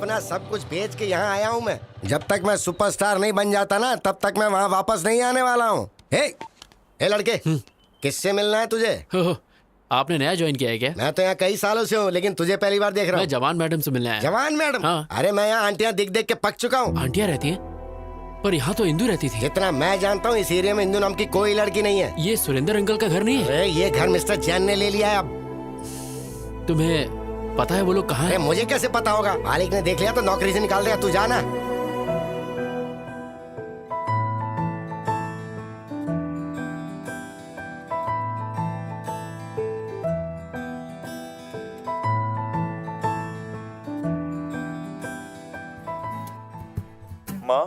अपना सब कुछ बेच के यहाँ आया हूँ मैं। जब तक मैं सुपरस्टार नहीं बन जाता ना तब तक मैं वहाँ वापस नहीं आने वाला हूँ। हे लड़के, किससे मिलना है तुझे? हो, आपने नया ज्वाइन किया है क्या? मैं तो यहाँ कई सालों से हूँ, लेकिन तुझे पहली बार देख रहा मैं हूँ। जवान मैडम से मिलने आया। जवान मैडम? हाँ। अरे मैं यहाँ आंटियाँ दिख देख के पक चुका हूँ। आंटियाँ रहती हैं, पर यहाँ तो इंदू रहती थी। जितना मैं जानता हूँ इस एरिया में इंदू नाम की कोई लड़की नहीं है। ये सुरेंद्र अंकल का घर नहीं है? अरे ये घर मिस्टर जैन ने ले लिया है अब। तुम्हें पता है वो लोग कहाँ अरे हैं? मुझे कैसे पता होगा? मालिक ने देख लिया तो नौकरी से निकाल देगा। तू जाना। माँ,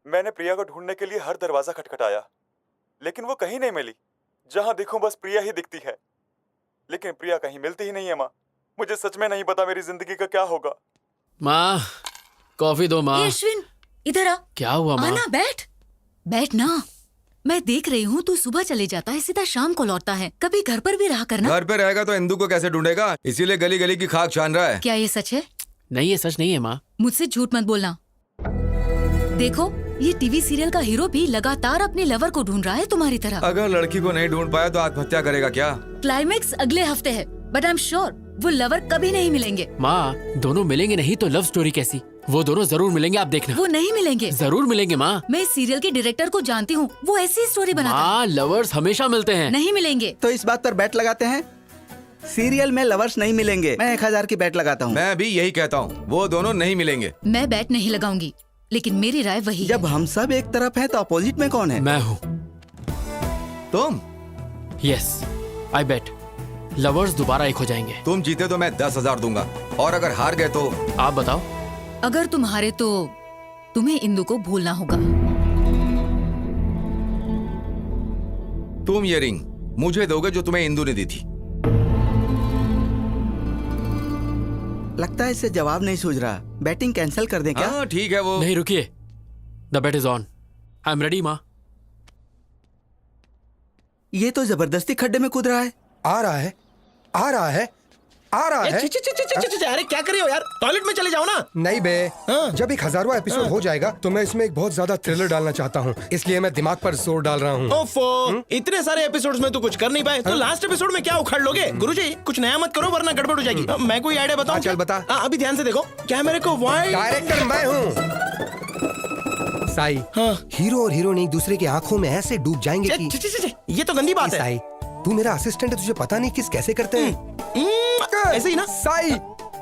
मैंने प्रिया को ढूंढने के लिए हर दरवाजा खटखटाया, लेकिन वो कहीं नहीं मिली। जहां देखूं बस प्रिया ही दिखती है, लेकिन प्रिया कहीं मिलती ही नहीं है। माँ, मुझे सच में नहीं पता मेरी जिंदगी का क्या होगा। माँ, कॉफी दो माँ। ए, अश्विन, इधर आ। क्या हुआ माँ? आना, बैठ। बैठ ना। मैं देख रही हूँ तू सुबह चले जाता है, सीधा शाम को लौटता है। कभी घर पर भी रहा करना। घर पे रहेगा तो इंदू को कैसे ढूंढेगा? इसीलिए गली गली की खाक छान रहा है। क्या ये सच है? नहीं, ये सच नहीं है माँ। मुझसे झूठ मत बोलना। देखो, ये टीवी सीरियल का हीरो भी लगातार अपने लवर को ढूंढ रहा है तुम्हारी तरह। अगर लड़की को नहीं ढूंढ पाया तो आत्महत्या करेगा क्या? क्लाइमेक्स अगले हफ्ते है, बट आई एम श्योर वो लवर कभी नहीं मिलेंगे। माँ, दोनों मिलेंगे नहीं तो लव स्टोरी कैसी? वो दोनों जरूर मिलेंगे, आप देखना। वो नहीं मिलेंगे। जरूर मिलेंगे माँ। मैं इस सीरियल के डायरेक्टर को जानती हूँ, वो ऐसी स्टोरी बनाता है। माँ, लवर्स हमेशा मिलते हैं। नहीं मिलेंगे। तो इस बात पर बैट लगाते हैं? सीरियल में लवर्स नहीं मिलेंगे। मैं 1000 की बैट लगाता हूँ। मैं भी यही कहता हूँ, वो दोनों नहीं मिलेंगे। मैं बैट नहीं लगाऊंगी, लेकिन मेरी राय वही है। जब हम सब एक तरफ हैं तो अपोजिट में कौन है? मैं हूँ। तुम? यस, आई बेट लवर्स दोबारा एक हो जाएंगे। तुम जीते तो मैं 10,000 दूंगा, और अगर हार गए तो? आप बताओ। अगर तुम हारे तो तुम्हें इंदु को भूलना होगा। तुम ये रिंग मुझे दोगे जो तुम्हें इंदू ने दी थी। लगता है इसे जवाब नहीं सूझ रहा। बैटिंग कैंसिल कर दें क्या? हाँ ठीक है वो। नहीं, रुकिए। The bet is on. I am ready माँ। ये तो जबरदस्ती खड्डे में कूद रहा है। आ रहा है, आ रहा है, आ रहा है। अरे क्या कर रहे हो यार? टॉयलेट में चले जाओ ना। नहीं बे, जब 1000वां एपिसोड हो जाएगा तो मैं इसमें एक बहुत ज्यादा थ्रिलर डालना चाहता हूँ, इसलिए मैं दिमाग पर जोर डाल रहा हूँ। ओफो, इतने सारे एपिसोड्स में तू कुछ कर नहीं पाए तो लास्ट एपिसोड में क्या उखाड़ लोगे? गुरुजी, कुछ नया मत करो वरना गड़बड़ हो जाएगी। मैं कोई आइडिया बताऊं? चल बता। अभी ध्यान से देखो, कैमरे को वाइड। डायरेक्टर मैं हूँ साई। हीरो और हीरोइन एक दूसरे की आंखों में ऐसे डूब जाएंगे कि ये तो गंदी बात है। साई, तू मेरा असिस्टेंट है, तुझे पता नहीं किस कैसे करते हैं। ऐसे ही ना साई,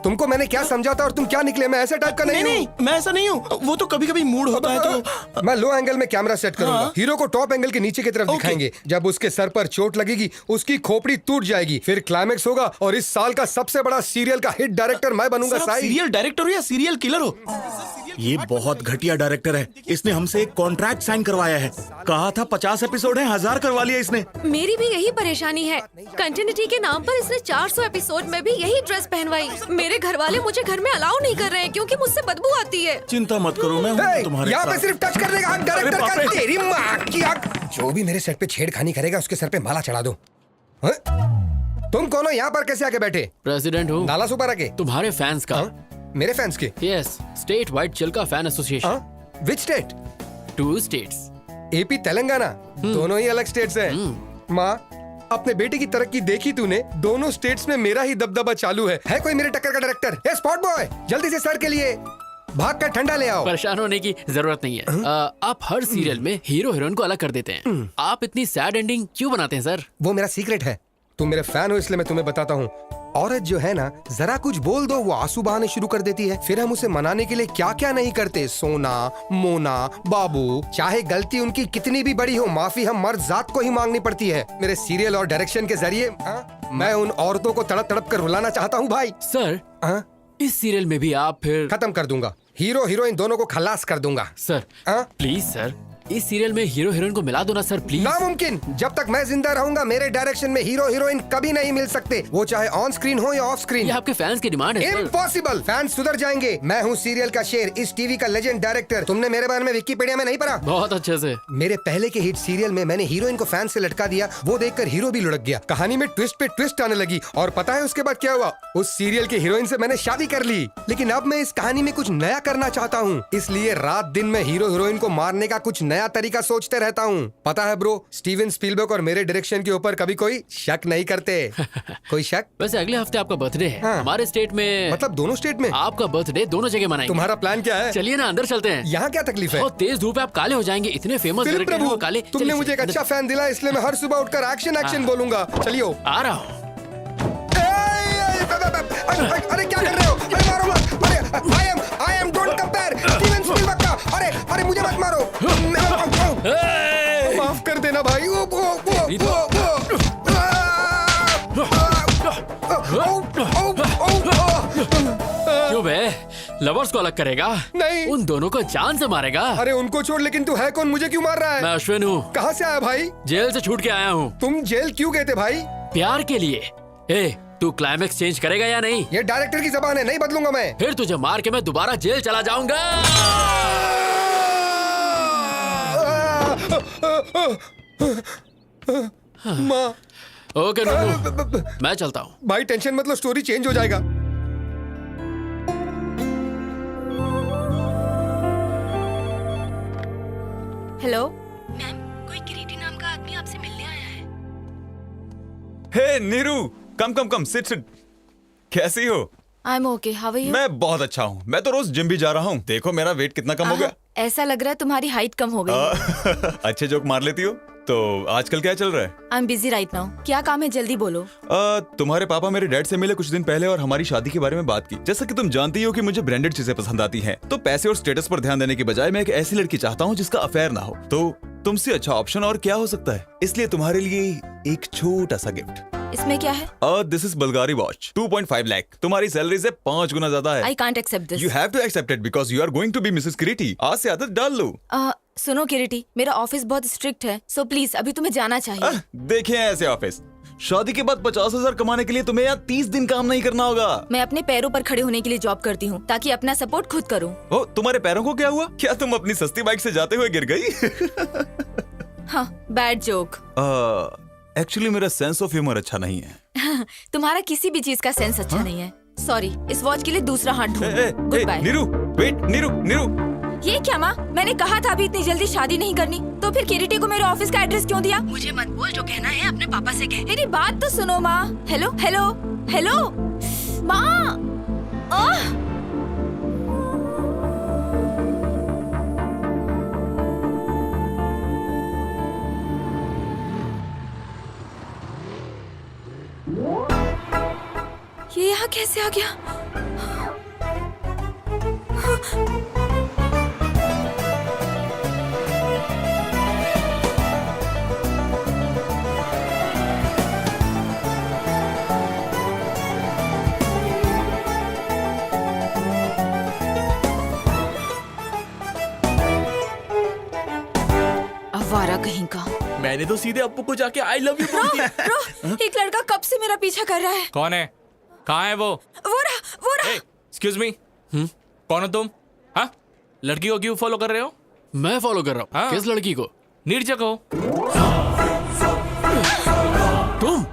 तुमको मैंने क्या समझाता और तुम क्या निकले? मैं ऐसे टाइप का नहीं नहीं, हूँ। मैं ऐसा नहीं हूँ। वो तो कभी कभी मूड होता है तो मैं लो एंगल में कैमरा सेट करूंगा। हाँ। हीरो को टॉप एंगल के नीचे की तरफ दिखाएंगे। जब उसके सर पर चोट लगेगी उसकी खोपड़ी टूट जाएगी, फिर क्लाइमेक्स होगा और इस साल का सबसे बड़ा सीरियल का हिट डायरेक्टर मैं बनूंगा। साई, सीरियल डायरेक्टर हो या सीरियल किलर हो? ये बहुत घटिया डायरेक्टर है। इसने हमसे एक कॉन्ट्रैक्ट साइन करवाया है। कहा था 50 एपिसोड है, 1000 करवा लिया इसने। मेरी भी यही परेशानी है। कंटिन्यूटी के नाम पर इसने 400 एपिसोड में भी यही ड्रेस पहनवाई। मेरे घर वाले मुझे घर में अलाउ नहीं कर रहे हैं क्योंकि मुझसे बदबू आती है। चिंता मत करो, मैं हूँ तुम्हारे यहाँ पे साथ। सिर्फ टच करने का डायरेक्टर अरे बाप का। रे। तेरी माँ की आँख। जो भी मेरे सेट पे छेड़खानी करेगा उसके सर पे माला चढ़ा दो। हाँ? तुम कौन हो? यहाँ पर कैसे आके बैठे? प्रेसिडेंट हूँ नाला सुपर आके। तुम्हारे फैंस का। मेरे फैंस के? Yes, state wide Chilka fan association. Which state? 2 states. AP Telangana, दोनों ही अलग स्टेट्स हैं। माँ, अपने बेटे की तरक्की देखी तूने? दोनों स्टेट्स में मेरा ही दबदबा चालू है कोई मेरे टक्कर का डायरेक्टर? ए स्पॉट बॉय, जल्दी से सर के लिए भाग कर ठंडा ले आओ। परेशान होने की जरूरत नहीं है। आप हर सीरियल में हीरो हीरोइन को अलग कर देते हैं। आप इतनी सैड एंडिंग क्यों बनाते हैं सर? वो मेरा सीक्रेट है। तुम मेरे फैन हो इसलिए मैं तुम्हें बताता हूँ। औरत जो है ना, जरा कुछ बोल दो वो आंसू बहाने शुरू कर देती है। फिर हम उसे मनाने के लिए क्या क्या नहीं करते। सोना, मोना, बाबू, चाहे गलती उनकी कितनी भी बड़ी हो, माफी हम मर्द जात को ही मांगनी पड़ती है। मेरे सीरियल और डायरेक्शन के जरिए मैं उन औरतों को तड़प तड़प कर रुलाना चाहता हूँ भाई। सर, इस सीरियल में भी आप फिर खत्म कर दूंगा। हीरो हीरोइन दोनों को खलास कर दूंगा। सर। प्लीज सर, इस सीरियल में हीरो हीरोइन को मिला दो ना सर प्लीज। नामुमकिन। जब तक मैं जिंदा रहूंगा मेरे डायरेक्शन में हीरो हीरोइन कभी नहीं मिल सकते, वो चाहे ऑन स्क्रीन हो या ऑफ ये स्क्रीन। आपके फैंस की डिमांड है सर। इम्पॉसिबल। फैंस सुधर जाएंगे। मैं हूँ सीरियल का शेर, इस टीवी का लेजेंड डायरेक्टर। तुमने मेरे बारे में विकिपीडिया में नहीं पढ़ा? बहुत अच्छे से। मेरे पहले के हिट सीरियल में मैंने हीरोइन को फैन से लटका दिया, वो देखकर हीरो भी लुढ़क गया। कहानी में ट्विस्ट पे ट्विस्ट आने लगी और पता है उसके बाद क्या हुआ? उस सीरियल की हीरोइन से मैंने शादी कर ली। लेकिन अब मैं इस कहानी में कुछ नया करना चाहता हूँ, इसलिए रात दिन में हीरो हीरोइन को मारने का कुछ नया तरीका सोचते रहता हूँ। पता है ब्रो, स्टीवन स्पीलबर्ग और मेरे डायरेक्शन के ऊपर कभी कोई शक नहीं करते। कोई शक? वैसे अगले हफ्ते आपका बर्थडे है। हाँ। हमारे स्टेट में, मतलब दोनों स्टेट में? आपका बर्थडे दोनों जगह मनाएंगे। तुम्हारा प्लान क्या है? चलिए ना अंदर चलते हैं। यहाँ क्या तकलीफ है? बहुत तेज धूप है, आप काले हो जाएंगे। इतने फेमस फिलिप डायरेक्टर हैं प्रभु, वो काले। तुमने चलिए, मुझे एक अंदर अच्छा फैन दिला, इसलिए मैं हर सुबह उठकर एक्शन एक्शन बोलूंगा। चलियो। आ रहा हूँ। अरे क्या कर रहे हो? अरे मारो मत। अरे I am don't compare Steven Spielberg का। अरे मुझे मत मारो। माफ कर देना भाई। क्यों बे? लवर्स को अलग करेगा? नहीं। उन दोनों को जान से मारेगा? अरे उनको छोड़, लेकिन तू है कौन? मुझे क्यों मार रहा है? मैं अश्विन हूँ। कहाँ से आया भाई? जेल से छूट के आया हूँ। तुम जेल क्यों गए थे भाई? प्यार के लिए। ए, तू क्लाइमेक्स चेंज करेगा या नहीं? ये डायरेक्टर की जबान है, नहीं बदलूंगा मैं। फिर तुझे मार के मैं दोबारा जेल चला जाऊंगा। माँ। ओके नूनू, मैं चलता हूँ। भाई टेंशन मत लो, स्टोरी चेंज हो जाएगा। हेलो मैम, कोई किरीटी नाम का आदमी आपसे मिलने आया है। Hey Neeru, come come come, sit sit. कैसी हो? I am okay, how are you? मैं बहुत अच्छा हूँ। मैं तो रोज जिम भी जा रहा हूँ। देखो मेरा वेट कितना कम हो गया। ऐसा लग रहा है तुम्हारी हाइट कम हो गई। अच्छे जोक मार लेती हो। तो आजकल क्या चल रहा है? I am busy right now. क्या काम है, जल्दी बोलो। तुम्हारे पापा मेरे डैड से मिले कुछ दिन पहले और हमारी शादी के बारे में बात की। जैसा कि तुम जानती हो कि मुझे ब्रांडेड चीजें पसंद आती हैं, तो पैसे और स्टेटस पर ध्यान देने के बजाय मैं एक ऐसी लड़की चाहता हूँ जिसका अफेयर ना हो। तो तुमसे अच्छा ऑप्शन और क्या हो सकता है? इसलिए तुम्हारे लिए एक छोटा सा गिफ्ट। इसमें क्या है? This is Bulgari watch, 2.5 lakh. तुम्हारी सैलरी से 5 गुना ज्यादा है। I can't accept this. You have to accept it because you are going to be Mrs Kiriti. आज से आदत डाल लो। सुनो किरीटी, मेरा ऑफिस बहुत स्ट्रिक्ट है, सो प्लीज अभी तुम्हें जाना चाहिए। देखे ऐसे ऑफिस। शादी के बाद 50,000 कमाने के लिए तुम्हें यहाँ 30 दिन काम नहीं करना होगा। मैं अपने पैरों पर खड़े होने के लिए जॉब करती हूँ ताकि अपना सपोर्ट खुद करूँ। ओ, तुम्हारे पैरों को क्या हुआ? क्या तुम अपनी सस्ती बाइक से जाते हुए गिर गई? हाँ, बैड जोक। एक्चुअली मेरा सेंस ऑफ ह्यूमर अच्छा नहीं है। तुम्हारा किसी भी चीज का सेंस अच्छा नहीं है। सॉरी, इस वॉच के लिए दूसरा हाथ ढूंढो। Good bye. Neeru, wait, Neeru. ये क्या माँ? मैंने कहा था अभी इतनी जल्दी शादी नहीं करनी, तो फिर किरीटी को मेरे ऑफिस का एड्रेस क्यों दिया? मुझे मत बोल, जो कहना है अपने पापा से कह। मेरी बात तो सुनो माँ। हेलो हेलो हेलो माँ। ये यहाँ कैसे आ गया? आवारा कहीं का। मैंने तो सीधे अप्पू को जाके आई लव यू बोल दिया। एक लड़का कब से मेरा पीछा कर रहा है। कौन है? कहाँ है वो? वो रहा। एक्सक्यूज मी, कौन हो तुम? हाँ, लड़की को क्यों फॉलो कर रहे हो? मैं फॉलो कर रहा हूँ। किस लड़की को? नीरजा को। तुम?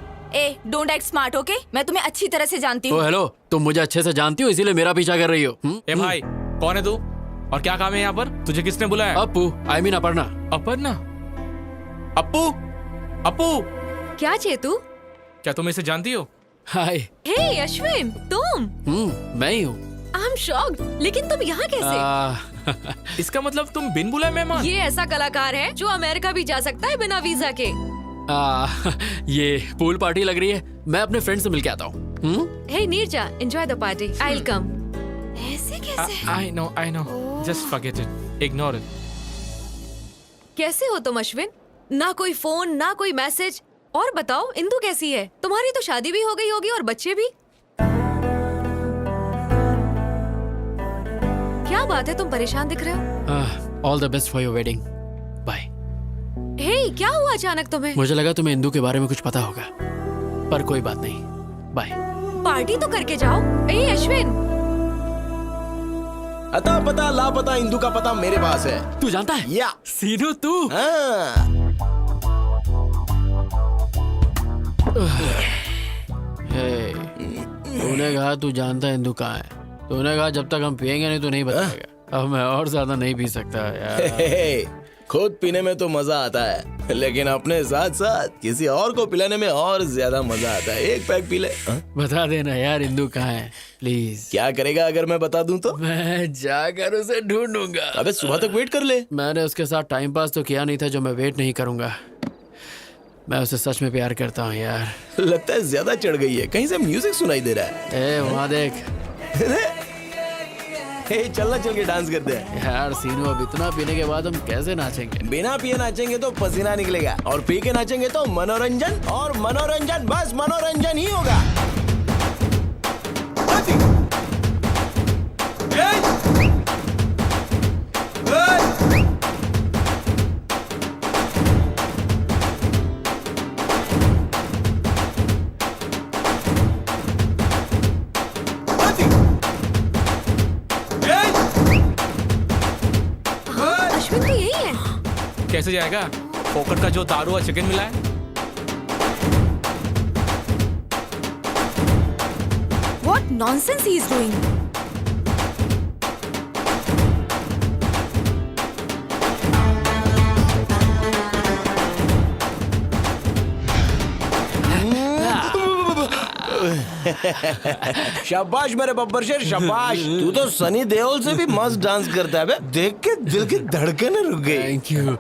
Don't act smart, okay? मैं तुम्हें अच्छी तरह से जानती हूँ। हेलो, तुम मुझे अच्छे से जानती हो, इसीलिए मेरा पीछा कर रही हो। ए भाई, कौन है तू और क्या काम है यहाँ पर? तुझे किसने बुलाया? Appu, I mean Aparna. अपर्णा? अप्पू, अप्पू। क्या चेतू? क्या तुम इसे जानती हो? हाय। हे अश्विन, तुम? मैं ही हूँ। आई एम शॉक्ड, लेकिन तुम यहाँ कैसे? इसका मतलब तुम बिन बुलाए मेहमान? ये ऐसा कलाकार है जो अमेरिका भी जा सकता है बिना वीजा के। ये पूल पार्टी लग रही है, मैं अपने फ्रेंड से मिलके आता हूँ। Hey Neerja, enjoy the party, I will come. ऐसे कैसे? I know, just forget it, ignore it. कैसे हो तुम अश्विन? ना कोई फोन, ना कोई मैसेज। और बताओ, इंदु कैसी है? तुम्हारी तो शादी भी हो गई होगी और बच्चे भी। क्या बात है, तुम परेशान दिख रहे हो? All the best for your wedding. Bye. Hey, क्या हुआ अचानक तुम्हें? मुझे लगा तुम्हें इंदू के बारे में कुछ पता होगा, पर कोई बात नहीं। बाय। पार्टी तो करके जाओ। ए अश्विन, अता पता लापता इंदू का पता मेरे पास है। तू जानता है? या सीनू तू। हाँ। तूने कहा तू जानता है इंदू कहाँ है। तूने कहा जब तक हम पियेंगे नहीं तो नहीं बताएगा। अब मैं और ज्यादा नहीं पी सकता यार। खुद पीने में तो मजा आता है, लेकिन अपने साथ साथ किसी और को पिलाने में और ज्यादा मजा आता है। एक पैक पी ले। बता देना यार इंदू कहाँ है प्लीज। क्या करेगा अगर मैं बता दूं तो? मैं जाकर उसे ढूंढूंगा। अबे सुबह तक वेट कर ले। मैंने उसके साथ टाइम पास तो किया नहीं था जो मैं वेट नहीं करूंगा। मैं उसे सच में प्यार करता हूँ यार। लगता है ज्यादा चढ़ गई है, कहीं से म्यूजिक सुनाई दे रहा है। ए वहाँ देख। हे, चलना, चल के डांस करते हैं। यार सीनू, अब इतना पीने के बाद हम कैसे नाचेंगे? बिना पिए नाचेंगे तो पसीना निकलेगा, और पी के नाचेंगे तो मनोरंजन, और मनोरंजन बस मनोरंजन ही होगा। अश्विन तो यही है। कैसे जाएगा? फोकट का जो दारू और चिकन मिला है। What nonsense he is doing? शाबाश मेरे बब्बर शेर, शाबाश। तू तो सनी देओल से भी मस्त डांस करता है बे। देख के दिल की धड़कनें रुक गई। थैंक यू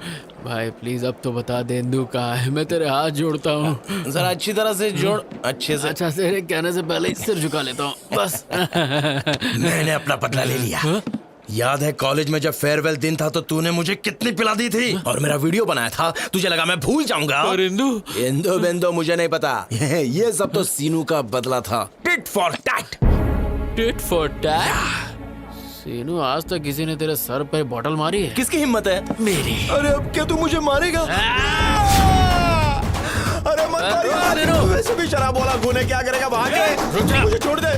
भाई, प्लीज अब तो बता दे इंदू कहाँ है। मैं तेरे हाथ जोड़ता हूँ। जरा अच्छी तरह से जोड़, अच्छे से। अच्छा, तेरे कहने से पहले ही सिर झुका लेता हूँ बस। मैंने अपना बदला ले लिया। याद है कॉलेज में जब फेयरवेल दिन था तो तूने मुझे कितनी पिला दी थी, और मेरा वीडियो बनाया था। तुझे लगा मैं भूल जाऊंगा। और इंदू? इंदू बिंदु मुझे नहीं पता। ये सब तो सीनू का बदला था। Tit for tat. Tit for tat? Seenu, आज तक किसी ने तेरे सर पे बॉटल मारी है? किसकी हिम्मत है? मेरी। अरे अब क्या तू मुझे मारेगा? अरे मत मारियो। वैसे भी शराब वाला खून है, क्या करेगा? भाग के मुझे छोड़ दे।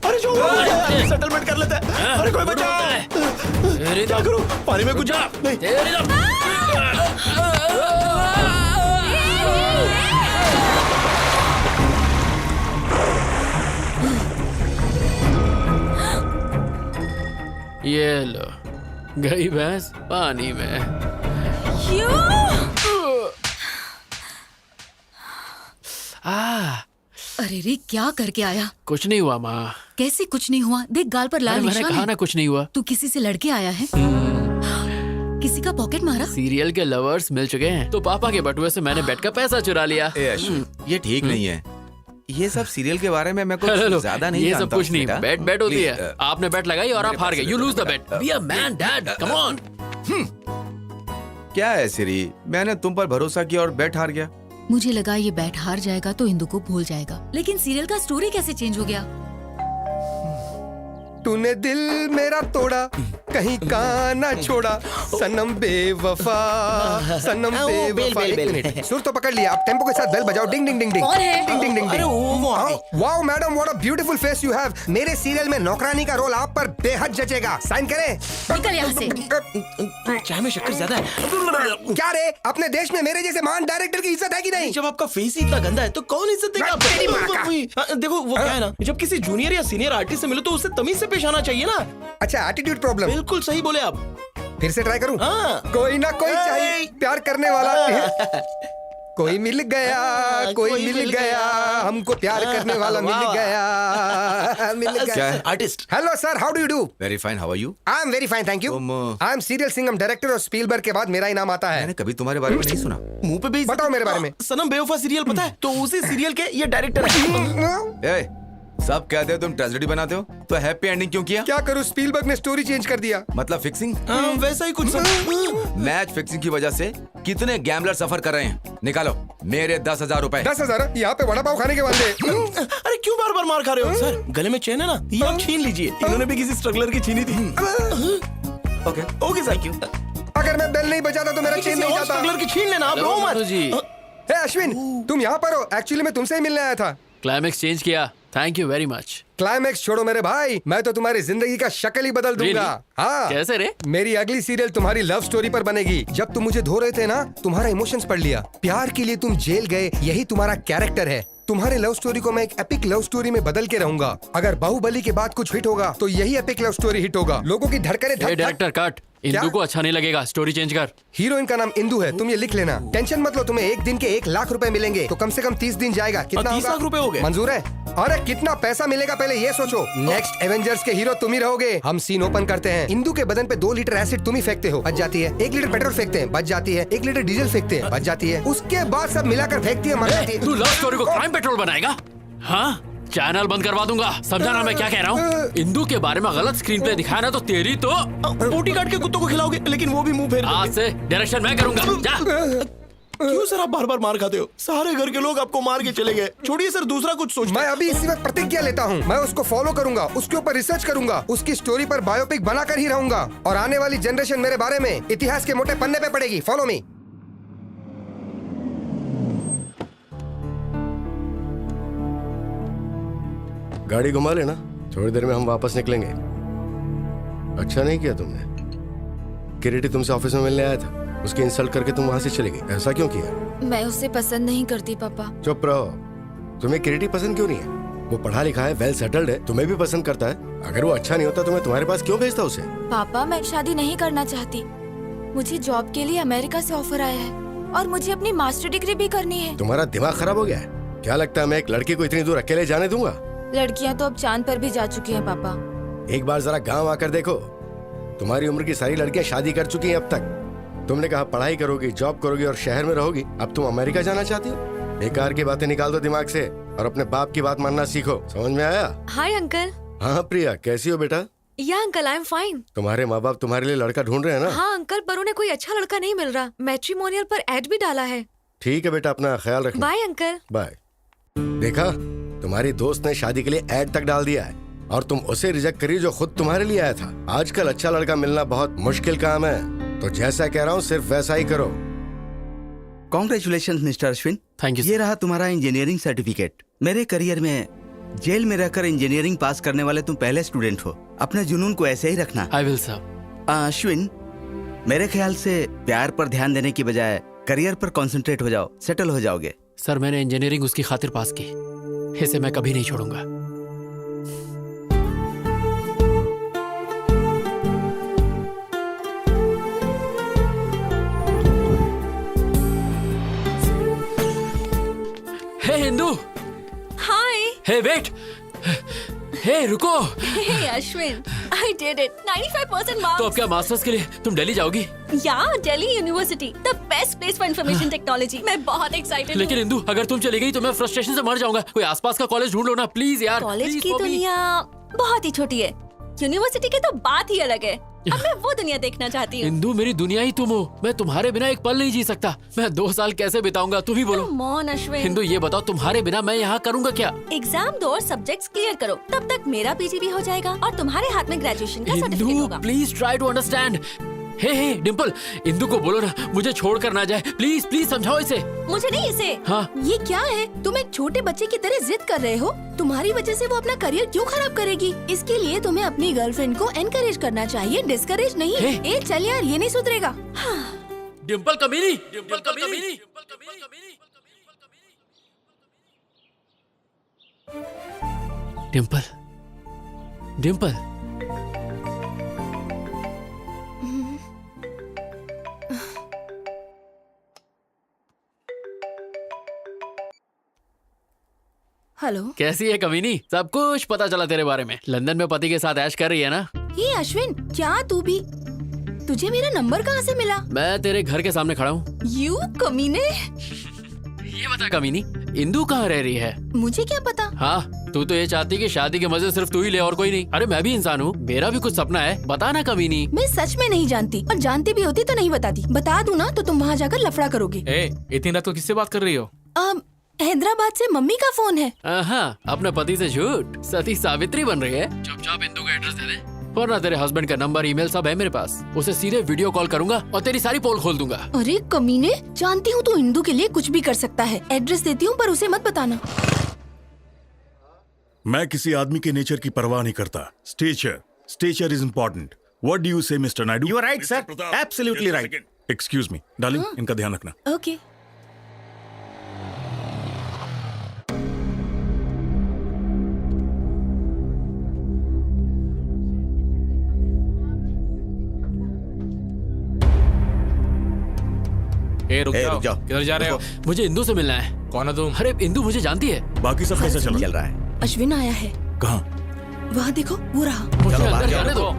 अरे छोड़ मुझे, सेटलमेंट कर लेते हैं। अरे कोई बचा। क्या करूं? पानी में कुछ जा नहीं। ये लो, गई भैंस पानी में। अरे रे, क्या करके आया? कुछ नहीं हुआ माँ। कैसे कुछ नहीं हुआ? देख गाल पर लाल मैंने निशान कहा है। ना कुछ नहीं हुआ। तू किसी से लड़के आया है? किसी का पॉकेट मारा? सीरियल के लवर्स मिल चुके हैं, तो पापा के बटुए से मैंने बेट का पैसा चुरा लिया। ए अश्विन, ये ठीक नहीं है। ये सब सीरियल के बारे में मैं हेलो, कुछ ज्यादा नहीं ये जानता सब कुछ हूँ, नहीं। बेटा। बेट होती Please, है। आपने बेट लगाई और आप हार गए। You lose the bet. Be a man dad, come on. क्या है सिरी, मैंने तुम पर भरोसा किया और बेट हार गया। मुझे लगा ये बैट हार जाएगा तो इंदु को भूल जाएगा, लेकिन सीरियल का स्टोरी कैसे चेंज हो गया? तूने दिल मेरा तोड़ा, कहीं का ना छोड़ा, सनम बेवफा, सनम बेवफा। एक मिनट, सुर तो पकड़ लिया, अब टेम्पो के साथ बेल बजाओ। डिंग डिंग डिंग डिंग। कौन है? डिंग डिंग डिंग अरे वो wow madam, what a beautiful face you have. मेरे सीरियल में नौकरानी का रोल आप पर बेहद जचेगा। साइन करें? निकल यहाँ से। चाय में शक्कर ज्यादा है। क्या रे, अपने देश में मेरे जैसे महान डायरेक्टर की इज्जत है कि नहीं? जब आपका फेस ही इतना गंदा है तो कौन इज्जत देगा तेरी माँ का। आपको? देखो वो क्या है ना, जब किसी जूनियर या सीनियर आर्टिस्ट से मिलो तो उससे तमीज से पेश आना चाहिए ना। अच्छा, एटीट्यूड प्रॉब्लम। बिल्कुल सही बोले आप। फिर से ट्राई करूं? हाँ। कोई ना कोई चाहिए प्यार करने वाला। कोई मिल गया, कोई मिल गया, हमको प्यार करने वाला मिल गया, मिल गया। Artist. Hello sir, how do you do? Very fine, how are you? I am very fine, thank you. I am serial Singham director और स्पीलबर्ग के बाद मेरा ही नाम आता है। मैंने कभी तुम्हारे बारे में नहीं सुना। मुंह पे भी बताओ मेरे बारे में। सनम बेवफा सीरियल पता है? तो उसी सीरियल के ये डायरेक्टर है। ए, सब कहते हो तुम ट्रेजेडी बनाते हो, तो हैप्पी एंडिंग क्यों किया? क्या करूं, स्पीलबर्ग ने स्टोरी चेंज कर दिया। मतलब फिक्सिंग? वैसा ही कुछ। मैच फिक्सिंग की वजह से कितने गैम्बलर सफर कर रहे हैं। निकालो मेरे 10,000 रुपए। 10,000? यहाँ पे वड़ा पाव खाने के वाले। अरे क्यों बार बार मार खा रहे हो सर? गले में चेन है ना, ये आप छीन लीजिए। इन्होंने भी किसी स्ट्रगलर की छीनी थी। Okay okay sir, thank you. अगर मैं बेल नहीं बजाता तो मेरा चेन नहीं जाता। स्मगलर की छीन लेना, ब्रो मत। जी हे अश्विन, तुम यहाँ पर हो? एक्चुअली मैं तुमसे ही मिलने आया था। क्लाइमेक्स चेंज किया, thank you very much. Climax छोड़ो मेरे भाई, मैं तो तुम्हारी जिंदगी का शक्ल ही बदल दूंगा। हाँ, कैसे रे? मेरी अगली सीरियल तुम्हारी लव स्टोरी पर बनेगी। जब तुम मुझे धो रहे थे ना, तुम्हारा इमोशंस पढ़ लिया। प्यार के लिए तुम जेल गए, यही तुम्हारा कैरेक्टर है। तुम्हारे लव स्टोरी को मैं एक एपिक लव स्टोरी में बदल के रहूंगा। अगर बाहुबली के बाद कुछ हिट होगा तो यही एपिक लव स्टोरी हिट होगा। लोगों की धड़कने धक धक। डायरेक्टर कट, इंदू को अच्छा नहीं लगेगा, स्टोरी चेंज कर। हीरोइन का नाम इंदू है, तुम ये लिख लेना। टेंशन मत लो, तुम्हें एक दिन के 1 लाख रुपए मिलेंगे तो कम से कम 30 दिन जाएगा। कितना 30 लाख रुपए हो गए? मंजूर है? अरे कितना पैसा मिलेगा पहले ये सोचो। नेक्स्ट एवेंजर्स के हीरो तुम ही रहोगे। हम सीन ओपन करते हैं। इंदू के बदन पे 2 लीटर एसिड तुम ही फेंकते हो, बच जाती है। 1 लीटर पेट्रोल फेंकते हैं, बच जाती है। 1 लीटर डीजल फेंकते हैं, बच जाती है। उसके बाद सब मिलाकर फेंकती है, मर जाती है। तू लव स्टोरी को क्राइम पेट्रोल बनाएगा? हाँ, चैनल बंद करवा दूंगा। समझा ना मैं क्या कह रहा हूँ? इंदू के बारे में गलत स्क्रीन प्ले दिखाया ना तो तेरी तो बोटी काट के कुत्तों को खिलाओगे, लेकिन वो भी मुंह फेर देंगे। आज से डायरेक्शन मैं करूंगा। जा। क्यों सर आप बार बार मार खाते हो? सारे घर के लोग आपको मार के चले गए। छोड़िए सर, दूसरा कुछ सोच। मैं अभी इसी वक्त प्रतिज्ञा लेता हूँ, मैं उसको फॉलो करूंगा, उसके ऊपर रिसर्च करूंगा, उसकी स्टोरी पर बायोपिक बनाकर ही रहूंगा। और आने वाली जनरेशन मेरे बारे में इतिहास के मोटे पन्ने पे पड़ेगी। Follow me. गाड़ी घुमा लेना, थोड़ी देर में हम वापस निकलेंगे। अच्छा नहीं किया तुमने। किरीटी तुमसे ऑफिस में मिलने आया था, उसकी इंसल्ट करके तुम वहां से चली गई। ऐसा क्यों किया? मैं उसे पसंद नहीं करती पापा। चुप रहो। तुम्हें किरीटी पसंद क्यों नहीं है? वो पढ़ा लिखा है, वेल सेटल्ड है, तुम्हें भी पसंद करता है। अगर वो अच्छा नहीं होता तो मैं तुम्हारे पास क्यों भेजता उसे? पापा मैं शादी नहीं करना चाहती। मुझे जॉब के लिए अमेरिका से ऑफर आया है और मुझे अपनी मास्टर डिग्री भी करनी है। तुम्हारा दिमाग खराब हो गया है क्या? लगता है मैं एक लड़की को इतनी दूर अकेले जाने दूंगा? लड़कियां तो अब चांद पर भी जा चुकी हैं पापा। एक बार जरा गांव आकर देखो, तुम्हारी उम्र की सारी लड़कियां शादी कर चुकी हैं अब तक। तुमने कहा पढ़ाई करोगी, जॉब करोगी और शहर में रहोगी। अब तुम अमेरिका जाना चाहती हो? बेकार की बातें निकाल दो दिमाग से और अपने बाप की बात मानना सीखो। समझ में आया? Hi uncle. हाँ प्रिया, कैसी हो बेटा? या अंकल आई एम फाइन। तुम्हारे माँ बाप तुम्हारे लिए लड़का ढूंढ रहे हैं ना? हाँ अंकल, पर उन्हें कोई अच्छा लड़का नहीं मिल रहा। मैट्रिमोनियल पर एड भी डाला है। ठीक है बेटा, अपना ख्याल रखना। Bye uncle. बाय। देखा, तुम्हारी दोस्त ने शादी के लिए ऐड तक डाल दिया है और तुम उसे रिजेक्ट करी जो खुद तुम्हारे लिए आया था। आजकल अच्छा लड़का मिलना बहुत मुश्किल काम है, तो जैसा कह रहा हूँ सिर्फ वैसा ही करो। Congratulation mister Ashwin. Thank you. ये रहा तुम्हारा इंजीनियरिंग सर्टिफिकेट। मेरे करियर में जेल में रहकर इंजीनियरिंग पास करने वाले तुम पहले स्टूडेंट हो। अपने जुनून को ऐसे ही रखना। I will sir. अश्विन, मेरे ख्याल से प्यार पर ध्यान देने की बजाय करियर पर कंसंट्रेट हो जाओ, सेटल हो जाओगे। सर मैंने इंजीनियरिंग उसकी खातिर पास की, इसे मैं कभी नहीं छोड़ूंगा। हे हिंदू। हाय। हे वेट। हे रुको। हे Ashwin, I did it. 95% marks. तो अब क्या मास्टर्स के लिए तुम दिल्ली जाओगी? या Delhi university, the best place for information technology. मैं बहुत एक्साइटेड हूँ। लेकिन इंदू, अगर तुम चली गई तो मैं फ्रस्ट्रेशन से मर जाऊंगा। कोई आसपास का कॉलेज ढूंढ लो ना प्लीज यार। कॉलेज Please की for me. दुनिया बहुत ही छोटी है, यूनिवर्सिटी की तो बात ही अलग है। अब मैं वो दुनिया देखना चाहती हूँ। इंदू मेरी दुनिया ही तुम हो, मैं तुम्हारे बिना एक पल नहीं जी सकता। मैं 2 साल कैसे बिताऊंगा, तुम ही बोलो। Come on, Ashwin. हिंदू ये बताओ, तुम्हारे बिना मैं यहाँ करूँगा क्या? एग्जाम दो और सब्जेक्ट्स क्लियर करो, तब तक मेरा पीजी भी हो जाएगा और तुम्हारे हाथ में ग्रेजुएशन का सर्टिफिकेट इंदू होगा। Please try to understand. Hey Dimple, Indu को बोलो ना मुझे छोड़ कर ना जाए। प्लीज प्लीज समझाओ इसे। मुझे नहीं इसे। हाँ। ये क्या है? तुम एक छोटे बच्चे की तरह जिद कर रहे हो। तुम्हारी वजह से वो अपना करियर क्यों खराब करेगी? इसके लिए तुम्हें अपनी गर्लफ्रेंड को एनकरेज करना चाहिए, डिस्करेज नहीं। ए चल यार, ये नहीं सुधरेगा। डिम्पल कमीनी, डिम्पल कमीनी, डिम्पल, डिम्पल। हेलो। कैसी है कमीनी? सब कुछ पता चला तेरे बारे में। लंदन में पति के साथ ऐश कर रही है ना? ये अश्विन, क्या तू भी? तुझे मेरा नंबर कहाँ से मिला? मैं तेरे घर के सामने खड़ा हूँ। यू कमीने। ये बता कमीनी, इंदू कहाँ रह रही है? मुझे क्या पता। हाँ, तू तो ये चाहती कि शादी के मजे सिर्फ तू ही ले और कोई नहीं। अरे मैं भी इंसान हूँ, मेरा भी कुछ सपना है। बता ना कमीनी। मैं सच में नहीं जानती, और जानती भी होती तो नहीं बताती। बता दूँ ना तो तुम वहाँ जाकर लफड़ा करोगे। इतनी रात को किससे बात कर रही हो? हैदराबाद से मम्मी का फोन है। हाँ, अपने पति से झूठ। सती सावित्री बन रही है। चुपचाप इंदू का एड्रेस दे दे। वरना तेरे हस्बैंड का नंबर, ईमेल सब है मेरे पास। उसे सीधे वीडियो कॉल करूंगा और तेरी सारी पोल खोल दूंगा। अरे कमीने, जानती हूँ तू इंदू के लिए कुछ भी कर सकता है। एड्रेस देती हूँ पर उसे मत बताना। मैं किसी आदमी के नेचर की परवाह नहीं करता। Stature is important. What do you say Mr Naidu? You are right sir, absolutely right. Excuse me darling, इनका ध्यान रखना। ओके। रुक जाओ। किधर जा रहे हो? मुझे इंदू से मिलना है। कौन है तुम? अरे इंदू मुझे जानती है। बाकी सब कैसा चल रहा है? अश्विन आया है। कहाँ? वह देखो, वो रहा। मुझे अंदर जाने दो।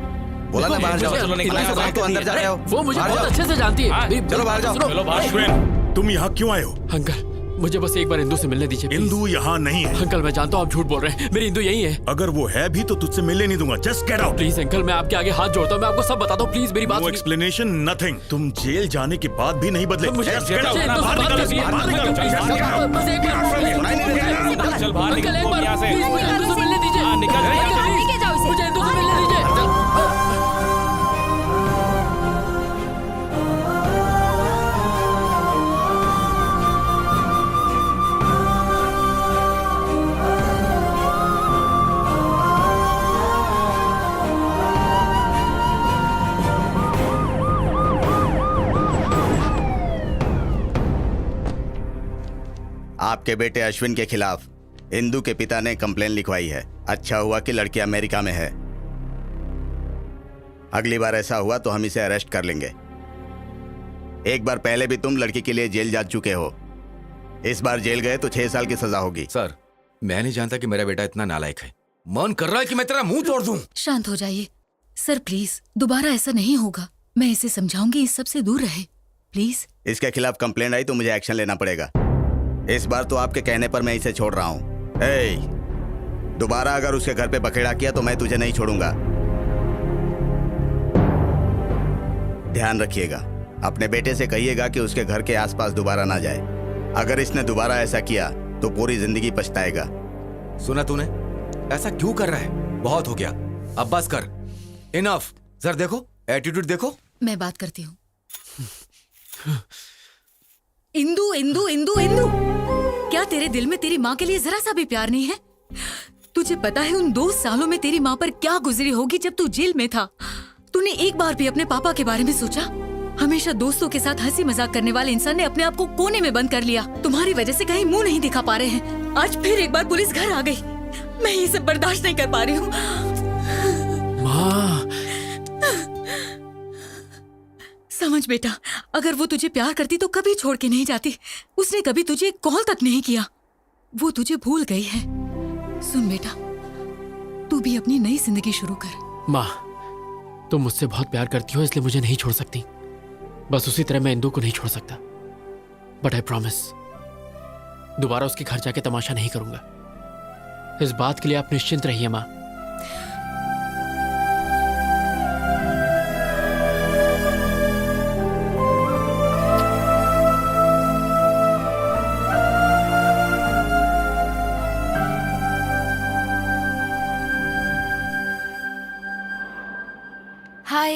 बोला ना बाहर जाओ। तो अंदर जा रहे हो। वो मुझे बहुत अच्छे से जानती है। चलो बाहर जाओ। चलो बाहर। अश्विन, तुम यहाँ क्यों आए हो? अंकल, मुझे बस एक बार इंदू से मिलने दीजिए। इंदू यहाँ नहीं है। अंकल, मैं जानता हूँ आप झूठ बोल रहे हैं। मेरी इंदू यही है। अगर वो है भी तो तुझसे मिलने नहीं दूंगा। Just get out. Please uncle, मैं आपके आगे हाथ जोड़ता हूँ। मैं आपको सब बताता हूँ। प्लीज मेरी बात नो एक्सप्लेनेशन, नथिंग। तुम जेल जाने के बाद भी नहीं बदले। मुझे Just get out। इंदू से बाहर बात निकलो, करनी है। बाहर निकलो। बस एक बार। चल बाहर अंकल, एक बार यहाँ से। प्लीज मुझे इंदू से मिलने दीजिए। निकल लेके जाओ इसे। मुझे इंदू से मिलने दीजिए। आपके बेटे अश्विन के खिलाफ इंदू के पिता ने कंप्लेन लिखवाई है। अच्छा हुआ कि लड़की अमेरिका में है। अगली बार ऐसा हुआ तो हम इसे अरेस्ट कर लेंगे। एक बार पहले भी तुम लड़की के लिए जेल जा चुके हो। इस बार जेल गए तो 6 साल की सजा होगी। सर, मैं नहीं जानता कि मेरा बेटा इतना नालायक है। मन कर रहा है कि मैं तेरा मुंह तोड़ दूं। शांत हो जाइए सर, प्लीज। दोबारा ऐसा नहीं होगा। मैं इसे समझाऊंगी इस सब से दूर रहे, प्लीज। इसके खिलाफ कंप्लेंट आई तो मुझे एक्शन लेना पड़ेगा। इस बार तो आपके कहने पर मैं इसे छोड़ रहा हूँ। दोबारा अगर उसके घर पे बखेड़ा किया तो मैं तुझे नहीं छोड़ूंगा। ध्यान रखिएगा। अपने बेटे से कहिएगा कि उसके घर के आसपास दोबारा ना जाए। अगर इसने दोबारा ऐसा किया तो पूरी जिंदगी पछताएगा। सुना तूने? ऐसा क्यों कर रहा है? बहुत हो गया, अब बस कर। इनफ। सर देखो, एटीट्यूड देखो। मैं बात करती हूँ। इंदू, इंदू, इंदू, इंदू, क्या तेरे दिल में तेरी माँ के लिए जरा सा भी प्यार नहीं है? तुझे पता है उन 2 सालों में तेरी माँ पर क्या गुजरी होगी जब तू जेल में था? तूने एक बार भी अपने पापा के बारे में सोचा? हमेशा दोस्तों के साथ हंसी मजाक करने वाले इंसान ने अपने आप को कोने में बंद कर लिया। तुम्हारी वजह से कहीं मुंह नहीं दिखा पा रहे हैं। आज फिर एक बार पुलिस घर आ गई। मैं ये सब बर्दाश्त नहीं कर पा रही हूँ। माँ, समझ बेटा, अगर वो तुझे प्यार करती तो कभी छोड़ के नहीं जाती। उसने कभी तुझे कॉल तक नहीं किया। वो तुझे भूल गई है। सुन बेटा, तू भी अपनी नई जिंदगी शुरू कर। माँ, तुम मुझसे बहुत प्यार करती हो इसलिए मुझे नहीं छोड़ सकती। बस उसी तरह मैं इंदू को नहीं छोड़ सकता। बट आई प्रॉमिस, दोबारा उसके घर जाके तमाशा नहीं करूंगा। इस बात के लिए आप निश्चिंत रहिए माँ। हाय।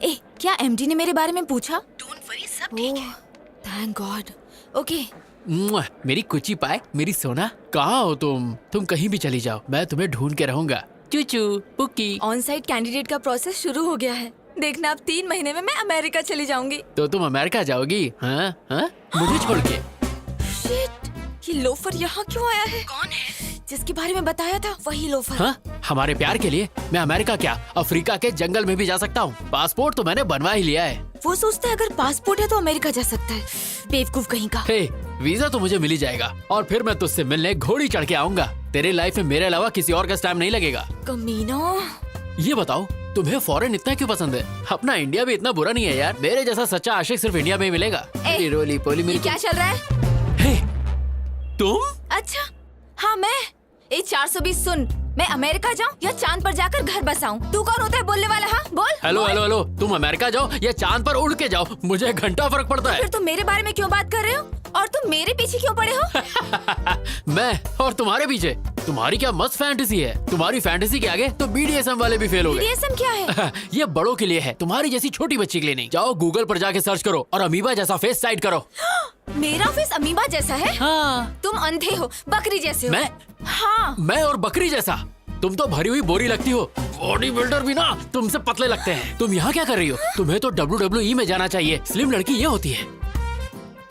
ए, क्या एमडी ने मेरे बारे में पूछा? डोंट वरी, सब ठीक है। Thank God. ओके। मेरी कुची पाए, मेरी सोना, कहाँ हो तुम? तुम कहीं भी चली जाओ, मैं तुम्हें ढूंढ के रहूंगा। चूचू पुकी। ऑन साइट कैंडिडेट का प्रोसेस शुरू हो गया है। देखना, अब 3 महीने में मैं अमेरिका चली जाऊंगी। तो तुम अमेरिका जाओगी? हाँ हाँ, मुझे छोड़ के। शिट, ये लोफर यहाँ क्यों आया है? कौन है? जिसके बारे में बताया था वही लोफर। हाँ, हमारे प्यार के लिए मैं अमेरिका क्या, अफ्रीका के जंगल में भी जा सकता हूँ। पासपोर्ट तो मैंने बनवा ही लिया है। वो सोचता है अगर पासपोर्ट है तो अमेरिका जा सकता है। बेवकूफ कहीं का। हे, वीजा तो मुझे मिल ही जाएगा और फिर मैं तुझसे मिलने घोड़ी चढ़ के आऊंगा। तेरे लाइफ में मेरे अलावा किसी और का टाइम नहीं लगेगा। कमीना। ये बताओ, तुम्हें फॉरेन इतना क्यों पसंद है? अपना इंडिया भी इतना बुरा नहीं है यार। मेरे जैसा सच्चा आशिक सिर्फ इंडिया में ही मिलेगा। रोली पोली मेरी। क्या चल रहा है? हे, तुम? अच्छा, हाँ मैं। 420 सुन, मैं अमेरिका जाऊँ या चांद पर जाकर घर बसाऊं? तू कौन होता है बोलने वाला? हाँ बोल। हेलो हेलो हेलो, तुम अमेरिका जाओ या चांद पर उड़ के जाओ, मुझे घंटा फर्क पड़ता है। फिर तुम मेरे बारे में क्यों बात कर रहे हो? और तुम मेरे पीछे क्यों पड़े हो? मैं और तुम्हारे पीछे? तुम्हारी क्या मस्त फैंटेसी है। तुम्हारी फैंटेसी के आगे तो BDSM वाले भी फेल हो गए। BDSM क्या है? ये बड़ों के लिए है, तुम्हारी जैसी छोटी बच्ची के लिए नहीं। जाओ गूगल पर जाके सर्च करो और अमीबा जैसा फेस साइड करो। मेरा फेस अमीबा जैसा है? हाँ। तुम अंधे हो, बकरी जैसे हो। मैं? हाँ। मैं और बकरी जैसा? तुम तो भरी हुई बोरी लगती हो। बॉडी बिल्डर भी ना तुमसे पतले लगते हैं। तुम यहाँ क्या कर रही हो? तुम्हें तो WWE में जाना चाहिए। स्लिम लड़की ये होती है।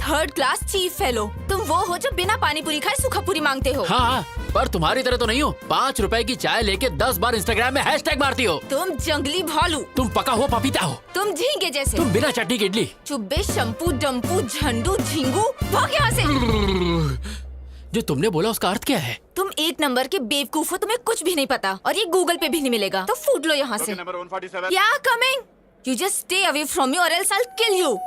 Third class chief fellow. तुम वो हो जो बिना पानी पूरी खाए सूखा पूरी मांगते हो। हाँ, पर तुम्हारी तरह तो नहीं हो। 5 रुपए की चाय लेके 10 बार इंस्टाग्राम में हैशटैग मारती हो। तुम जंगली भालू। तुम पका हो पपीता हो। तुम झींगे जैसे। तुम बिना चटनी की इडली। चुब्बे, शंपू, डम्पू, झंडू, झिंगू, भाग यहाँ से। जो तुमने बोला उसका अर्थ क्या है? तुम एक नंबर के बेवकूफ हो, तुम्हें कुछ भी नहीं पता और ये गूगल पे भी नहीं मिलेगा, तो फूट लो यहाँ से। क्या coming? You just stay away from me और else I will kill you.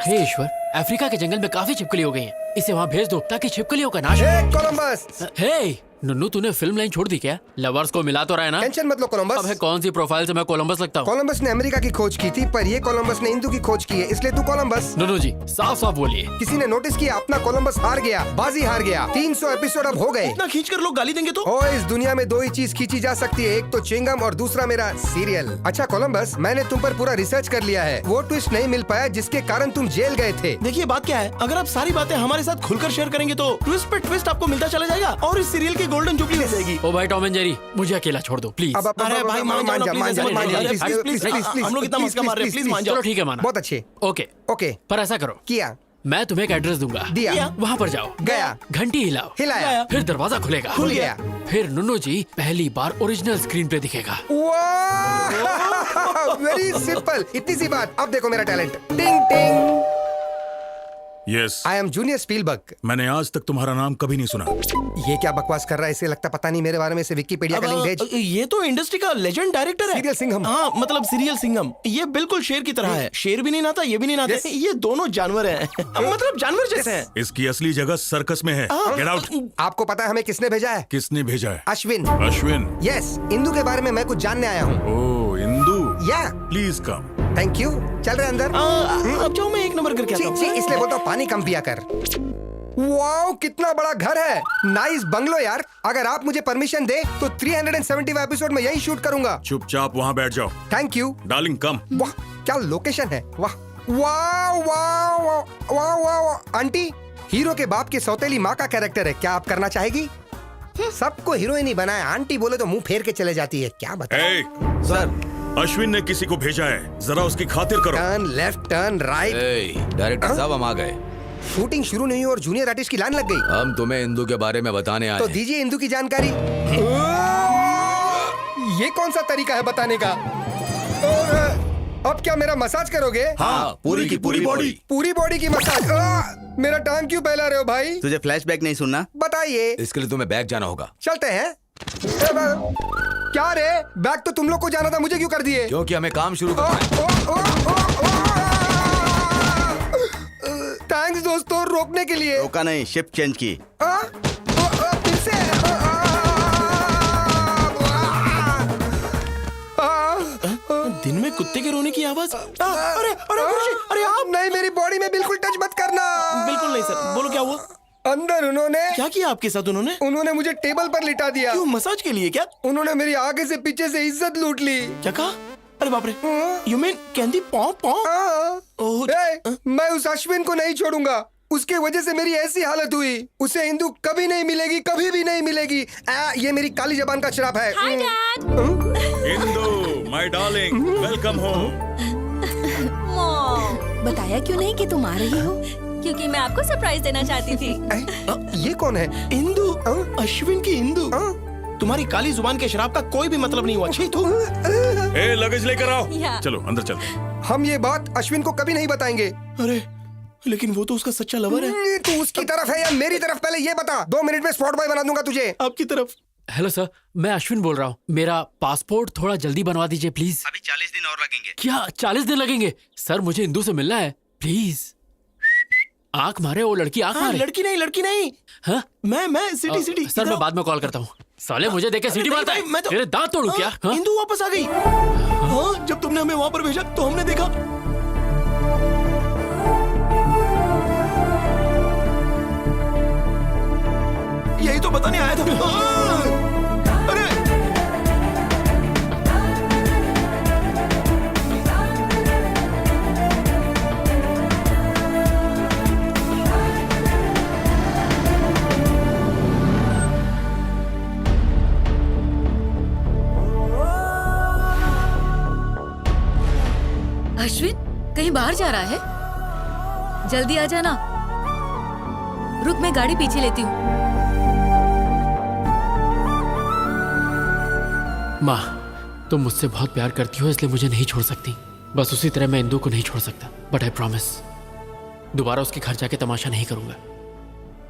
Hey ईश्वर, अफ्रीका के जंगल में काफी छिपकली हो गई हैं। इसे वहाँ भेज दो ताकि छिपकलियों का नाश हो। कोलंबस। हे नुन्नू, तूने फिल्म लाइन छोड़ दी क्या? लवर्स को मिला तो रहा है ना? टेंशन मत लो कोलंबस। अब है कौन सी प्रोफाइल से मैं कोलंबस लगता हूँ? कोलंबस ने अमेरिका की खोज की थी, पर ये कोलंबस ने हिंदू की खोज की है, इसलिए तू कोलंबस। नुन्नू जी साफ साफ बोलिए। किसी ने नोटिस किया अपना कोलंबस हार गया, बाजी हार गया। 300 एपिसोड अब हो गए। इतना खींच कर लोग गाली देंगे तो? ओ, इस दुनिया में 2 ही चीज खींची जा सकती है, एक तो च्युइंगम और दूसरा मेरा सीरियल। अच्छा कोलंबस, मैंने तुम पर पूरा रिसर्च कर लिया है। वो ट्विस्ट नहीं मिल पाया जिसके कारण तुम जेल गए थे। देखिए बात क्या है, अगर आप सारी बातें हमारे साथ खुलकर शेयर करेंगे तो ट्विस्ट पे ट्विस्ट आपको मिलता चला जाएगा और इस सीरियल की गोल्डन जुबली हो जाएगी। ओ भाई टॉम एंड जेरी, मुझे अकेला छोड़ दो प्लीज। अरे भाई मान जाओ ना, प्लीज ऐसे मत कीजिए। अरे प्लीज, हम लोग इतना मस्का मार रहे हैं, प्लीज मान जाओ। चलो ठीक है माना। बहुत अच्छे। ओके ओके, पर ऐसा करो, किया, मैं तुम्हें एक एड्रेस दूंगा, दिया, वहाँ पर जाओ, गया, घंटी हिलाओ, हिलाया, फिर दरवाजा खुलेगा, खुल गया, फिर नुन्नू जी पहली बार ओरिजिनल स्क्रीन पे दिखेगा। वेरी सिंपल, इतनी सी बात। अब देखो मेरा टैलेंट। टिंग टिंग। Yes, I am junior Spielberg. मैंने आज तक तुम्हारा नाम कभी नहीं सुना। ये क्या बकवास कर रहा है? इसे लगता पता नहीं मेरे बारे में। से विकिपीडिया का लिंक भेज। ये तो इंडस्ट्री का लेजेंड डायरेक्टर है, सीरियल सिंघम। हाँ मतलब सीरियल सिंघम। ये बिल्कुल शेर की तरह है। शेर भी नहीं नाता, ये भी नहीं नाता। ये दोनों जानवर हैं। मतलब जानवर जैसे हैं। इसकी असली जगह सर्कस में है। Get out. आपको पता है हमें किसने भेजा है? किसने भेजा है? अश्विन। अश्विन? यस, इंदू के बारे में मैं कुछ जानने आया हूँ। ओह इंदू, या प्लीज कम। Thank you. चल रहे अंदर। अब जाओ, मैं एक नंबर करके आता हूँ। इसलिए बोलता हूँ पानी कम पिया कर। वाओ, कितना बड़ा घर है। नाइस बंगलो यार। अगर आप मुझे परमिशन दे तो 375 एपिसोड में यही शूट करूंगा। चुपचाप वहाँ बैठ जाओ। Thank you darling come. वाह क्या लोकेशन है। वाह वाह वाह वाह वाह वाह। आंटी, हीरो के बाप की सौतेली माँ का कैरेक्टर है, क्या आप करना चाहेगी? सबको हीरोइन ही बनाया, आंटी बोले तो मुंह फेर के चले जाती है। क्या बताएं? सर, अश्विन ने किसी को भेजा है, जरा उसकी खातिर करो। Turn left, turn right. Director साहब हम आ गए। शूटिंग शुरू नहीं हुई और जूनियर आर्टिस्ट की लाइन लग गई। हम तुम्हें इंदू के बारे में बताने आए तो हैं। दीजिए इंदू की जानकारी। ये कौन सा तरीका है बताने का? अब क्या मेरा मसाज करोगे? हाँ, पूरी की पूरी बॉडी। पूरी बॉडी की मसाज। मेरा टांग क्यों फैला रहे हो भाई? तुझे फ्लैशबैक नहीं सुनना? बताइए। इसके लिए तुम्हें बैग जाना होगा। चलते हैं। क्या रे, बैग तो तुम लोग को जाना था, मुझे क्यों कर दिए? क्योंकि हमें काम शुरू करना है। थैंक्स दोस्तों, रोकने के लिए। रोका नहीं, शिफ्ट चेंज की। फिर से। दिन में कुत्ते के रोने की आवाज। अरे अरे गुरुजी, अरे आप नहीं, मेरी बॉडी में बिल्कुल टच मत करना। बिल्कुल नहीं सर। बोलो क्या हुआ? अंदर उन्होंने क्या किया आपके साथ? उन्होंने मुझे टेबल पर लिटा दिया। क्यों, मसाज के लिए क्या? उन्होंने मेरी आगे से पीछे से इज्जत लूट ली। क्या कहा? अरे बाप रे, यू मीन कैंडी पॉ पॉ? मैं उस अश्विन को नहीं छोड़ूंगा। उसके वजह से मेरी ऐसी हालत हुई। उसे हिंदू कभी नहीं मिलेगी, कभी भी नहीं मिलेगी। ये मेरी काली जबान का श्राप है। Hi dad. Indu, my darling, welcome home. बताया क्यों नहीं कि तुम आ रही हो? क्योंकि मैं आपको सरप्राइज देना चाहती थी। ये कौन है? इंदू, अश्विन की इंदू। तुम्हारी काली जुबान के शराब का कोई भी मतलब नहीं हुआ। छी तू। ए, लगेज लेकर आओ। या। चलो अंदर चलो। हम ये बात अश्विन को कभी नहीं बताएंगे। अरे लेकिन वो तो उसका सच्चा लवर है। तू उसकी तरफ है या मेरी तरफ, पहले ये बता। 2 मिनट में स्पॉट बॉय बना दूंगा तुझे। आपकी तरफ। हेलो सर, मैं अश्विन बोल रहा हूँ। मेरा पासपोर्ट थोड़ा जल्दी बनवा दीजिए प्लीज। अभी 40 दिन और लगेंगे। क्या 40 दिन लगेंगे? सर मुझे इंदू से मिलना है प्लीज। आंख मारे वो लड़की, आंख मारे। लड़की नहीं, लड़की नहीं। हाँ? मैं सिटी सिटी। सर मैं बाद में कॉल करता हूँ। साले मुझे देख के सीटी मारता है। मैं तो तेरे दांत तोड़ू क्या? हाँ? इंदू वापस आ गई। हाँ, जब तुमने हमें वहाँ पर भेजा तो हमने देखा। पता नहीं आया था। अरे अश्विन कहीं बाहर जा रहा है? जल्दी आ जाना। रुक, मैं गाड़ी पीछे लेती हूँ। माँ, तुम मुझसे बहुत प्यार करती हो इसलिए मुझे नहीं छोड़ सकती। बस उसी तरह मैं इंदू को नहीं छोड़ सकता। बट आई प्रॉमिस, दोबारा उसके घर जाके तमाशा नहीं करूंगा।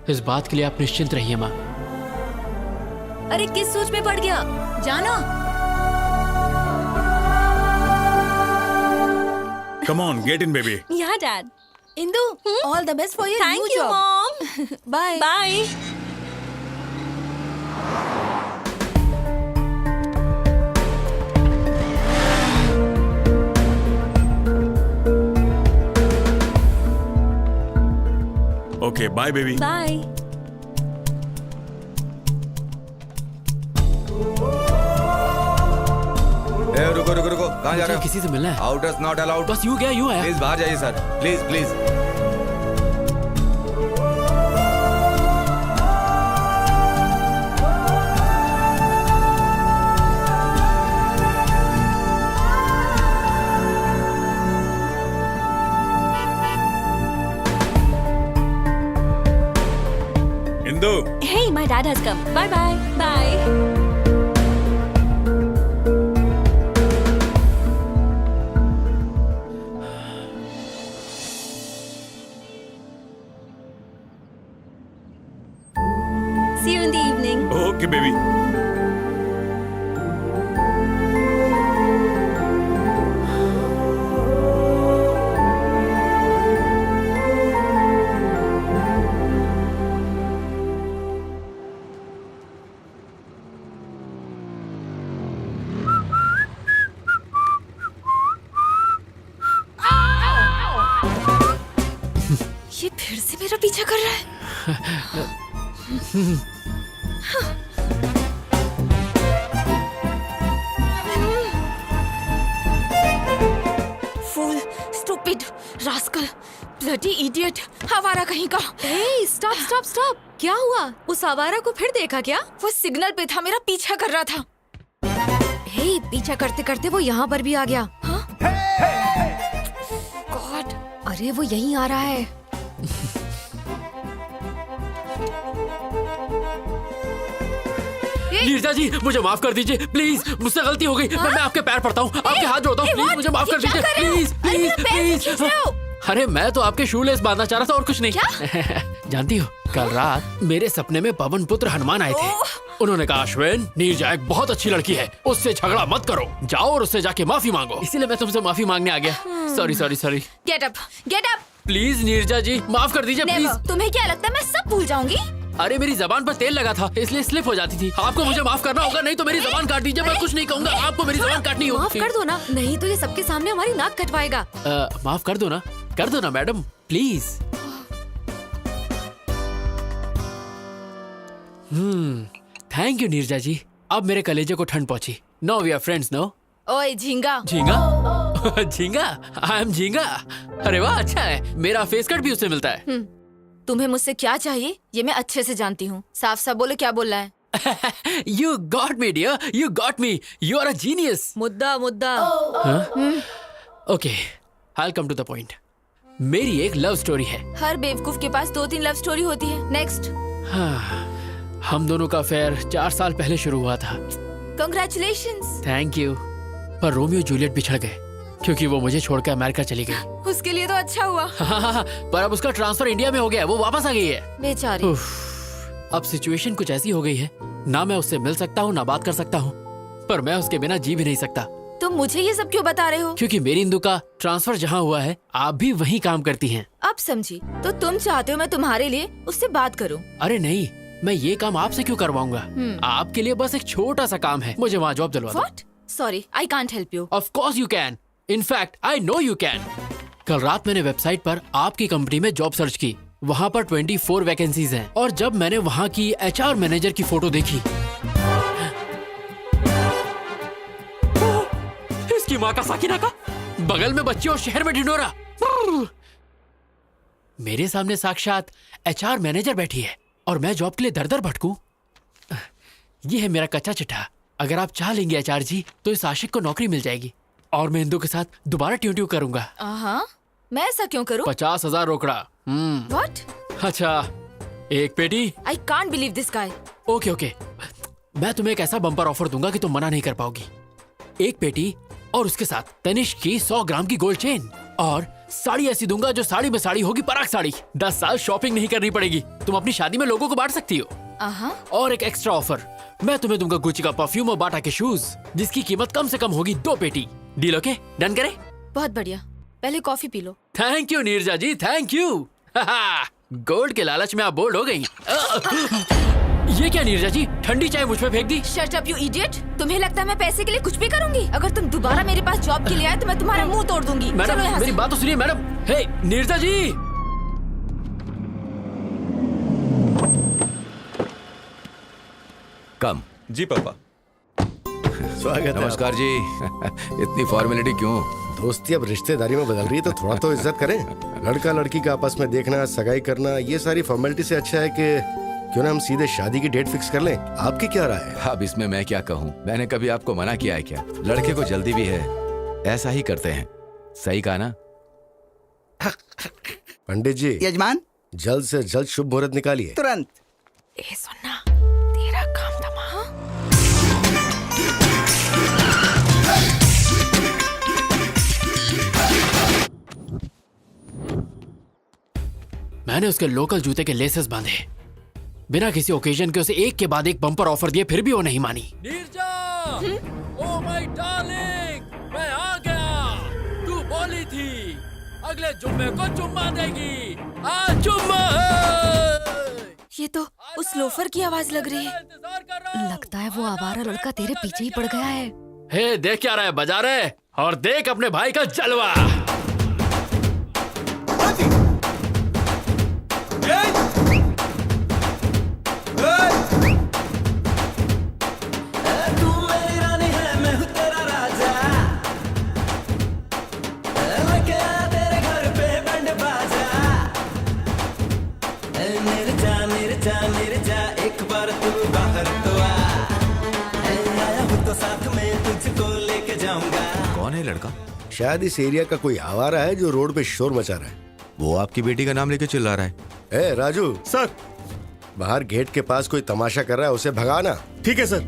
इस बात के लिए आप निश्चिंत रहिए माँ। अरे किस सोच में पड़ गया? जाना। Come on, get in baby. Yeah, Dad. Indu, all the best for your Thank new you, job. Mom. Bye. Bye. Okay, bye baby. Bye. ए, रुको रुको रुको, कहाँ जा रहे हो? किसी से मिलना है। Outers not allowed. बस यूं गया यूं आया। प्लीज बाहर जाइए sir, please please. Indu, Hey, my dad has come. Bye bye. Bye. See you in the evening. Okay baby. ये फिर से मेरा पीछा कर रहा है। Fool, stupid, rascal, bloody idiot, आवारा कहीं का। Hey, stop, stop, stop. क्या हुआ? उस आवारा को फिर देखा क्या? वो सिग्नल पे था, मेरा पीछा कर रहा था। हे, पीछा करते करते वो यहाँ पर भी आ गया। गॉड, अरे वो यहीं आ रहा है। नीरजा जी, मुझे माफ कर दीजिए प्लीज, मुझसे गलती हो गई। मैं आपके पैर पड़ता हूँ, आपके हाथ जोड़ता हूँ, प्लीज मुझे माफ कर दीजिए प्लीज प्लीज प्लीज। अरे मैं तो आपके शूलेस बांधना चाह रहा था और कुछ नहीं। जानती हो, कल रात मेरे सपने में पवन पुत्र हनुमान आए थे। उन्होंने कहा, अश्विन, नीरजा एक बहुत अच्छी लड़की है, उससे झगड़ा मत करो, जाओ और उससे जाके माफी मांगो। इसीलिए मैं तुमसे माफी मांगने आ गया। Sorry sorry sorry. Get up, get up. Please Neerja ji, माफ कर दीजिए प्लीज। तुम्हें क्या लगता है मैं सब भूल जाऊंगी? अरे मेरी जबान पर तेल लगा था इसलिए स्लिप हो जाती थी। आपको मुझे माफ करना होगा, नहीं तो मेरी जबान काट दीजिए। मैं कुछ नहीं कहूंगा, आपको मेरी जबान काटनी होगी। माफ कर दो ना, नहीं तो ये सबके सामने हमारी नाक कटवाएगा। माफ कर दो ना madam, please. Thank you Neerja ji, अब मेरे कलेजे को ठंड पहुंची। No we are friends no. ओए झींगा। झींगा? झींगा? आई एम झींगा। अरे वाह, अच्छा है, मेरा फेस कट भी उससे मिलता है। तुम्हें मुझसे क्या चाहिए ये मैं अच्छे से जानती हूँ। साफ साफ बोलो, क्या बोलना है? You got me dear, you got me, you are a genius. मुद्दा मुद्दा। Okay, I'll come to the point. मेरी एक लव स्टोरी है। हर बेवकूफ के पास 2-3 लव स्टोरी होती है। नेक्स्ट। हम दोनों का अफेयर 4 साल पहले शुरू हुआ था। Congratulations. Thank you. पर रोमियो जूलियट बिछड़ गए क्योंकि वो मुझे छोड़कर अमेरिका चली गई। उसके लिए तो अच्छा हुआ। पर अब उसका ट्रांसफर इंडिया में हो गया है, वो वापस आ गई है। बेचारी। अब सिचुएशन कुछ ऐसी हो गई है, ना मैं उससे मिल सकता हूँ ना बात कर सकता हूँ, पर मैं उसके बिना जी भी नहीं सकता। तुम मुझे ये सब क्यों बता रहे हो? क्योंकि मेरी इंदु का ट्रांसफर जहाँ हुआ है, आप भी वहीं काम करती हैं। अब समझी। तो तुम चाहते हो मैं तुम्हारे लिए उससे बात करूं? अरे नहीं, मैं ये काम आपसे क्यों करवाऊंगा? आपके लिए बस एक छोटा सा काम है, मुझे वहाँ जॉब दिलवा दो। What? Sorry, I can't help you. Of course you can. In fact, I know you can. कल रात मैंने वेबसाइट पर आपकी कंपनी में जॉब सर्च की वहां पर 24 वैकेंसीज हैं और जब मैंने वहां की एचआर मैनेजर की फोटो देखी, इसकी माँ का साकिना का बगल में बच्चे और शहर में ढिंडोरा। मेरे सामने साक्षात एचआर मैनेजर बैठी है और मैं जॉब के लिए दर दर भटकूं। ये है मेरा कच्चा चिट्ठा। अगर आप चाह लेंगे एचआर जी तो इस आशिक को नौकरी मिल जाएगी और मैं इंदु के साथ दोबारा ट्यू ट्यू करूंगा। मैं ऐसा क्यों करूं? 50,000 रोकड़ा। What? अच्छा, एक पेटी। I can't believe this guy. Okay, मैं तुम्हें एक ऐसा बम्पर ऑफर दूंगा कि तुम मना नहीं कर पाओगी। एक पेटी और उसके साथ तनिष्क की 100 ग्राम की गोल्ड चेन और साड़ी ऐसी दूंगा जो साड़ी में साड़ी होगी, पराग साड़ी। 10 साल शॉपिंग नहीं करनी पड़ेगी। तुम अपनी शादी में लोगों को बांट सकती हो। और एक एक्स्ट्रा ऑफर, मैं तुम्हें दूंगा गुच्ची का परफ्यूम और बाटा के शूज जिसकी कीमत कम से कम होगी 2 पेटी। Deal okay? डन करें? बहुत बढ़िया, पहले कॉफी पी लो। Thank you Neerja ji, thank you. Gold के लालच में आप बोल्ड हो गई। ये क्या नीरजा जी, ठंडी चाय मुझ पे फेंक दी? Shut up you idiot. तुम्हें लगता है मैं पैसे के लिए कुछ भी करूंगी? अगर तुम दोबारा मेरे पास जॉब के लिए आए तो मैं तुम्हारा मुंह तोड़ दूंगी। मैडम चलो यहाँ मेरी से। बात तो सुनिए मैडम। हे नीरजा जी। कम। जी पापा। स्वागत है। नमस्कार जी। इतनी फॉर्मेलिटी क्यों? दोस्ती अब रिश्तेदारी में बदल रही है तो थोड़ा तो इज्जत करें। लड़का लड़की का आपस में देखना, सगाई करना, ये सारी फॉर्मेलिटी से अच्छा है कि क्यों ना हम सीधे शादी की डेट फिक्स कर लें। आपकी क्या राय है? अब इसमें मैं क्या कहूँ? मैंने कभी आपको मना किया है क्या? लड़के को जल्दी भी है, ऐसा ही करते हैं। सही कहा ना? पंडित जी, यजमान जल्द से जल्द शुभ मुहूर्त निकालिए। तुरंत। ए सुनना, तेरा काम तमाम। मैंने उसके लोकल जूते के लेसेस बांधे, बिना किसी ओकेजन के उसे एक के बाद एक बम्पर ऑफर दिए, फिर भी वो नहीं मानी। नीरजा, ओ माय डार्लिंग, मैं आ गया। तू बोली थी अगले जुम्मे को चुम्मा देगी, आज चुम्मा है। ये तो उस लोफर की आवाज लग रही है। लगता है वो आवारा लड़का तेरे पीछे ही पड़ गया है। हे देख क्या रहा है, बजा रहे और देख अपने भाई का जलवा। कौन है लड़का? शायद इस एरिया का कोई आवारा है जो रोड पे शोर मचा रहा है। वो आपकी बेटी का नाम लेके चिल्ला रहा है। ए राजू सर। बाहर गेट के पास कोई तमाशा कर रहा है, उसे भगाना। ठीक है सर।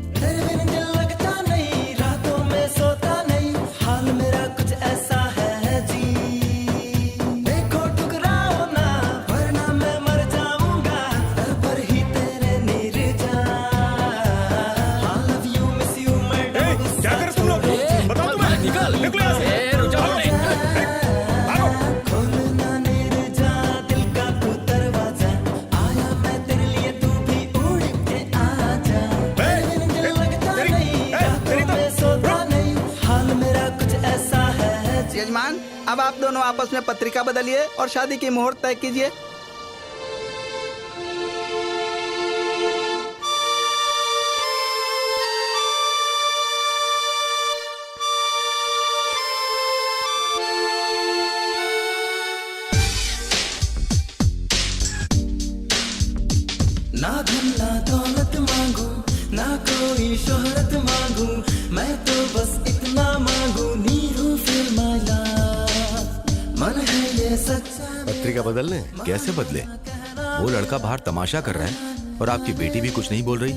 क्या कर तुम लोग? बताओ तुम्हें। निकल निकलो यहाँ से। रुक जाओ। यजमान, अब आप दोनों आपस में पत्रिका बदलिए और शादी की मुहूर्त तय कीजिए। ना धन ना दौलत मांगू, ना कोई शोहरत मांगू, मैं तो बस इतना मांगू, नीरू फिर माला मन है ये सच्चा। पत्रिका बदलने? कैसे बदले? वो लड़का बाहर तमाशा कर रहा है और आपकी बेटी भी कुछ नहीं बोल रही।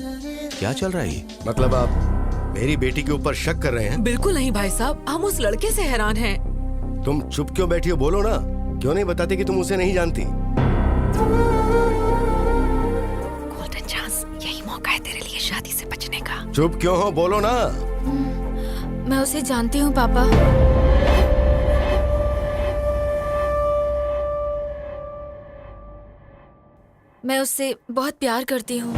क्या चल रहा है ये? मतलब आप मेरी बेटी के ऊपर शक कर रहे हैं? बिल्कुल नहीं भाई साहब, हम उस लड़के से हैरान हैं। तुम चुप क्यों बैठी हो? बोलो ना, क्यों नहीं बताते कि तुम उसे नहीं जानती? गोल्डन चांस, यही मौका है तेरे लिए शादी से बचने का। चुप क्यों हो? बोलो ना। मैं उसे जानती हूँ पापा। मैं उससे बहुत प्यार करती हूँ।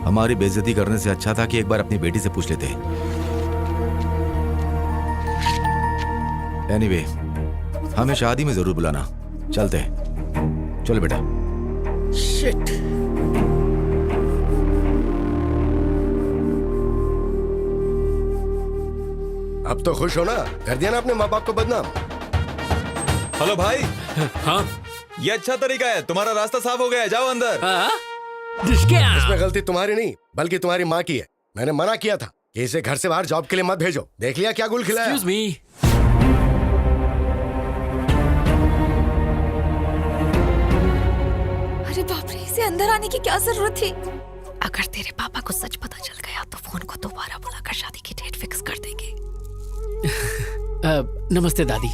हमारी बेइज्जती करने से अच्छा था कि एक बार अपनी बेटी से पूछ लेते। एनीवे, हमें शादी में जरूर बुलाना। चलते हैं, चलो बेटा। शिट। अब तो खुश हो ना, कर दिया ना अपने माँ बाप को बदनाम। हेलो भाई, हाँ ये अच्छा तरीका है, तुम्हारा रास्ता साफ हो गया है, जाओ अंदर। इसमें गलती तुम्हारी नहीं बल्कि तुम्हारी माँ की है। मैंने मना किया था कि इसे घर से बाहर जॉब के लिए मत भेजो। देख लिया क्या गुल खिलाया। Excuse me. अरे बाप रे, इसे अंदर आने की क्या जरूरत थी? अगर तेरे पापा को सच पता चल गया तो फोन को दोबारा बुलाकर शादी की डेट फिक्स कर देंगे। नमस्ते दादी।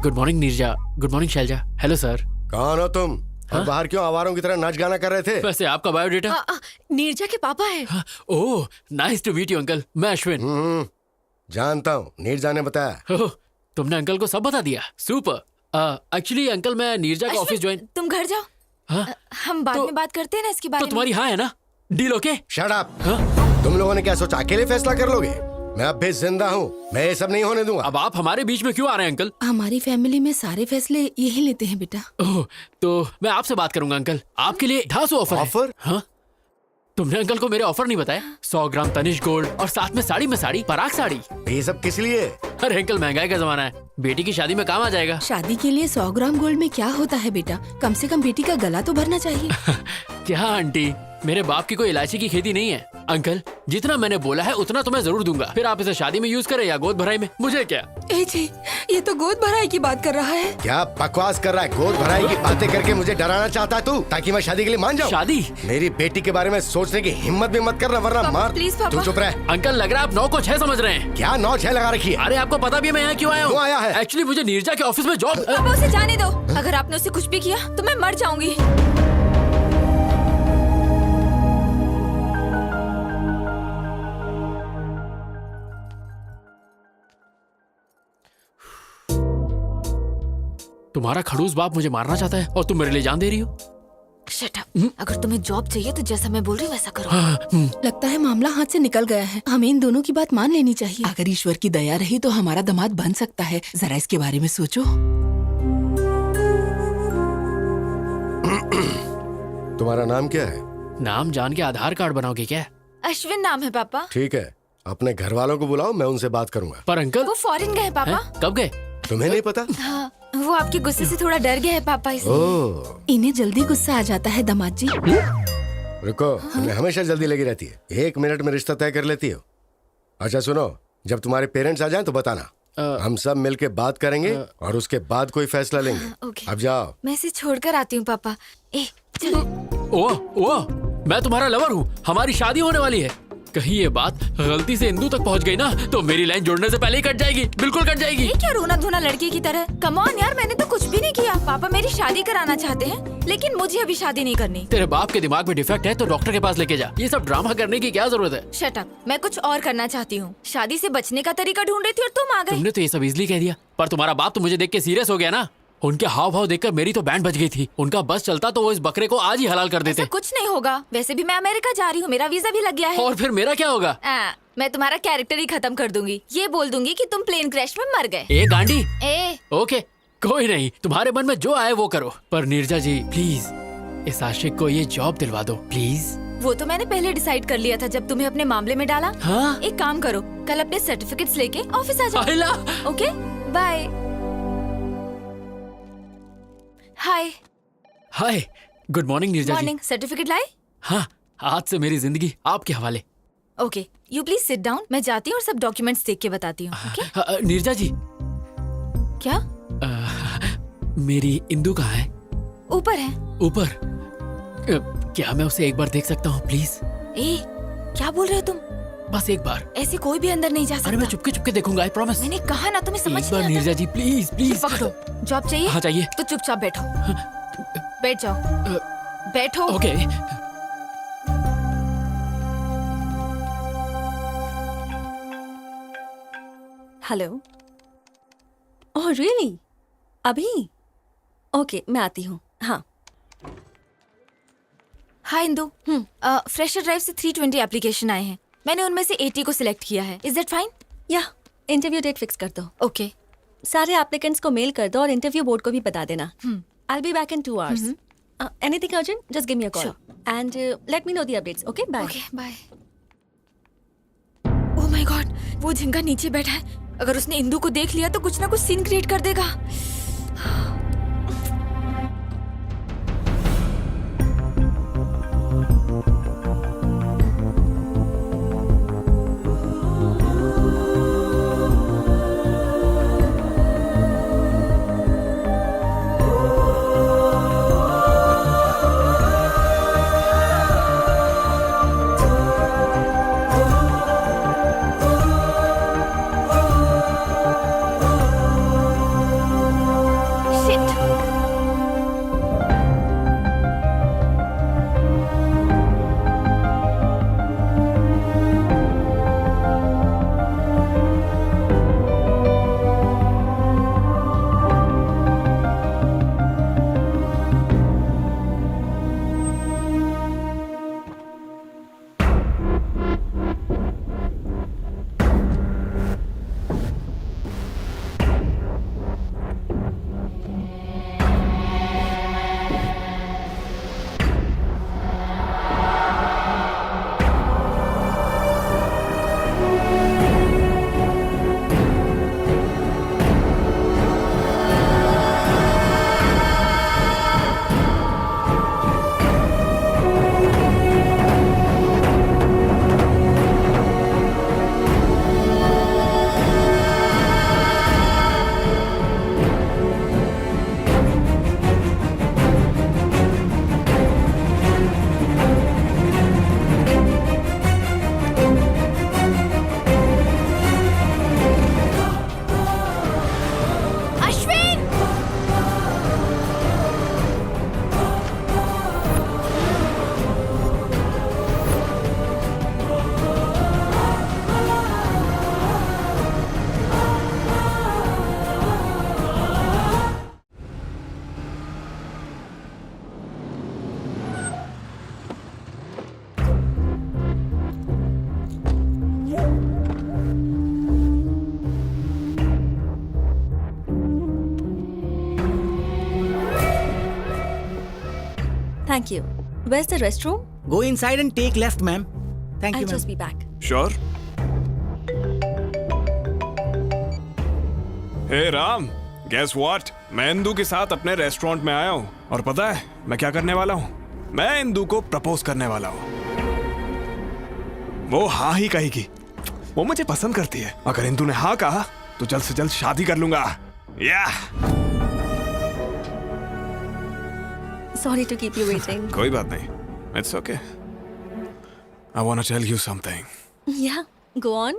Good morning Neerja. Good morning Shailaja. Hello sir. कौन हो तुम? और बाहर क्यों आवारों की तरह नाच गाना कर रहे थे? वैसे आपका बायोडेटा? नीरजा के पापा है। Oh, nice to meet you uncle. मैं अश्विन। जानता हूँ, नीरजा ने बताया। ओह, तुमने अंकल को सब बता दिया। सुपर। एक्चुअली अंकल, मैं नीरजा का ऑफिस ज्वाइन। तुम घर जाओ। हाँ? हम बाद तो- में बात करते हैं ना इसके बारे तो में। तुम्हारी हाँ है ना? Deal okay? Shut up. हाँ? तुम लोगों ने क्या सोचा अकेले फैसला कर लोगे? मैं अब भी जिंदा हूँ, मैं ये सब नहीं होने दूंगा। अब आप हमारे बीच में क्यों आ रहे हैं अंकल? हमारी फैमिली में सारे फैसले यही लेते हैं बेटा। ओह, तो मैं आपसे बात करूंगा अंकल। आपके लिए ढासू ऑफर है। ऑफर? हाँ? तुमने अंकल को मेरे ऑफर नहीं बताया? 100 ग्राम तनिष्क गोल्ड और साथ में साड़ी में साड़ी, पराग साड़ी। ये सब किस लिए? अरे अंकल, महंगाई का जमाना है, बेटी की शादी में काम आ जाएगा। शादी के लिए 100 ग्राम गोल्ड में क्या होता है बेटा? कम से कम बेटी का गला तो भरना चाहिए। क्या आंटी, मेरे बाप की कोई इलायची की खेती नहीं है। अंकल, जितना मैंने बोला है उतना तो मैं जरूर दूंगा। फिर आप इसे शादी में यूज करें या गोद भराई में, मुझे क्या। ए जी, ये तो गोद भराई की बात कर रहा है। क्या बकवास कर रहा है? गोद भराई की बातें करके मुझे डराना चाहता है तू, ताकि मैं शादी के लिए मान जाऊं? शादी? मेरी बेटी के बारे में सोचने की हिम्मत भी मत करना, वरना मार। प्लीज पापा। तू चुप रह। अंकल, लग रहा है आप 9 को 6 समझ रहे हैं। क्या 9-6 लगा रखी है? अरे आपको पता भी है मैं यहाँ क्यों आया हूँ? क्यों आया है? एक्चुअली मुझे नीरजा के ऑफिस में जॉब। पापा उसे जाने दो। अगर आपने उसे कुछ भी किया तो मैं मर जाऊंगी। तुम्हारा खड़ूस बाप मुझे मारना चाहता है और तुम मेरे लिए जान दे रही हो। Shut up. अगर तुम्हें जॉब चाहिए तो जैसा मैं बोल रही हूँ वैसा करो। हाँ, लगता है मामला हाथ से निकल गया है। हमें इन दोनों की बात मान लेनी चाहिए। अगर ईश्वर की दया रही तो हमारा दामाद बन सकता है। जरा इसके बारे में सोचो। तुम्हारा नाम क्या है? नाम जान के आधार कार्ड बनाओगे क्या? अश्विन नाम है पापा। ठीक है, अपने घर वालों को बुलाओ, मैं उनसे बात करूंगा। पर अंकल, वो फॉरेन गए हैं पापा। हैं? कब गए? तुम्हें नहीं पता? हाँ, वो आपके गुस्से से थोड़ा डर गए हैं पापा, इसलिए। ओह, इन्हें जल्दी गुस्सा आ जाता है दामाद जी। रुको, तुम्हें हमेशा जल्दी लगी रहती है। 1 मिनट में रिश्ता तय कर लेती हो। अच्छा सुनो, जब तुम्हारे पेरेंट्स आ जाएं तो बताना। हम सब मिलके बात करेंगे और उसके बाद कोई फैसला लेंगे। ओके। अब जाओ। मैं इसे छोड़कर आती हूँ पापा। ए चलो। ओह, मैं तुम्हारा लवर हूँ, हमारी शादी होने वाली है। कहीं ये बात गलती से इंदू तक पहुँच गई ना तो मेरी लाइन जोड़ने से पहले ही कट जाएगी, बिल्कुल कट जाएगी। ये क्या रोना धोना लड़के की तरह? कम ऑन यार, मैंने तो कुछ भी नहीं किया। पापा मेरी शादी कराना चाहते हैं, लेकिन मुझे अभी शादी नहीं करनी। तेरे बाप के दिमाग में डिफेक्ट है तो डॉक्टर के पास लेके जा। ये सब ड्रामा करने की क्या जरूरत है? Shut up. मैं कुछ और करना चाहती हूँ। शादी से बचने का तरीका ढूंढ रही थी और तुम आ गए। तुमने तो ये सब इजली कह दिया, पर तुम्हारा बाप तो मुझे देख के सीरियस हो गया ना। उनके हाव भाव देखकर मेरी तो बैंड बज गई थी। उनका बस चलता तो वो इस बकरे को आज ही हलाल कर देते। ऐसा कुछ नहीं होगा। वैसे भी मैं अमेरिका जा रही हूँ, मेरा वीजा भी लग गया है। और फिर मेरा क्या होगा? मैं तुम्हारा कैरेक्टर ही खत्म कर दूंगी। ये बोल दूंगी कि तुम प्लेन क्रैश में मर गए। ए गांडी। ए ओके, कोई नहीं, तुम्हारे मन में जो आए वो करो। पर नीरजा जी प्लीज इस आशिक को ये जॉब दिलवा दो प्लीज। वो तो मैंने पहले डिसाइड कर लिया था जब तुम्हें अपने मामले में डाला। हाँ? एक काम करो, कल अपने सर्टिफिकेट्स लेके ऑफिस आ जाओ। Okay bye. Hi. Hi, good morning Neerja ji. Morning. Certificate लाए? हाँ, आज से मेरी जिंदगी आपके हवाले। Okay, you please sit down. मैं जाती हूँ और सब डॉक्यूमेंट्स देख के बताती हूँ। ओके? नीरजा जी। क्या? मेरी इंदू कहाँ है? ऊपर है। ऊपर? क्या मैं उसे एक बार देख सकता हूँ प्लीज? ए, क्या बोल रहे हो तुम? बस एक बार। ऐसे कोई भी अंदर नहीं जा सकता। अरे मैं चुपके चुपके देखूंगा, आई प्रॉमिस। मैंने कहा ना, तुम्हें समझ एक बार नहीं नीरजा जी प्लीज प्लीज। पकड़ो। जॉब चाहिए? हाँ चाहिए। तो चुपचाप बैठो। बैठ जाओ। बैठो। ओके। हेलो। Oh really? अभी? ओके, मैं आती हूँ। हाँ। हाय इंदू। फ्रेशर ड्राइव से 320 एप्लीकेशन आए हैं। मैंने उनमें से 80 को सिलेक्ट किया है। Is that fine? या इंटरव्यू डेट फिक्स कर दो। ओके। सारे एप्लीकेंट्स को मेल कर दो और इंटरव्यू बोर्ड को भी बता देना. I'll be back in 2 hours. Anything urgent? Just give me a call. Sure. And let me know the updates. Okay? Bye. Okay bye. Oh my god, वो झिंगा नीचे बैठा है. अगर उसने इंदू को देख लिया तो कुछ ना कुछ सीन क्रिएट कर देगा. Thank you. Where's the restroom? Go inside and take left, ma'am. Thank I'll you, ma'am. just be back. Sure. हे राम, guess what? मैं इंदू के साथ अपने रेस्टोरेंट में आया हूँ और पता है मैं क्या करने वाला हूँ? मैं इंदू को प्रपोज करने वाला हूँ. वो हाँ ही कहेगी. वो मुझे पसंद करती है. अगर इंदू ने हाँ कहा तो जल्द से जल्द शादी कर लूंगा. Sorry to keep you waiting. कोई बात नहीं. It's okay. I want to tell you something. Yeah, go on.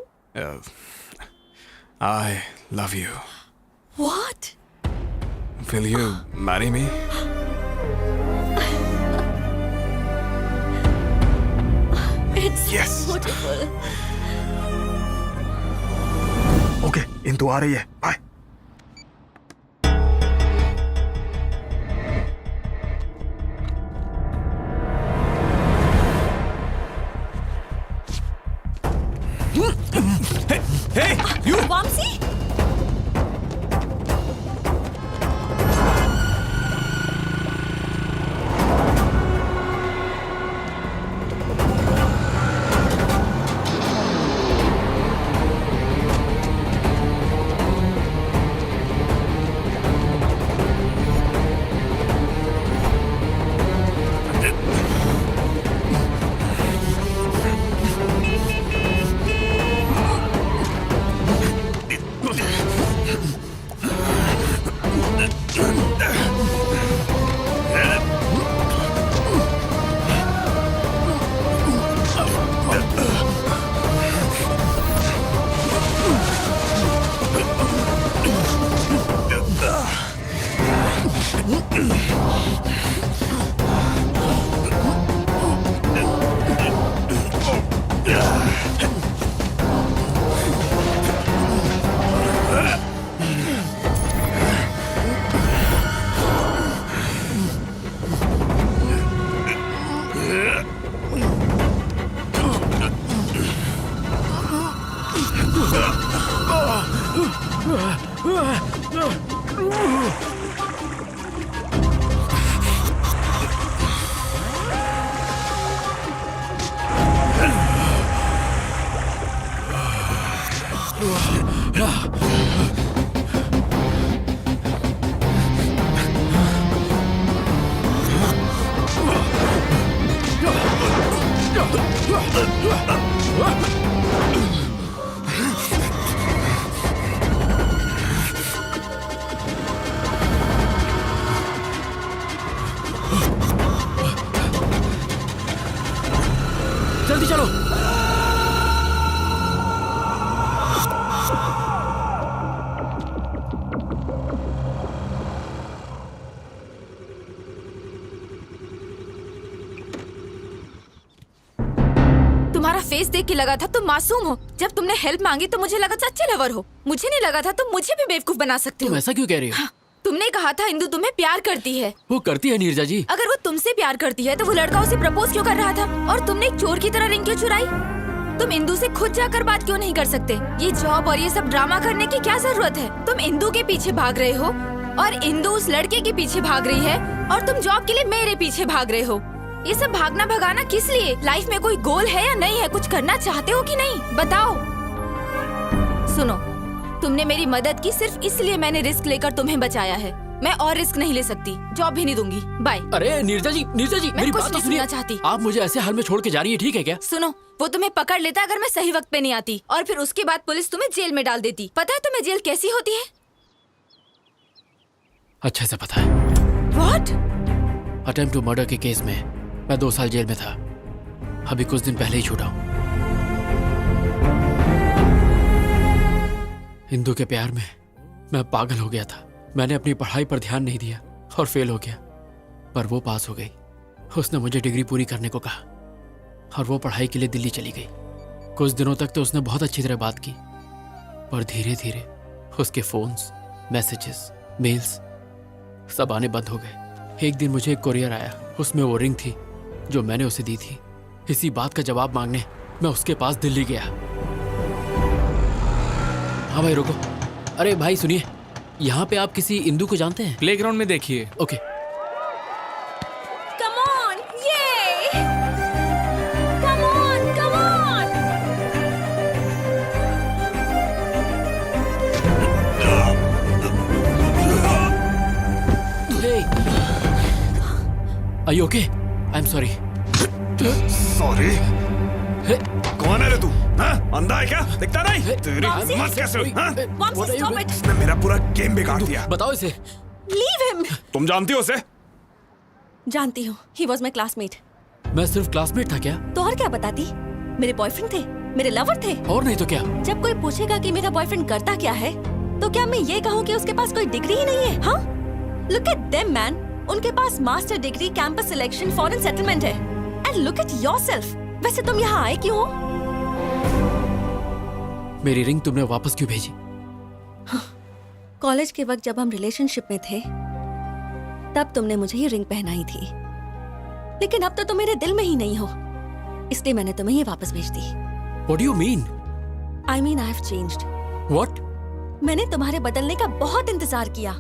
I love you. What? Will you marry me? It's Yes. beautiful. Okay, Indu आ रही है. Bye. Hey, you! Vamsi? जल्दी चलो। तुम्हारा face देख के लगा था तुम मासूम हो। जब तुमने हेल्प मांगी तो मुझे लगा था अच्छे लवर हो। मुझे नहीं लगा था तुम मुझे भी बेवकूफ बना सकते हो। तुम ऐसा क्यों कह रही हो? तुमने कहा था इंदु तुम्हें प्यार करती है। वो करती है नीरजा जी। अगर वो तुमसे प्यार करती है तो वो लड़का उसे प्रपोज क्यों कर रहा था? और तुमने एक चोर की तरह रिंग क्यों चुराई? तुम इंदु से खुद जाकर बात क्यों नहीं कर सकते? ये जॉब और ये सब ड्रामा करने की क्या जरूरत है? तुम इंदु के पीछे भाग रहे हो और इंदु उस लड़के के पीछे भाग रही है और तुम जॉब के लिए मेरे पीछे भाग रहे हो। ये सब भागना भगाना किस लिए? लाइफ में कोई गोल है या नहीं है? कुछ करना चाहते हो कि नहीं? बताओ। सुनो, तुमने मेरी मदद की सिर्फ इसलिए मैंने रिस्क लेकर तुम्हें बचाया है। मैं और रिस्क नहीं ले सकती। जॉब भी नहीं दूंगी। बाय। अरे नीरजा जी मेरी बात तो सुनिए। चाहती। आप मुझे ऐसे हाल में छोड़ के जा रही है, ठीक है क्या? सुनो, वो तुम्हें पकड़ लेता अगर मैं सही वक्त पे नहीं आती, और फिर उसके बाद पुलिस तुम्हें जेल में डाल देती। पता है तुम्हें जेल कैसी होती है? अच्छे से पता है। What? अटेम्प्ट टू मर्डर के केस में मैं 2 साल जेल में था। अभी कुछ दिन पहले ही छूटा हूँ। इंदु के प्यार में मैं पागल हो गया था। मैंने अपनी पढ़ाई पर ध्यान नहीं दिया और फेल हो गया, पर वो पास हो गई। उसने मुझे डिग्री पूरी करने को कहा और वो पढ़ाई के लिए दिल्ली चली गई। कुछ दिनों तक तो उसने बहुत अच्छी तरह बात की, पर धीरे धीरे उसके फोन्स, मैसेजेस, मेल्स सब आने बंद हो गए। एक दिन मुझे एक कोरियर आया, उसमें वो रिंग थी जो मैंने उसे दी थी। इसी बात का जवाब मांगने मैं उसके पास दिल्ली गया। हाँ भाई रुको। अरे भाई सुनिए, यहाँ पे आप किसी इंदु को जानते हैं? प्लेग्राउंड में देखिए। Okay. Come on, yay! Come on, come on! Hey! Are you okay? I'm sorry. Sorry. कौन है रे तू? हाँ? अंधा है क्या? दिखता नहीं? तेरी हिम्मत कैसे हुई? हाँ? Mom, stop it! इसने मेरा पूरा गेम बिगाड़ दिया। बताओ इसे। Leave him! तुम जानती हो उसे? जानती हूँ। He was my classmate. मैं सिर्फ क्लासमेट था क्या? तो और क्या बताती? मेरे बॉयफ्रेंड थे, मेरे लवर थे। और नहीं तो क्या? जब कोई पूछेगा कि मेरा बॉयफ्रेंड करता क्या है, तो क्या मैं ये कहूँ कि उसके पास कोई डिग्री ही नहीं है? हाँ? Look at them, man. उनके पास master degree, campus selection, foreign settlement है। And look at yourself. वैसे तुम यहाँ आए क्यों हो? मेरी रिंग तुमने वापस क्यों भेजी? कॉलेज के वक्त जब हम रिलेशनशिप में थे, तब तुमने मुझे ये रिंग पहनाई थी। लेकिन अब तो तुम मेरे दिल में ही नहीं हो, इसलिए मैंने तुम्हें ये वापस भेज दी। What do you mean? I mean I have changed. What? मैंने तुम्हारे बदलने का बहुत इंतजार किया,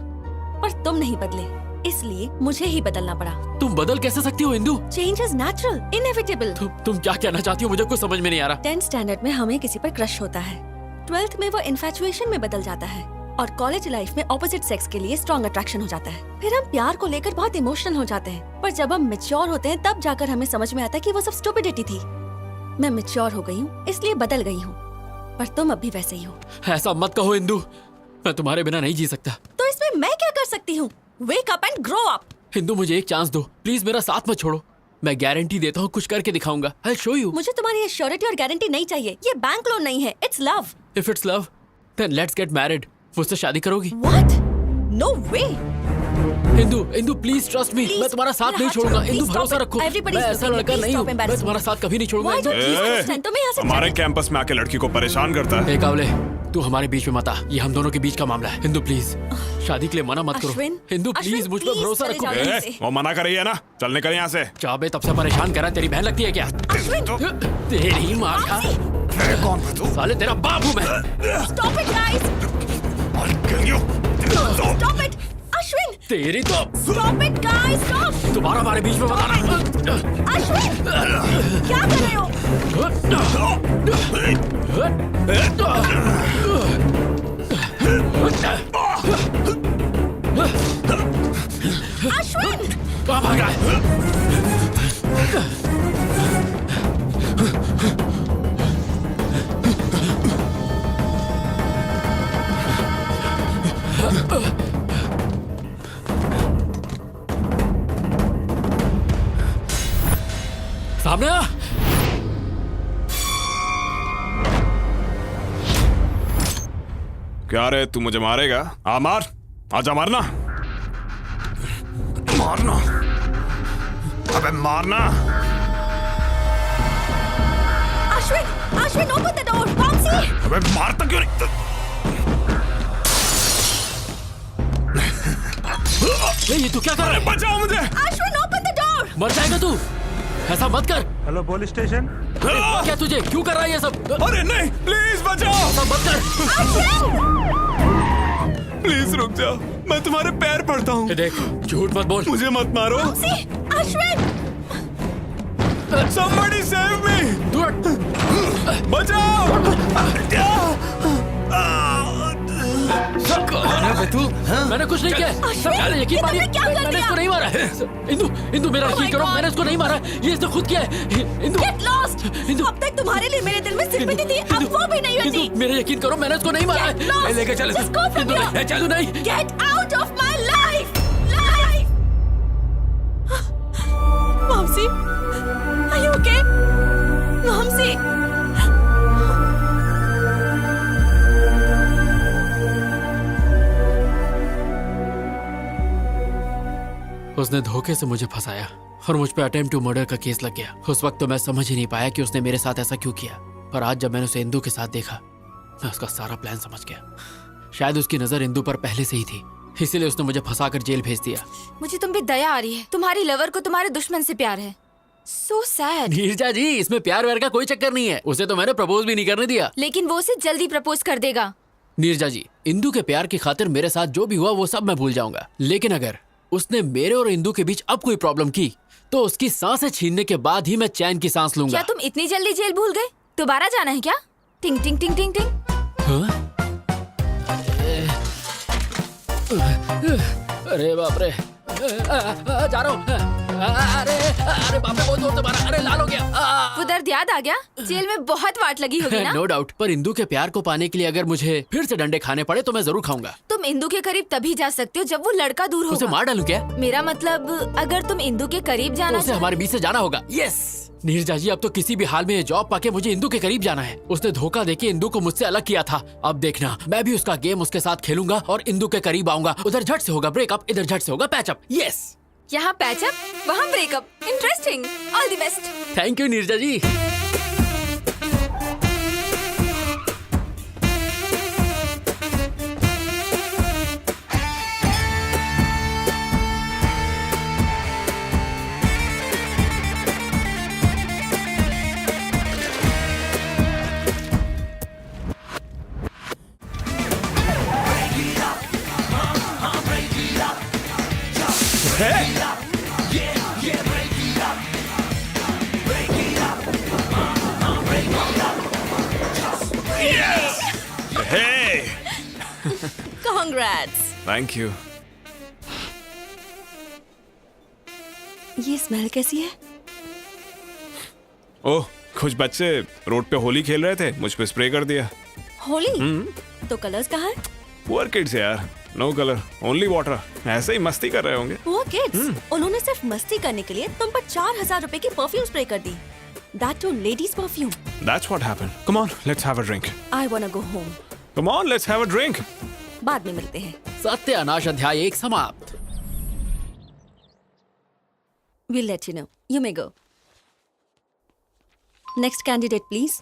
पर तुम नहीं बदले, इसलिए मुझे ही बदलना पड़ा। तुम बदल कैसे सकती हो Indu? Change is natural, inevitable. तुम क्या कहना चाहती हो? मुझे कुछ समझ में नहीं आ रहा। 10th स्टैंडर्ड में हमें किसी पर क्रश होता है, 12th में वो इन्फैचुएशन में बदल जाता है, और कॉलेज लाइफ में ऑपोजिट सेक्स के लिए स्ट्रॉन्ग अट्रैक्शन हो जाता है। फिर हम प्यार को लेकर बहुत इमोशनल हो जाते हैं, पर जब हम मैच्योर होते हैं तब जाकर हमें समझ में आता है कि वो सब स्टुपिडिटी थी। मैं मैच्योर हो गई हूँ, इसलिए बदल गई हूँ, पर तुम अब भी वैसे ही हो। ऐसा मत कहो इंदु, मैं तुम्हारे बिना नहीं जी सकता। तो इसमें मैं क्या कर सकती हूँ? Wake up and grow up. Hindu मुझे एक चांस दो प्लीज, मेरा साथ मत छोड़ो। मैं गारंटी देता हूँ कुछ करके दिखाऊंगा। I'll show you. मुझे तुम्हारी श्योरिटी और गारंटी नहीं चाहिए, ये बैंक लोन नहीं है, it's love. If it's love, then let's get married. मुझसे शादी करोगी? What? No way. Indu please trust me, मैं तुम्हारा साथ नहीं छोड़ूंगा। इंदु भरोसा रखो, मैं ऐसा लड़का नहीं हूँ, मैं तुम्हारा साथ कभी नहीं छोड़ूंगा। हमारे कैंपस में आके लड़की को परेशान करता है। कावले, तू हमारे बीच में मत आ, ये हम दोनों के बीच का मामला है। इंदु प्लीज शादी के लिए मना मत करो। इंदु प्लीज मुझ पर भरोसा रखो। वो मना कर रही है ना, चल निकल यहाँ से। चाबे तब से परेशान कर रहा है, तेरी बहन लगती है क्या? तेरी माँ का कौन है तू? साले तेरा बाप हूँ मैं। Stop it, guys. Stop it! Ashwin! तेरी तो Stop it, guys! Stop! दोबारा हमारे बीच में बताना। अश्विन! क्या कर रहे हो? अश्विन! कहाँ भाग रहा है? सामने आ! क्या रे, तू मुझे मारेगा? आ मार, आजा मारना, मारना, अबे मारना। Ashwin! Ashwin, open the door! Bouncy! अबे मारता क्यों नहीं? ये तू क्या कर रहा है? बचाओ मुझे! Ashwin, open the door! मर जाएगा तू। ऐसा मत कर। Hello police station. क्या तुझे क्यों कर रहा है ये सब? अरे नहीं, प्लीज बचाओ। ऐसा मत कर। प्लीज रुक जाओ, मैं तुम्हारे पैर पड़ता हूँ। देख, झूठ मत बोल। मुझे मत मारो। अश्विन! Somebody save me! बचाओ! तू, मैंने कुछ नहीं किया। सब कह रहे हैं, यकीन मानिए, मैंने इसको नहीं मारा है। इंदु मेरा यकीन करो, मैंने इसको नहीं मारा। ये इसने खुद किया है। Indu, Get lost! अब तक तुम्हारे लिए मेरे दिल में सिंपैथी थी, अब वो भी नहीं बची। मेरा यकीन करो, मैंने इसको नहीं मारा है। Get lost! लेके चल। Just go from here! चल नहीं। Get out of my life! Life! Mamsi, are you okay? Mamsi! उसने धोखे से मुझे फंसाया और मुझ पे अटेम्प्ट टू मर्डर का केस लग गया। उस वक्त तो मैं समझ ही नहीं पाया कि उसने मेरे साथ ऐसा क्यों किया, पर आज जब मैंने उसे इंदु के साथ देखा, मैं उसका सारा प्लान समझ गया। शायद उसकी नजर इंदु पर पहले से ही थी, इसीलिए उसने मुझे फंसाकर जेल भेज दिया। मुझे तुम पे दया आ रही है। तुम्हारी लवर को तुम्हारे दुश्मन से प्यार है। So sad. नीरजा जी, इसमें प्यार व्यार का कोई चक्कर नहीं है। उसे तो मैंने प्रपोज भी नहीं करने दिया। लेकिन वो उसे जल्दी प्रपोज कर देगा। नीरजा जी, इंदु के प्यार की खातिर मेरे साथ जो भी हुआ वो सब मैं भूल जाऊंगा, लेकिन अगर उसने मेरे और इंदु के बीच अब कोई प्रॉब्लम की तो उसकी सांसें छीनने के बाद ही मैं चैन की सांस लूंगा। क्या तुम इतनी जल्दी जेल भूल गए? दोबारा जाना है क्या? टिंग टिंग टिंग टिंग टिंग। हाँ? अरे बाप रे, जा रहा हूँ। अरे बाप रे, बहुत जोर से मारा। अरे लाल हो गया। वो दर्द याद आ गया? जेल में बहुत वाट लगी होगी ना? नो डाउट, पर इंदु के प्यार को पाने के लिए अगर मुझे फिर से डंडे खाने पड़े तो मैं जरूर खाऊंगा। तुम इंदु के करीब तभी जा सकते हो जब वो लड़का दूर होगा। उसे मार डालूं क्या? मेरा मतलब, अगर तुम इंदु के करीब जाना उसे हमारे बीच से जाना होगा। यस नीरजा जी, अब तो किसी भी हाल में ये जॉब पाके मुझे इंदु के करीब जाना है। उसने धोखा देके इंदु को मुझसे अलग किया था। अब देखना, मैं भी उसका गेम उसके साथ खेलूंगा और इंदु के करीब आऊंगा। उधर झट से होगा ब्रेकअप, इधर झट से होगा पैचअप। यस, यहाँ पैचअप, वहाँ breakup. Interesting. All the best. Thank you Neerja ji. Congrats. Thank you. ये स्मेल कैसी है? ओह, कुछ बच्चे रोड पे होली खेल रहे थे, मुझ पे स्प्रे कर दिया। होली? तो कलर्स कहाँ हैं? पुअर किड्स यार, नो कलर, ओनली वाटर। ऐसे ही मस्ती कर रहे होंगे। वो किड्स, उन्होंने सिर्फ मस्ती करने के लिए तुम पर 4000 रुपए की परफ्यूम स्प्रे कर दी। That too, ladies perfume. That's what happened. Come on, let's have a drink. I wanna go home. Come on, let's have a drink. बाद में मिलते हैं। सत्यानाश अध्याय 1 समाप्त। We'll let you know. You may go. Next candidate, please.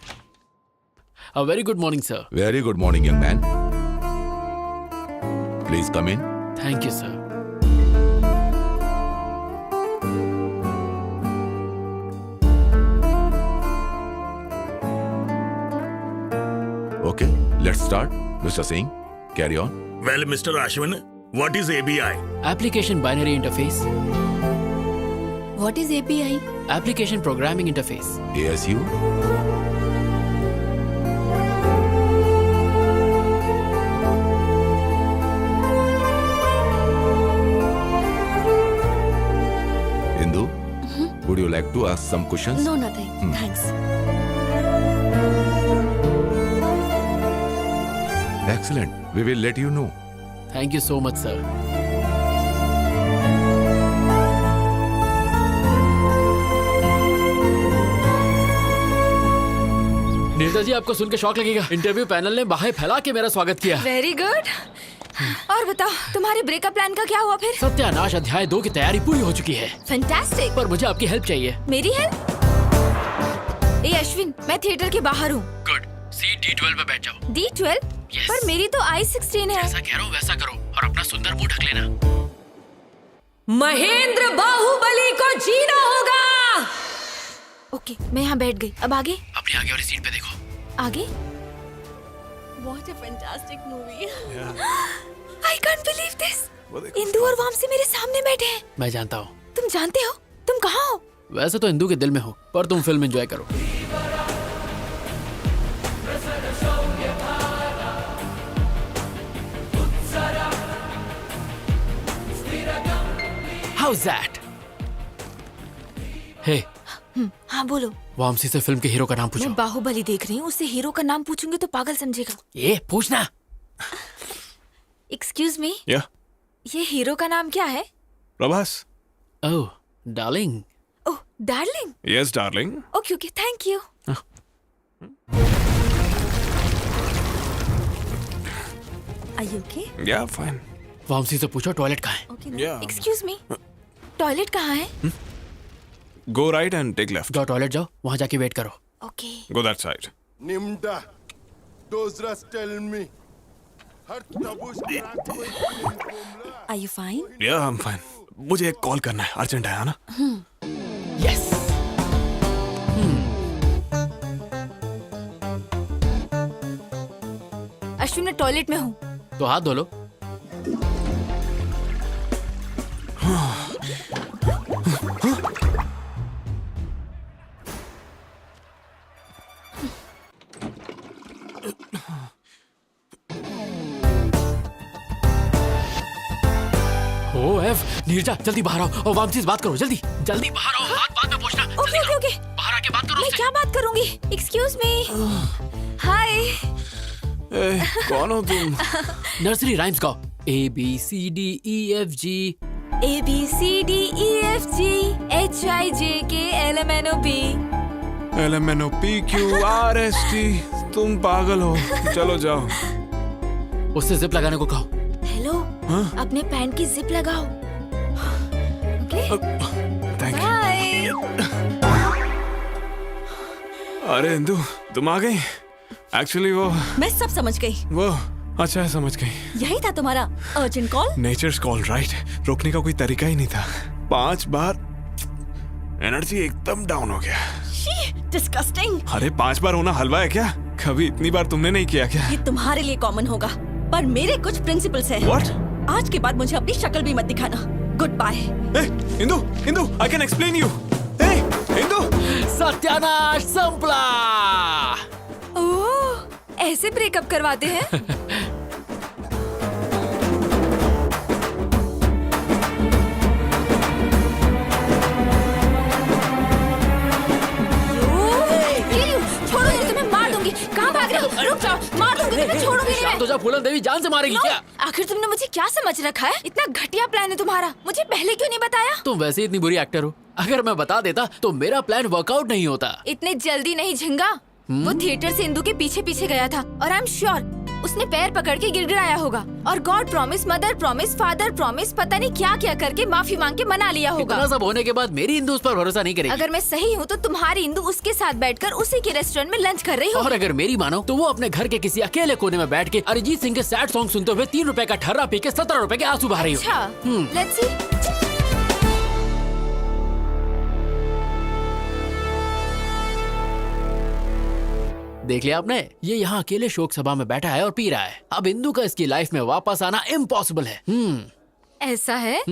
A very good morning, sir. Very good morning, young man. Please come in. Thank you, sir. Okay, let's start. Mr. Singh, carry on. Well Mr Ashwin, what is ABI? Application binary interface. What is API? Application programming interface. ASU। Indu, would you like to ask some questions? No nothing, thanks. Excellent. We will let you know. Thank you so much sir. Neerja ji, आपको सुन के शौक लगेगा। Interview panel ने बाहें फैला के मेरा स्वागत किया। Very good. और बताओ, तुम्हारे ब्रेकअप प्लान का क्या हुआ फिर? सत्यानाश अध्याय 2 की तैयारी पूरी हो चुकी है। फैंटास्टिक। पर मुझे आपकी हेल्प चाहिए। मेरी हेल्प? ए अश्विन, मैं थिएटर के बाहर हूँ। गुड। सीट D12 पे बैठ जाओ। D12? Yes. पर मेरी तो I16 है। जैसा कह रहा हूँ वैसा करो और अपना सुंदर मुंह ढक लेना। महेंद्र बाहुबली को जीना होगा। ओके, मैं यहाँ बैठ गई। अब आगे? अपनी आगे वाली सीट पे देखो। आगे? What a fantastic movie. I can't believe this. Indu और वामसी मेरे सामने बैठे हैं। मैं जानता हूँ। तुम जानते हो? तुम कहाँ हो? वैसे तो इंदु के दिल में हो, पर तुम फिल्म एंजॉय करो। How's that? Hey, हाँ बोलो। वामसी से फिल्म के हीरो का नाम पूछो। मैं बाहुबली देख रही हूँ, उससे हीरो का नाम पूछूंगी तो पागल समझेगा। ये पूछना। एक्सक्यूज मी, या ये हीरो का नाम क्या है? Prabhas. Oh, darling. Oh, darling. Yes darling. Okay okay, thank you. Are you okay? Yeah fine. Vamsi से पूछो टॉयलेट कहाँ है। Okay. या एक्सक्यूज मी, टॉयलेट कहाँ है? Go right and take left. जाओ टॉयलेट जाओ, वहाँ जाके वेट करो। ओके। Go that side. निम्डा दोसरस tell me her Are you fine? या आई एम फाइन। मुझे एक कॉल करना है, अर्जेंट है ना? यस। अश्विन, मैं टॉयलेट में हूँ। तो हाथ धो लो। नीरजा जल्दी बाहर आओ और वामसी से बात करो। जल्दी जल्दी बाहर आओ, बात बाद में पूछना। ओके ओके ओके, बाहर आके बात करो। मैं क्या बात करूंगी? Excuse me. हाय। कौन हो तुम? नर्सरी राइम्स गाओ। ABCDEFG ABCDEFG HIJK LMNOP LMNOPQRST। तुम पागल हो, चलो जाओ। उससे जिप लगाने को कहो। हेलो, अपने पैंट की जिप लगाओ। Okay, thank you. बाय। अरे इंदु, तुम आ गई? एक्चुअली मैं सब समझ गई। वो अच्छा है, समझ गई। यही था तुम्हारा urgent call? Nature's call, right. रोकने का कोई तरीका ही नहीं था। 5 बार एनर्जी एकदम डाउन हो गया। डिस्गस्टिंग। अरे 5 बार होना हलवा है क्या? कभी इतनी बार तुमने नहीं किया क्या? ये तुम्हारे लिए कॉमन होगा, पर मेरे कुछ प्रिंसिपल्स हैं। What? आज के बाद मुझे अपनी शक्ल भी मत दिखाना। Good bye. Indu, Indu, I can explain you. Indu, सत्यानाश संपला। ओह, ऐसे ब्रेकअप करवाते हैं? छोड़ो नहीं, तुम्हें मार दूंगी। कहाँ भाग रहे हो? रुक जाओ, मार दूंगी तुम्हें, छोड़ूंगी नहीं मैं। तो जा, फूलन देवी जान से मारेगी क्या? आखिर तुमने मुझे क्या समझ रखा है? इतना घटिया प्लान है तुम्हारा, मुझे पहले क्यों नहीं बताया? तुम वैसे ही इतनी बुरी एक्टर हो। अगर मैं बता देता तो मेरा प्लान वर्कआउट नहीं होता। इतने जल्दी नहीं झिंगा। वो थिएटर से इंदु के पीछे पीछे गया था और आई एम श्योर उसने पैर पकड़ के गिड़गिड़ाया होगा और God promise, mother promise, father promise, पता नहीं क्या क्या करके माफी मांग के मना लिया होगा। इतना सब होने के बाद मेरी इंदु उस पर भरोसा नहीं करेगी। अगर मैं सही हूँ तो तुम्हारी इंदु उसके साथ बैठकर उसी के रेस्टोरेंट में लंच कर रही हो। और अगर मेरी मानो तो वो अपने घर के किसी अकेले कोने में बैठ के अरिजीत सिंह के सैड सॉन्ग सुनते हुए 3 रुपए का ठर्रा पी के 17 रुपए के आंसू बहा रही हो। अच्छा, लेट्स सी। देख लिया आपने, ये यहाँ अकेले शोक सभा में बैठा है और पी रहा है। अब इंदु का इसकी लाइफ में वापस आना इम्पॉसिबल है। ऐसा है?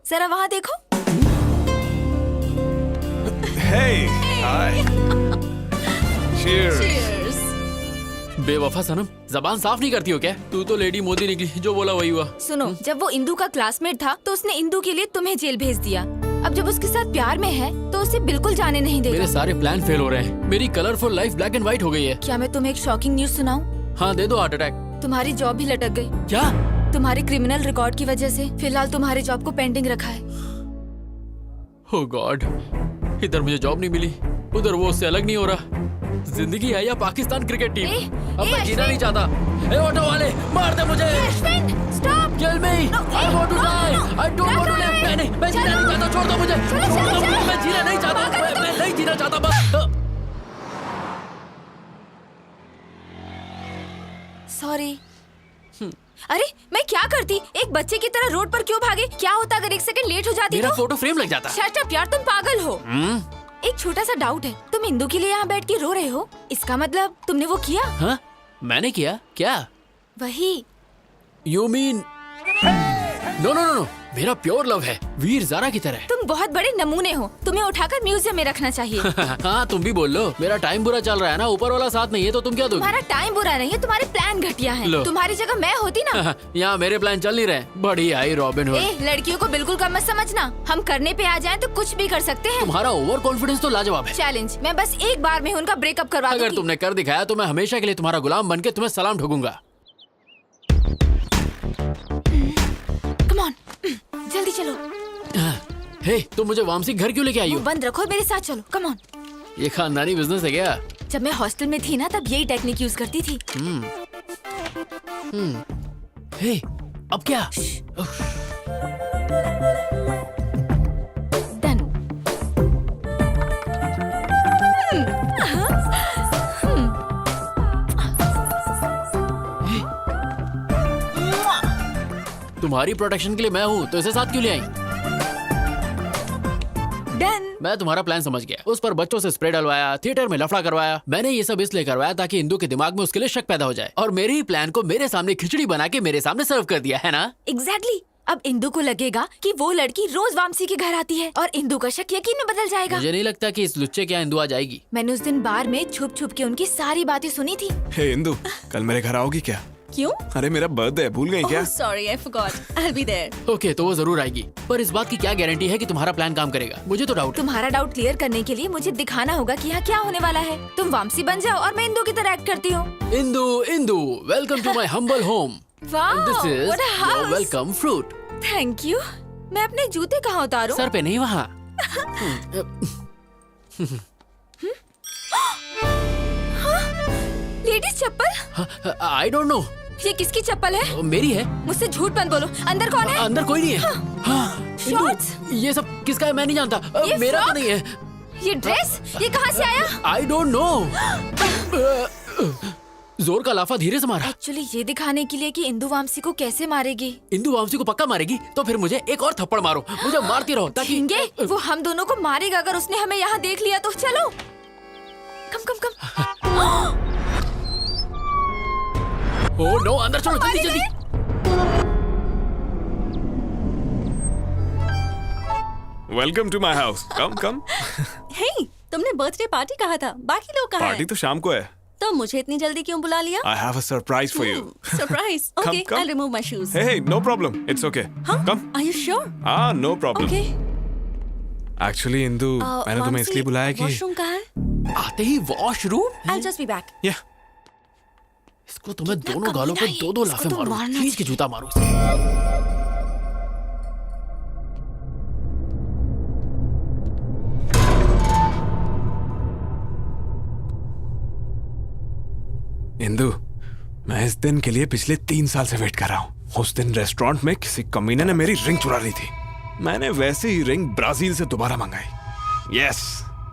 जरा वहाँ देखो। Hey, hi. Cheers. बेवफा सनम, जबान साफ नहीं करती हो क्या? तू तो लेडी मोदी निकली, जो बोला वही हुआ। सुनो, जब वो इंदु का क्लासमेट था तो उसने इंदु के लिए तुम्हें जेल भेज दिया। अब जब उसके साथ प्यार में है तो उसे बिल्कुल जाने नहीं देगा। मेरे सारे प्लान फेल हो रहे हैं। मेरी colourful life black and white हो गई है। क्या मैं तुम्हें एक शॉकिंग न्यूज सुनाऊं? हाँ दे दो हार्ट अटैक। तुम्हारी जॉब भी लटक गई। क्या? तुम्हारे क्रिमिनल रिकॉर्ड की वजह से फिलहाल तुम्हारे जॉब को पेंडिंग रखा है। ओह गॉड, इधर मुझे जॉब नहीं मिली, उधर वो उससे अलग नहीं हो रहा। जिंदगी है या पाकिस्तान क्रिकेट टीम? अब मैं जीना नहीं चाहता। ए ऑटो वाले, मार दे मुझे। Stop! Kill me! I want to die! I don't want to live! नहीं, मैं जीना नहीं चाहता, छोड़ दो मुझे। छोड़ दो मुझे, मैं जीना नहीं चाहता। मैं नहीं जीना चाहता बस। सॉरी। अरे मैं क्या करती? एक बच्चे की तरह रोड पर क्यों भागे? क्या होता अगर एक सेकंड लेट हो जाती? मेरा तो फोटो फ्रेम लग जाता। शट अप यार, तुम पागल हो। एक छोटा सा डाउट है, तुम इंदु के लिए यहाँ बैठ के रो रहे हो, इसका मतलब तुमने वो किया? हाँ, मैंने किया क्या? वही। You mean? No no no no, मेरा प्योर लव है, वीर ज़ारा की तरह। तुम बहुत बड़े नमूने हो, तुम्हें उठाकर म्यूजियम में रखना चाहिए। हाँ तुम भी बोल लो, मेरा टाइम बुरा चल रहा है ना, ऊपर वाला साथ नहीं है तो तुम क्या दोगे? तुम्हारा टाइम बुरा नहीं है, तुम्हारे प्लान घटिया हैं। तुम्हारी जगह मैं होती ना। यहाँ मेरे प्लान चल नहीं रहे। बड़ी आई रॉबिन हुड। लड़कियों को बिल्कुल कम मत समझना, हम करने पे आ जाएं तो कुछ भी कर सकते हैं। तुम्हारा ओवर कॉन्फिडेंस तो लाजवाब है। चैलेंज, मैं बस एक बार में उनका ब्रेकअप करवा दूंगी। अगर तुमने कर दिखाया तो मैं हमेशा के लिए तुम्हारा गुलाम बन के तुम्हें सलाम ठोकूंगा। कम ऑन, जल्दी चलो। हे, तुम मुझे वामसी घर क्यों लेके आई हो? बंद रखो, मेरे साथ चलो। Come on. ये खानदानी बिजनेस है क्या? जब मैं हॉस्टल में थी ना, तब यही टेक्निक यूज करती थी। हे, अब क्या? डन। तुम्हारी प्रोटेक्शन के लिए मैं हूँ तो इसे साथ क्यों ले आई? डन। मैं तुम्हारा प्लान समझ गया। उस पर बच्चों से स्प्रे डलवाया, थिएटर में लफड़ा करवाया। मैंने ये सब इसलिए करवाया ताकि इंदु के दिमाग में उसके लिए शक पैदा हो जाए, और मेरे ही प्लान को मेरे सामने खिचड़ी बना के मेरे सामने सर्व कर दिया है ना? एग्जैक्टली। अब इंदु को लगेगा कि वो लड़की रोज वामसी के घर आती है, और इंदु का शक यकीन में बदल जाएगा। मुझे नहीं लगता कि इस लुच्चे के यहाँ इंदु आ जाएगी। मैंने उस दिन बार में छुप छुप के उनकी सारी बातें सुनी थी। हे इंदु, कल मेरे घर आओगी क्या? क्यों? अरे मेरा बर्थडे है, भूल गई क्या? Sorry, I forgot. I will be there. Okay, तो वो जरूर आएगी, पर इस बात की क्या गारंटी है कि तुम्हारा प्लान काम करेगा? मुझे तो डाउट है। तुम्हारा डाउट क्लियर करने के लिए मुझे दिखाना होगा कि यहाँ क्या होने वाला है। तुम वामसी बन जाओ और मैं इंदु की तरह एक्ट करती हूँ। Indu, Indu, welcome to my humble home. Wow, this is what a house. Your welcome fruit. Thank you. मैं अपने जूते कहाँ उतारूं? सर पे नहीं, वहाँ। लेडीज चप्पल? I don't know. ये किसकी चप्पल है? मेरी है। मुझसे झूठ मत बोलो। अंदर कौन है? अंदर कोई नहीं है। हाँ, शॉर्ट्स? ये सब किसका है मैं नहीं जानता। ये मेरा तो फ्रॉक? नहीं है। ये ड्रेस, ये कहाँ से आया? आई डोंट नो। जोर का लाफा धीरे से मारा। एक्चुअली ये दिखाने के लिए कि इंदु वामसी को कैसे मारेगी। इंदु वामसी को पक्का मारेगी तो फिर मुझे एक और थप्पड़ मारो, मुझे मारती रहो ताकि झिंगे, वो हम दोनों को मारेगा अगर उसने हमें यहाँ देख लिया तो। चलो कम कम कम। ओह नो, अंदर चलो जल्दी जल्दी। वेलकम टू माय हाउस, कम कम। हे, तुमने बर्थडे पार्टी कहा था, बाकी लोग कहाँ पार्टी हैं? तो शाम को है। तो मुझे इतनी जल्दी क्यों बुला लिया? I have a surprise for you. Surprise. Come, okay, come. I'll remove my shoes. Hey, no problem. It's okay. Come. Are you sure? No problem. Okay. Actually, Indu, मैंने तुम्हें इसलिए बुलाया कि वॉशरूम कहाँ है? आते ही washroom. I'll just be back. Yeah. इसको तो मैं दोनों गालों पे कमीना है, दो इसको लाफे तो मारूं, मारना खींच के जूता मारूं इसे। इंदु, मैं इस दिन के लिए पिछले 3 साल से वेट कर रहा हूँ। उस दिन रेस्टोरेंट में किसी कमीने ने मेरी रिंग चुरा ली थी। मैंने वैसे ही रिंग ब्राजील से दोबारा मंगाई। यस,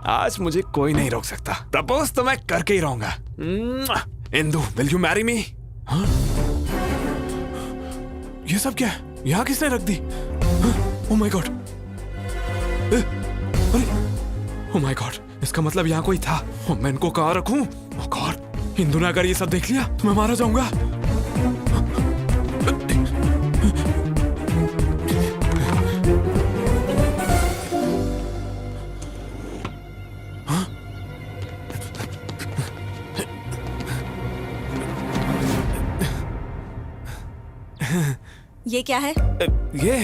आज मुझे कोई नहीं रोक सकता। प्रपोज तो मैं करके ही रहूंगा। Indu, will you marry me? ये सब क्या है? यहाँ किसने रख दी? ओह माय गॉड! अरे, ओह माय गॉड! इसका मतलब यहाँ कोई था। मैं इनको कहाँ रखूं? ओह गॉड! हिंदू ने अगर ये सब देख लिया तो मैं मारा जाऊंगा। ये क्या है? ये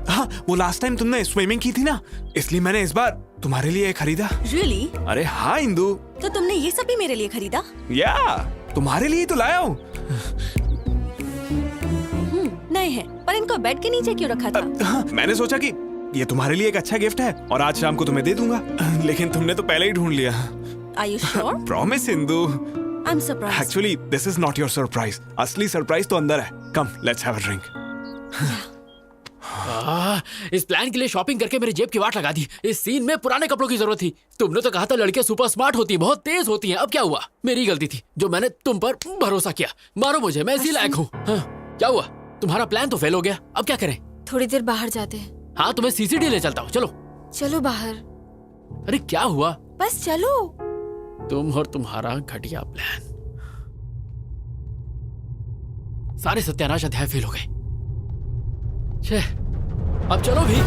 हाँ, वो लास्ट टाइम तुमने स्विमिंग की थी ना, इसलिए मैंने इस बार तुम्हारे लिए खरीदा। Really? अरे हाँ इंदु। तो तुमने ये सब भी मेरे लिए खरीदा? या तुम्हारे लिए तो लाया हूँ। नए हैं, पर इनको बेड के नीचे क्यों रखा था? हाँ, मैंने सोचा कि ये तुम्हारे लिए एक अच्छा गिफ्ट है और आज शाम को तुम्हें दे दूंगा, लेकिन तुमने तो पहले ही ढूंढ लिया। Are you sure? Promise Indu. I'm surprised. Actually, this is not your surprise. असली सरप्राइज तो अंदर है। Come, let's have a drink. इस प्लान के लिए शॉपिंग करके मेरी जेब की वाट लगा दी। इस सीन में पुराने कपड़ों की जरूरत थी। तुमने तो कहा था लड़कियां सुपर स्मार्ट होती हैं, बहुत तेज होती हैं। अब क्या हुआ? मेरी गलती थी जो मैंने तुम पर भरोसा किया। मारो मुझे, मैं इसी लायक हूँ। हाँ, क्या हुआ? तुम्हारा प्लान तो फेल हो गया। अब क्या करें? थोड़ी देर बाहर जाते हैं। हाँ, तुम्हें सीसीडी ले चलता हूँ। चलो चलो बाहर। अरे क्या हुआ? बस चलो। तुम और तुम्हारा घटिया प्लान। सारे सत्यानाश अध्याय फेल हो गए। छे, अब चलो भी।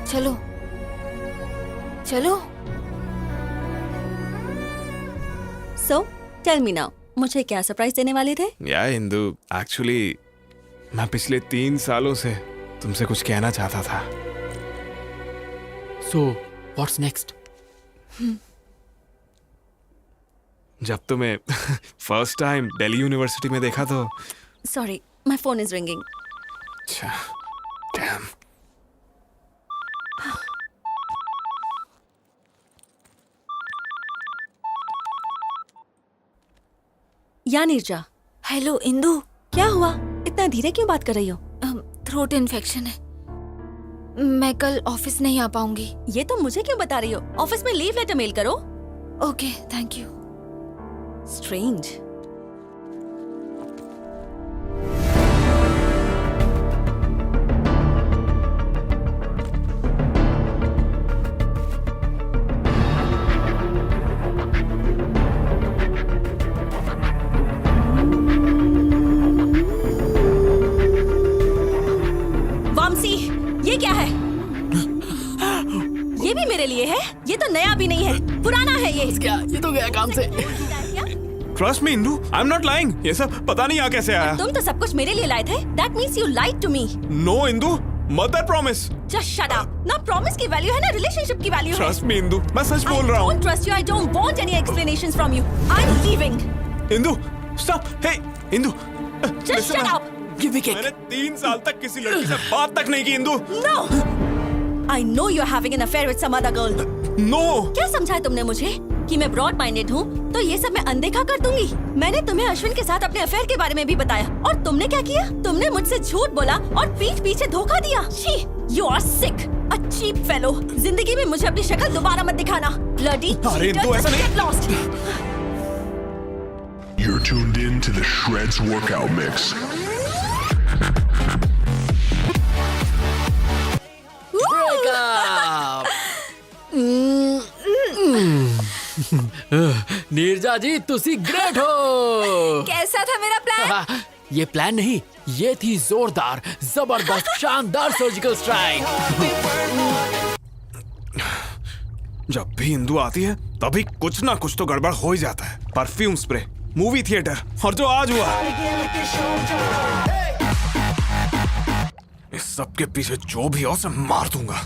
चलो चलो। So, tell me now, मुझे क्या सरप्राइज देने वाले थे? या इंदु, एक्चुअली मैं पिछले 3 सालों से तुमसे कुछ कहना चाहता था। So, what's next? जब तुम्हें फर्स्ट टाइम दिल्ली यूनिवर्सिटी में देखा तो Sorry, my phone is ringing. अच्छा, damn. या नीरजा। हेलो इंदु। क्या हुआ? इतना धीरे क्यों बात कर रही हो? थ्रोट इन्फेक्शन है, मैं कल ऑफिस नहीं आ पाऊंगी। ये तो मुझे क्यों बता रही हो? ऑफिस में लीव लेटर मेल करो। Okay, thank you. स्ट्रेंज। ये क्या है? ये भी मेरे लिए है? ये तो नया भी नहीं है, पुराना है ये। क्या? ये तो गया काम से। Trust me, Indu, I'm not lying. ये सब पता नहीं यहाँ कैसे आया। तुम तो सब कुछ मेरे लिए लाए थे। That means you lied to me. No, Indu, mother promise. Just shut up. ना प्रॉमिस की वैल्यू है ना रिलेशनशिप की वैल्यू है। Trust me, इंदु, मैं सच बोल रहा हूँ। I don't trust you. I don't want any explanations from you. I'm leaving. Indu, stop. Hey, Indu. Just shut up. मैंने 3 साल तक किसी लड़की से बात तक नहीं की Indu. No. I know you're having an affair with some other girl. No. क्या समझा है तुमने मुझे कि मैं ब्रॉड माइंडेड हूँ तो ये सब मैं अनदेखा कर दूंगी? मैंने तुम्हें अश्विन के साथ अपने अफेयर के बारे में भी बताया और तुमने क्या किया? तुमने मुझसे झूठ बोला और पीठ पीछे धोखा दिया। छी, you are sick, a cheap fellow. जिंदगी में मुझे अपनी शक्ल दोबारा मत दिखाना। Bloody cheater, just get lost. You're tuned in to the Shreds Workout Mix. Neerja जी, तुसी ग्रेट हो। कैसा था मेरा प्लान? ये प्लान नहीं, ये थी जोरदार, जबरदस्त, शानदार सर्जिकल स्ट्राइक। जब भी इंदु आती है तभी कुछ ना कुछ तो गड़बड़ हो ही जाता है। परफ्यूम स्प्रे, मूवी थिएटर और जो आज हुआ, इस सब के पीछे जो भी हो उसे मार दूंगा।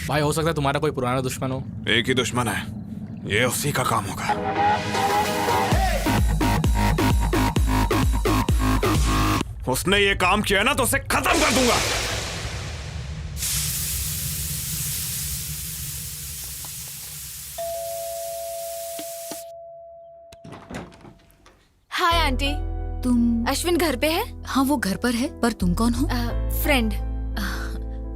भाई हो सकता है तुम्हारा कोई पुराना दुश्मन हो। एक ही दुश्मन है, ये उसी का काम होगा। उसने ये काम किया ना तो उसे खत्म कर दूंगा। Hi aunty. तुम? अश्विन घर पे है? हाँ वो घर पर है, पर तुम कौन हो? फ्रेंड।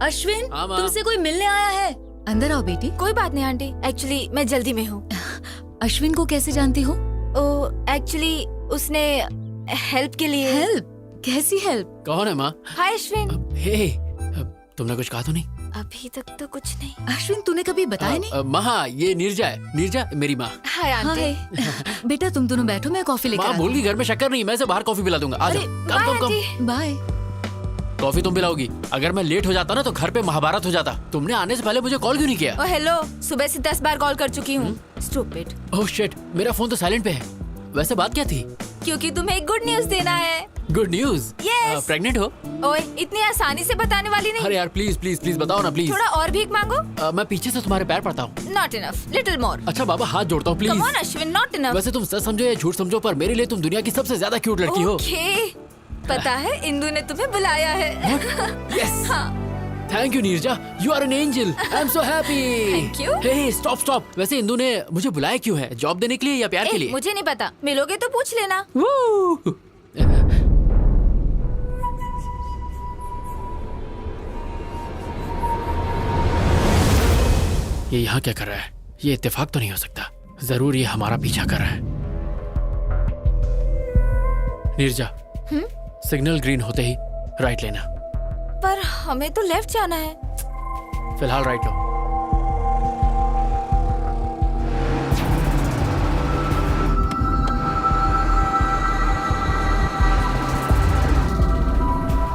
अश्विन, हाँ, माँ। तुमसे कोई मिलने आया है। अंदर आओ बेटी। कोई बात नहीं आंटी, एक्चुअली मैं जल्दी में हूँ। अश्विन को कैसे जानती हो? ओ एक्चुअली उसने हेल्प के लिए। हेल्प? कैसी हेल्प? कौन है माँ? हाय अश्विन। हे, तुमने कुछ कहा तो नहीं? अभी तक तो कुछ नहीं। अश्विन तूने कभी बताया नहीं? माँ, ये नीरजा है। नीरजा मेरी माँ। Hi aunty. बेटा तुम दोनों बैठो, मैं कॉफी लेकर माँ आती भूल गई, घर में शक्कर नहीं, मैं इसे बाहर कॉफी पिला दूंगा। आ जाओ। कम कम कम। बाय। कॉफी तुम पिलाओगी? अगर मैं लेट हो जाता ना तो घर पे महाभारत हो जाता। तुमने आने से पहले मुझे कॉल क्यों नहीं किया? ओ हेलो, सुबह से 10 बार कॉल कर चुकी हूँ। स्टूपिड। ओह शिट, मेरा फोन तो साइलेंट पे है। वैसे बात क्या थी? क्योंकि तुम्हें एक गुड न्यूज देना है। Good news? Yes. प्रेग्नेंट हो? ओए, इतनी आसानी से बताने वाली नहीं। अरे यार प्लीज प्लीज प्लीज बताओ ना प्लीज। थोड़ा और भीख मांगो। मैं पीछे से तुम्हारे पैर पड़ता हूँ। Not enough, little more. अच्छा बाबा हाथ जोड़ता हूँ please. Come on Ashwin, not enough. वैसे तुम सच समझो या झूठ समझो, पर मेरे लिए तुम दुनिया की सबसे ज्यादा क्यूट लड़की हो। ओके, पता है इंदु ने तुम्हें बुलाया है। यस। हाँ। Thank you Neerja, you are an angel. I am so happy. Thank you. Hey stop stop. वैसे इंदु ने मुझे बुलाया क्यों है? जॉब देने के लिए या प्यार के लिए? मुझे नहीं पता, मिलोगे तो पूछ लेना। ये यहाँ क्या कर रहा है? ये इत्तेफाक तो नहीं हो सकता। जरूर ये हमारा पीछा कर रहा है। नीरजा, सिग्नल ग्रीन होते ही राइट लेना। पर हमें तो लेफ्ट जाना है। फिलहाल राइट लो।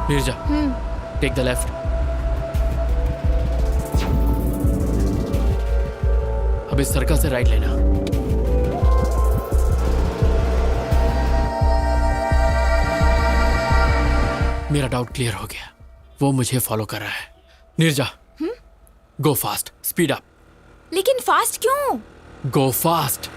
Neerja, take the left. अब इस सर्कल से राइट लेना। मेरा डाउट क्लियर हो गया, वो मुझे फॉलो कर रहा है। नीरजा, गो फास्ट, स्पीड अप। लेकिन फास्ट क्यों? गो फास्ट।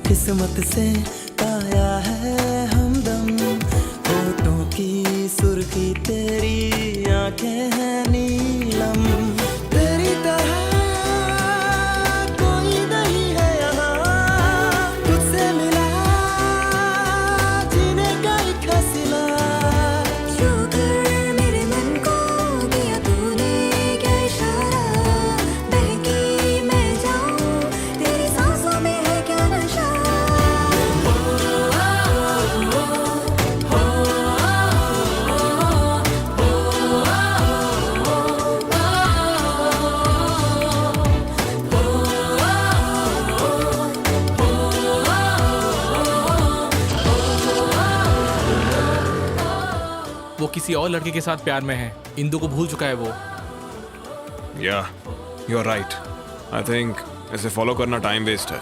किस्मत से पाया है हमदम, होठों की सुर्खी तेरी आंखें हैं नीलम, तेरी तरह कोई नहीं है यहाँ, तुझसे मिला जीने का एक हसीला, छू कर मेरे मन को दिया तूने क्या इशारा, बहकी मैं जाऊं तेरी सांसों में है क्या नशा। वो किसी और लड़के के साथ प्यार में है। इंदु को भूल चुका है वो। या you are right. I think इसे फॉलो करना टाइम वेस्ट है।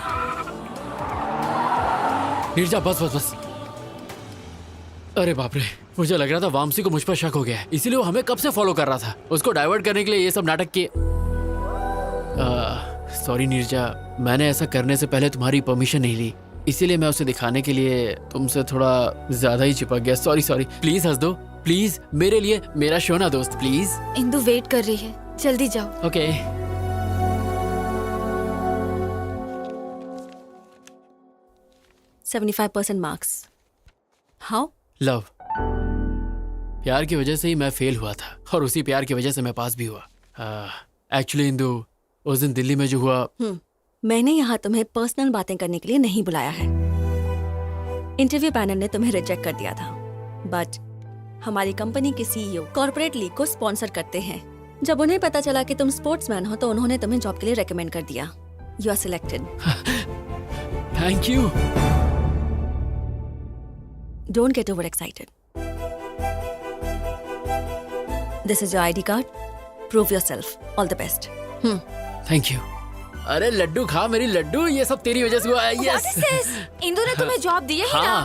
नीरजा बस बस बस। अरे बाप रे, मुझे लग रहा था वामसी को मुझ पर शक हो गया है, इसीलिए वो हमें कब से फॉलो कर रहा था। उसको डाइवर्ट करने के लिए ये सब नाटक किए। सॉरी नीरजा, मैंने ऐसा करने से पहले तुम्हारी परमिशन नहीं ली, इसीलिए मैं उसे दिखाने के लिए तुमसे थोड़ा ज्यादा ही चिपक गया। सॉरी सॉरी, प्लीज हंस दो। प्लीज मेरे लिए मेरा शो ना दोस्त प्लीज। इंदु वेट कर रही है, जल्दी जाओ। Okay 75% marks. हाउ? लव, प्यार की वजह से ही मैं फेल हुआ था और उसी प्यार की वजह से मैं पास भी हुआ। एक्चुअली इंदु, उस दिन दिल्ली में जो हुआ, मैंने यहाँ तुम्हें पर्सनल बातें करने के लिए नहीं बुलाया है। इंटरव्यू पैनल ने तुम्हें रिजेक्ट कर दिया था, बट हमारी कंपनी के सीईओ कॉर्पोरेट लीग को स्पॉन्सर करते हैं। जब उन्हें पता चला कि तुम स्पोर्ट्समैन हो तो उन्होंने तुम्हें जॉब के लिए रेकमेंड कर दिया। You are selected. Thank you. Don't get overexcited. This is your ID card. Prove yourself. All the best. Thank you. अरे लड्डू खा मेरी लड्डू, ये सब तेरी वजह से हुआ है। What is this? इंदु ने तुम्हें जॉब दी है ही ना?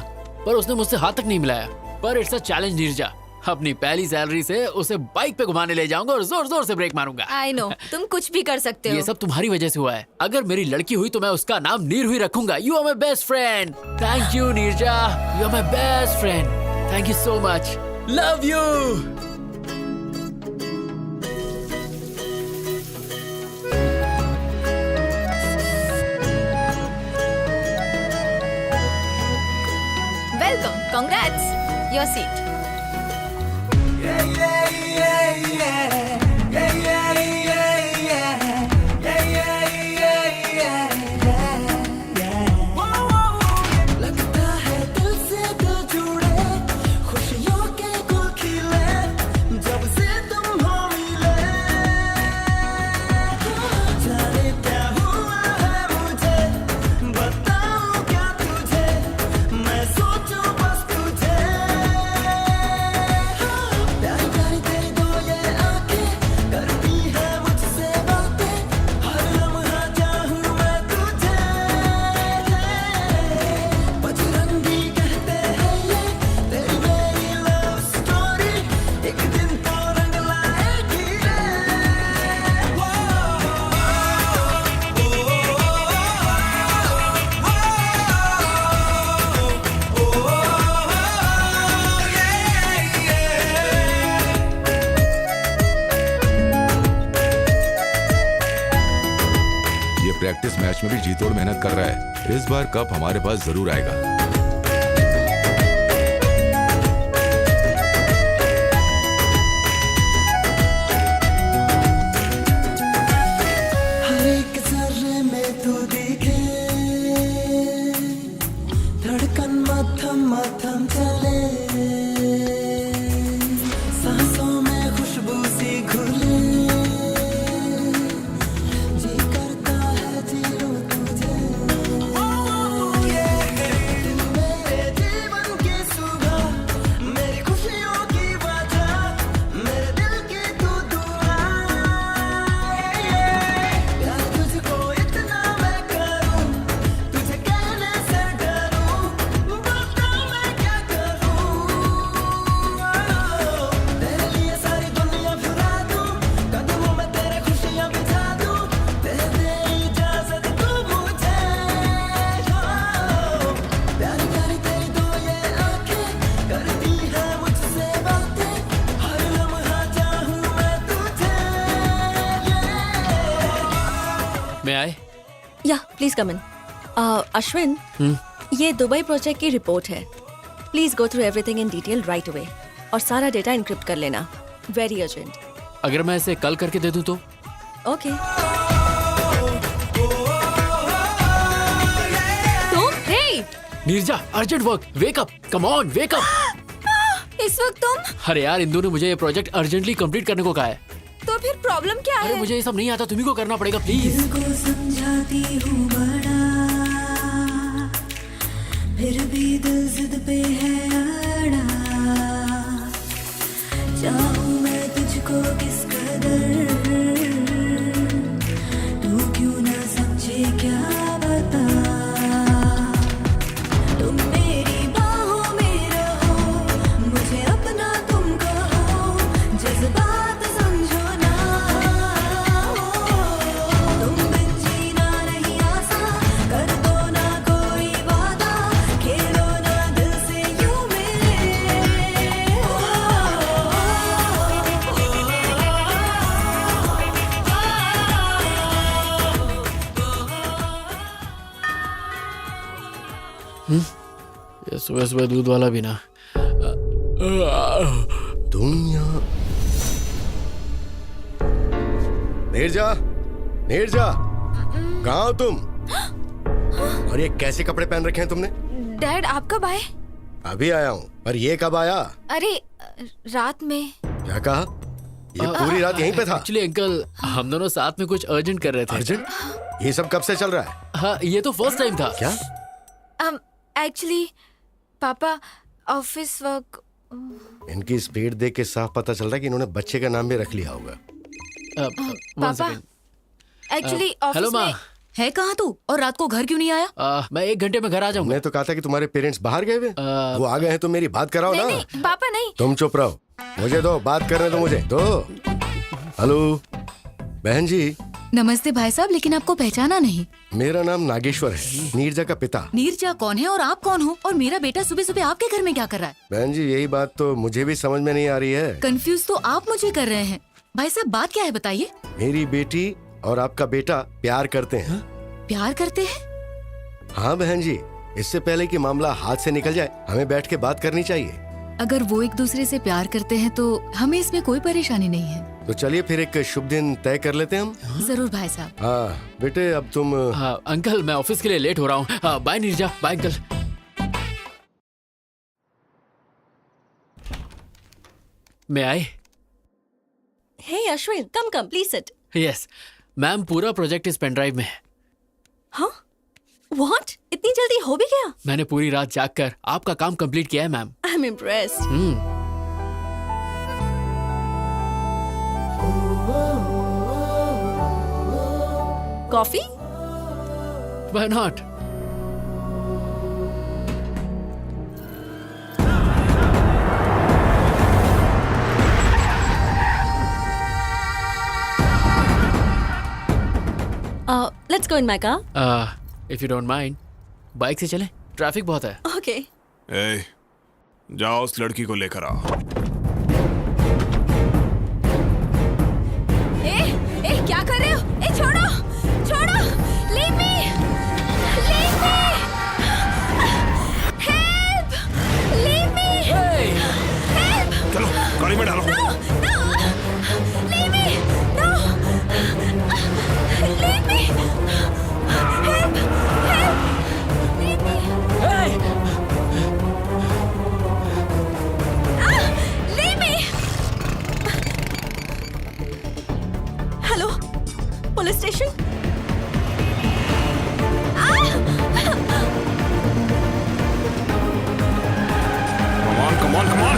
पर उसने मुझसे हाथ तक नहीं मिलाया। पर इट्स अ चैलेंज नीरजा। अपनी पहली सैलरी से उसे बाइक पे घुमाने ले जाऊंगा और जोर जोर से ब्रेक मारूंगा। I know, तुम कुछ भी कर सकते हो। ये सब तुम्हारी वजह से हुआ है। अगर मेरी लड़की हुई तो मैं उसका नाम नीर ही रखूंगा। You are my best friend. Thank you Neerja, you are my best friend. Thank you so much. Love you. Welcome, congrats, your seat. लगता है दिल से दिल जुड़े, खुशियों के गुल खिले, जब से तुम हो मिले। जाने क्या हुआ है मुझे, बताऊं क्या तुझे, मैं सोचूं बस तुझे। प्यार करते दो ये आंखें, करती है मुझसे बातें, हर लम्हा चाहूं मैं तुझे। बजरंगी कहते हैं ये तेरी मेरी लव स्टोरी, एक दिन तो रंग लाएगी रे। ये प्रैक्टिस मैच में भी जी तोड़ मेहनत कर रहा है। इस बार कप हमारे पास जरूर आएगा। हर एक जर्रे में तू दिखे, धड़कन मथम मथम चले, सांसों में खुशबू सी घुले, जी करता है जी लूं तुझे। दिन मेरे जीवन की सुबह, मेरी खुशियों की वजह, मेरे दिल की तू दुआ। प्यार तुझको इतना मैं करूं, तुझे कहने से डरूं, बता मैं क्या करूं। तेरे लिए सारी दुनिया फिरा दूं, कदमों में तेरे खुशियां बिछा दूं, दे दे इजाजत तू मुझे। प्यार करते दो ये आंखें, करती है मुझसे बातें, हर लम्हा चाहूं मैं तुझे। मैं आए? या प्लीज कम इन। अश्विन, ये दुबई प्रोजेक्ट की रिपोर्ट है। Please go through everything in detail right away और सारा डेटा इनक्रिप्ट कर लेना। Very urgent. अगर मैं इसे कल करके दे दूं तो? ओके। तुम? Hey, Neerja, urgent work, wake up, come on, wake up. इस वक्त तुम? अरे यार, इंदु ने मुझे ये प्रोजेक्ट अर्जेंटली कंप्लीट करने को कहा है। तो फिर प्रॉब्लम क्या अरे है? मुझे ये सब नहीं आता, तुम्ही को करना पड़ेगा प्लीज। दिल को समझाती हूँ बड़ा, फिर भी दिल जिद पे है अड़ा। चाहूँ मैं तुझको किस कदर, तू क्यों ना समझे क्या बता। तुम मेरी बाहों में रहो, मुझे अपना तुम कहो, जज्बात समझो ना। तुम बिन जीना नहीं आसान, कर दो ना कोई वादा, खेलो ना दिल से यूं मेरे। ये सुबह सुबह दूध वाला भी ना। तुम यहाँ नीरजा, नीरजा, कहाँ हो तुम? और ये कैसे कपड़े पहन रखे हैं तुमने? डैड आप कब आए? अभी आया हूँ। पर ये कब आया? अरे रात में। क्या कहा? ये पूरी रात यहीं पे था? एक्चुअली अंकल हम दोनों साथ में कुछ अर्जेंट कर रहे थे। अर्जेंट? ये सब कब से चल रहा है? हाँ ये तो फर्स्ट टाइम था। क्या? एक्चुअली पापा ऑफिस वर्क। इनकी स्पीड देख के साफ पता चल रहा है कि इन्होंने बच्चे का नाम भी रख लिया होगा। पापा एक्चुअली हेलो ऑफिस माँ। में है कहाँ तू? और रात को घर क्यों नहीं आया? मैं 1 घंटे में घर आ जाऊंगा। मैं तो कहा था कि तुम्हारे पेरेंट्स बाहर गए हुए। वो आ गए हैं तो मेरी बात कराओ ना। नहीं, पापा नहीं। तुम चुप रहो, मुझे दो बात करने दो, मुझे दो। हेलो बहन जी। नमस्ते भाई साहब, लेकिन आपको पहचाना नहीं। मेरा नाम नागेश्वर है, नीरजा का पिता। नीरजा कौन है और आप कौन हो? और मेरा बेटा सुबह सुबह आपके घर में क्या कर रहा है? बहन जी यही बात तो मुझे भी समझ में नहीं आ रही है। कंफ्यूज तो आप मुझे कर रहे हैं। भाई साहब बात क्या है बताइए। मेरी बेटी और आपका बेटा प्यार करते हैं। प्यार करते हैं? हाँ बहन जी, इससे पहले कि मामला हाथ से निकल जाए हमें बैठ के बात करनी चाहिए। अगर वो एक दूसरे से प्यार करते हैं तो हमें इसमें कोई परेशानी नहीं है। तो चलिए फिर एक शुभ दिन तय कर लेते हैं हम। जरूर भाई साहब। हाँ बेटे अब तुम। हाँ अंकल मैं ऑफिस के लिए लेट हो रहा हूँ। हाँ बाय नीरजा, बाय अंकल। मैं आए। Hey Ashwin, come please sit. Yes ma'am, पूरा प्रोजेक्ट इस पेन ड्राइव में है। हाँ? व्हाट? इतनी जल्दी हो भी गया? मैंने पूरी रात जाग कर आपका काम कंप्लीट किया है ma'am. I am impressed. Coffee? Why not? Let's go in my car. If you don't mind bike से चलें, ट्रैफिक बहुत है। ओके। ए, जाओ उस लड़की को लेकर आओ। ए क्या कर रहे हो? ए छोड़ो, छोड़ो, leave me, leave me, help, leave me, help. चलो गाड़ी में डालो। No, leave me, no, leave me, help, leave me, leave me. Hello, police station? Come on, come on.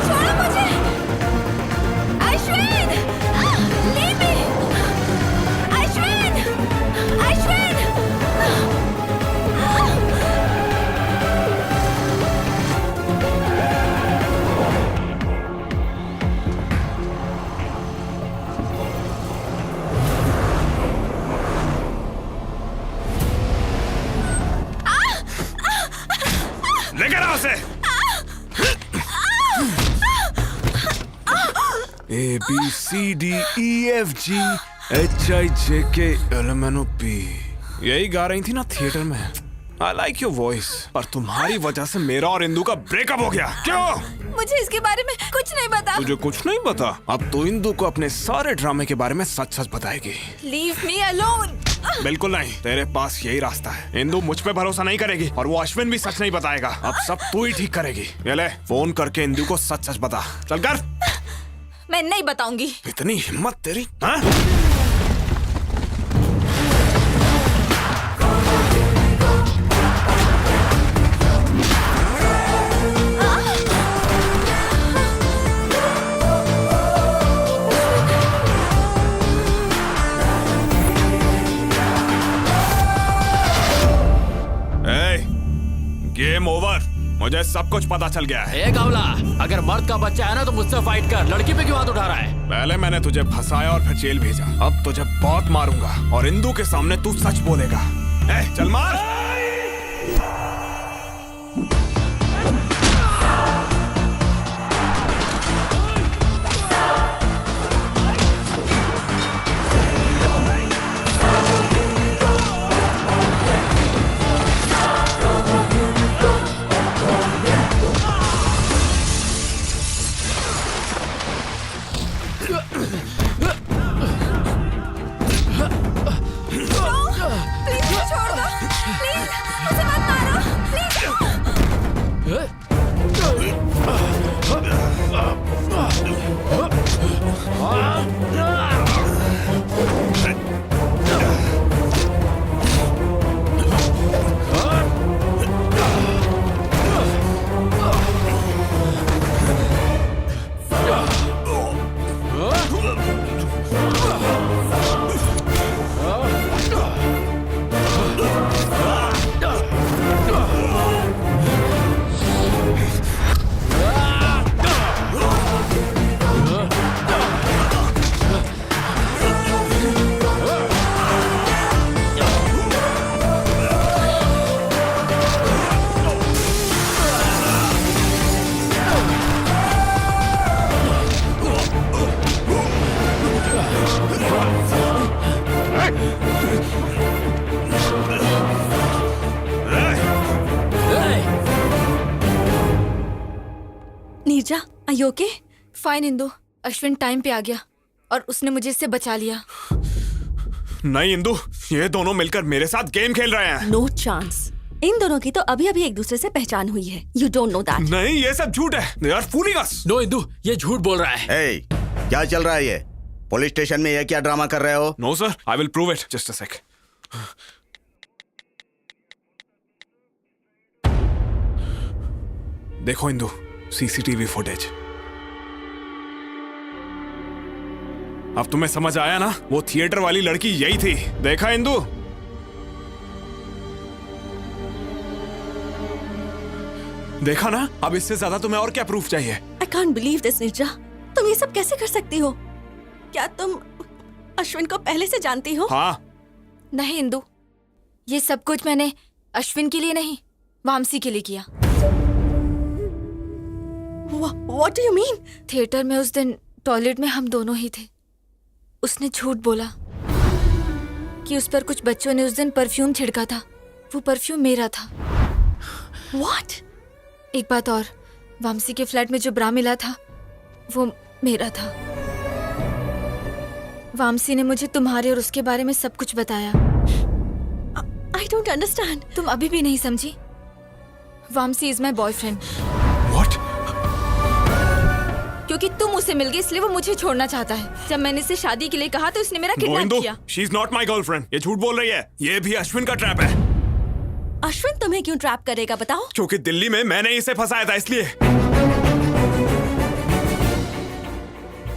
छोड़ो मुझे, अश्विन, लीव मी, अश्विन, अश्विन। लेकर आओ उसे। ABCDEFG HIJKLMNOP यही गा रही थी ना थिएटर में। I like your voice। पर तुम्हारी वजह से मेरा और इंदु का ब्रेकअप हो गया। क्यों? मुझे इसके बारे में कुछ नहीं पता। तुझे कुछ नहीं पता? अब तो इंदु को अपने सारे ड्रामे के बारे में सच सच बताएगी। Leave me alone. बिल्कुल नहीं, तेरे पास यही रास्ता है। इंदु मुझ पे भरोसा नहीं करेगी और वो अश्विन भी सच नहीं बताएगा। अब सब तू ही ठीक करेगी। ये ले फोन करके इंदु को सच सच बता। चल कर। मैं नहीं बताऊंगी। इतनी हिम्मत तेरी? हाँ? Game over. मुझे सब कुछ पता चल गया है। ए कावला, अगर मर्द का बच्चा है ना तो मुझसे फाइट कर। लड़की पे क्यों हाथ उठा रहा है? पहले मैंने तुझे फंसाया और फिर जेल भेजा। अब तुझे बहुत मारूंगा और इंदु के सामने तू सच बोलेगा। चल मार। Neerja, are you okay? Fine Indu, Ashwin time पे आ गया और उसने मुझे इससे बचा लिया। नहीं इंदु, ये दोनों मिलकर मेरे साथ गेम खेल रहे हैं। No chance. इन दोनों की तो अभी अभी एक दूसरे से पहचान हुई है। You don't know that. नहीं, ये सब झूठ है। They are fooling us. No Indu, ये झूठ बोल रहा है। ए, क्या चल रहा है ये? पुलिस स्टेशन में ये क्या ड्रामा कर रहे हो? No sir, I will prove it. Just a sec. देखो इंदु, सीसीटीवी फुटेज। अब तुम्हें समझ आया ना? वो थिएटर वाली लड़की यही थी। देखा इंदु? देखा ना? अब इससे ज्यादा तुम्हें और क्या प्रूफ चाहिए? I can't believe this Neerja. तुम ये सब कैसे कर सकती हो? क्या तुम अश्विन को पहले से जानती हो? हाँ। नहीं इंदु, ये सब कुछ मैंने अश्विन के लिए नहीं, वामसी के लिए किया। What do you mean? Theatre में उस दिन टॉयलेट में हम दोनों ही थे। उसने झूठ बोला कि उस पर कुछ बच्चों ने उस दिन परफ्यूम छिड़का था। वो परफ्यूम मेरा था। What? एक बात और, वामसी के फ्लैट में जो ब्रा मिला था वो मेरा था। वामसी ने मुझे तुम्हारे और उसके बारे में सब कुछ बताया। I don't understand. तुम अभी भी नहीं समझी? Vamsi is my boyfriend. What? क्योंकि तुम उसे मिल गई इसलिए वो मुझे छोड़ना चाहता है। जब मैंने इसे शादी के लिए कहा तो उसने मेरा किडनैप किया। She is not my girlfriend. ये झूठ बोल रही है। ये भी अश्विन का ट्रैप है। अश्विन तुम्हें क्यों ट्रैप करेगा बताओ? क्योंकि दिल्ली में मैंने इसे फंसाया था, इसलिए।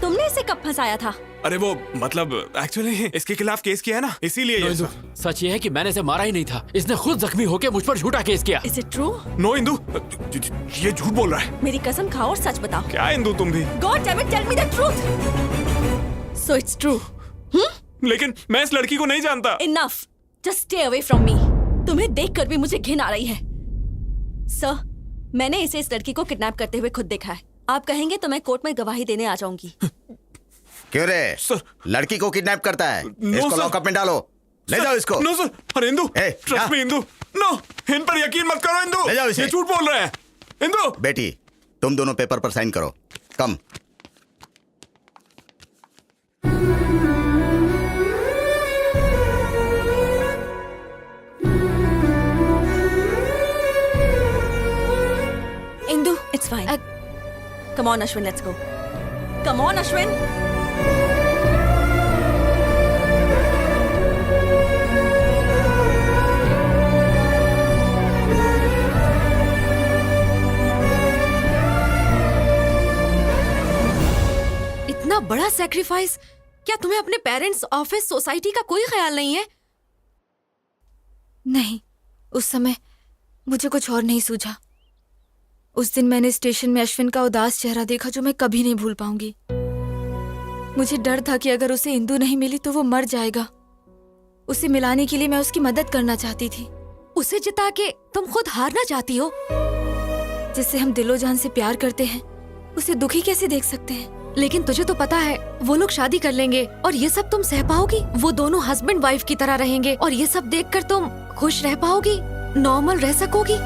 तुमने इसे कब फंसाया था? अरे वो मतलब एक्चुअली इसके खिलाफ केस किया है ना, इसीलिए ये इंदु, सब। सच ये है कि मैंने इसे मारा ही नहीं था। इसने खुद जख्मी होकर मुझ पर झूठा केस किया। Is it true? No Indu, ये झूठ बोल रहा है। मेरी कसम खाओ और सच बताओ। क्या इंदु तुम भी? God damn it, tell me the truth. So it's true. लेकिन मैं इस लड़की को नहीं जानता। Enough. Just stay away from me. तुम्हें देखकर भी मुझे घिन आ रही है। सर, मैंने इसे इस लड़की को किडनैप करते हुए खुद देखा है। आप कहेंगे तो मैं कोर्ट में गवाही देने आ जाऊंगी। क्यों रे? लड़की को किडनैप करता है? इसको लॉकअप में डालो। ले जाओ इसको। No sir. अरे Indu, trust me Indu. No, इन पर यकीन मत करो इंदु। ले जाओ इसे। ये झूठ बोल रहे हैं। इंदु। बेटी, तुम दोनों पेपर पर साइन करो। कम। Indu, It's fine. Come on, Ashwin, let's go. Come on, Ashwin. इतना बड़ा सैक्रिफाइस, क्या तुम्हें अपने पेरेंट्स, ऑफिस, सोसाइटी का कोई ख्याल नहीं है? नहीं, उस समय मुझे कुछ और नहीं सूझा। उस दिन मैंने स्टेशन में अश्विन का उदास चेहरा देखा जो मैं कभी नहीं भूल पाऊंगी। मुझे डर था कि अगर उसे इंदु नहीं मिली तो वो मर जाएगा। उसे मिलाने के लिए मैं उसकी मदद करना चाहती थी। उसे जिता के तुम खुद हारना चाहती हो? जिससे हम दिलो जान से प्यार करते हैं उसे दुखी कैसे देख सकते हैं? लेकिन तुझे तो पता है वो लोग शादी कर लेंगे और ये सब तुम सह पाओगी? वो दोनों हस्बैंड वाइफ की तरह रहेंगे और ये सब देखकर तुम खुश रह पाओगी? नॉर्मल रह सकोगी?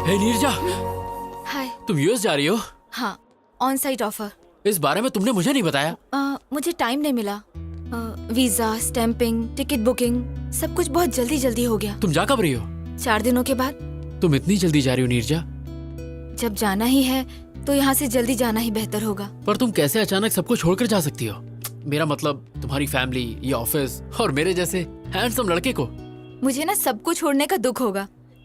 हे नीरजा, हाय। तुम यूएस जा रही हो? हाँ, ऑन साइट ऑफर। इस बारे में तुमने मुझे नहीं बताया। मुझे टाइम नहीं मिला। वीजा, स्टैंपिंग, टिकट बुकिंग, सब कुछ बहुत जल्दी जल्दी हो गया। तुम जा कब रही हो? 4 दिनों के बाद। तुम इतनी जल्दी जा रही हो नीरजा? जब जाना ही है तो यहाँ से जल्दी जाना ही बेहतर होगा। पर तुम कैसे अचानक सबको छोड़कर जा सकती हो? मेरा मतलब तुम्हारी फैमिली, ये ऑफिस और मेरे जैसे हैंडसम लड़के को। मुझे ना सबको छोड़ने का दुख होगा,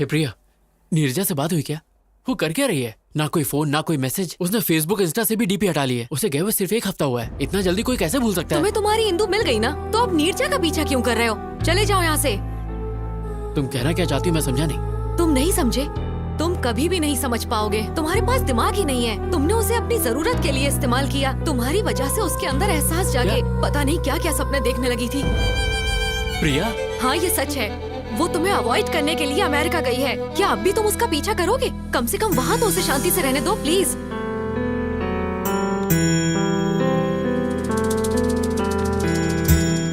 हे प्रिया, नीरजा से बात हुई क्या? वो कर क्या रही है? ना कोई फोन, ना कोई मैसेज। उसने फेसबुक, इंस्टा से भी डीपी हटा ली है। उसे गए हुए सिर्फ 1 हफ्ता हुआ है। इतना जल्दी कोई कैसे भूल सकता है? तुम्हें तुम्हारी इंदु मिल गई ना, तो अब नीरजा का पीछा क्यों कर रहे हो? चले जाओ यहाँ से। तुम कहना क्या चाहती हो मैं समझा नहीं। तुम नहीं समझे, तुम कभी भी नहीं समझ पाओगे। तुम्हारे पास दिमाग ही नहीं है। तुमने उसे अपनी जरूरत के लिए इस्तेमाल किया। तुम्हारी वजह से उसके अंदर एहसास जागे। पता नहीं क्या क्या सपने देखने लगी थी। प्रिया, हाँ ये सच है। वो तुम्हें अवॉइड करने के लिए अमेरिका गई है। क्या अब भी तुम उसका पीछा करोगे? कम से कम वहाँ तो उसे शांति से रहने दो प्लीज।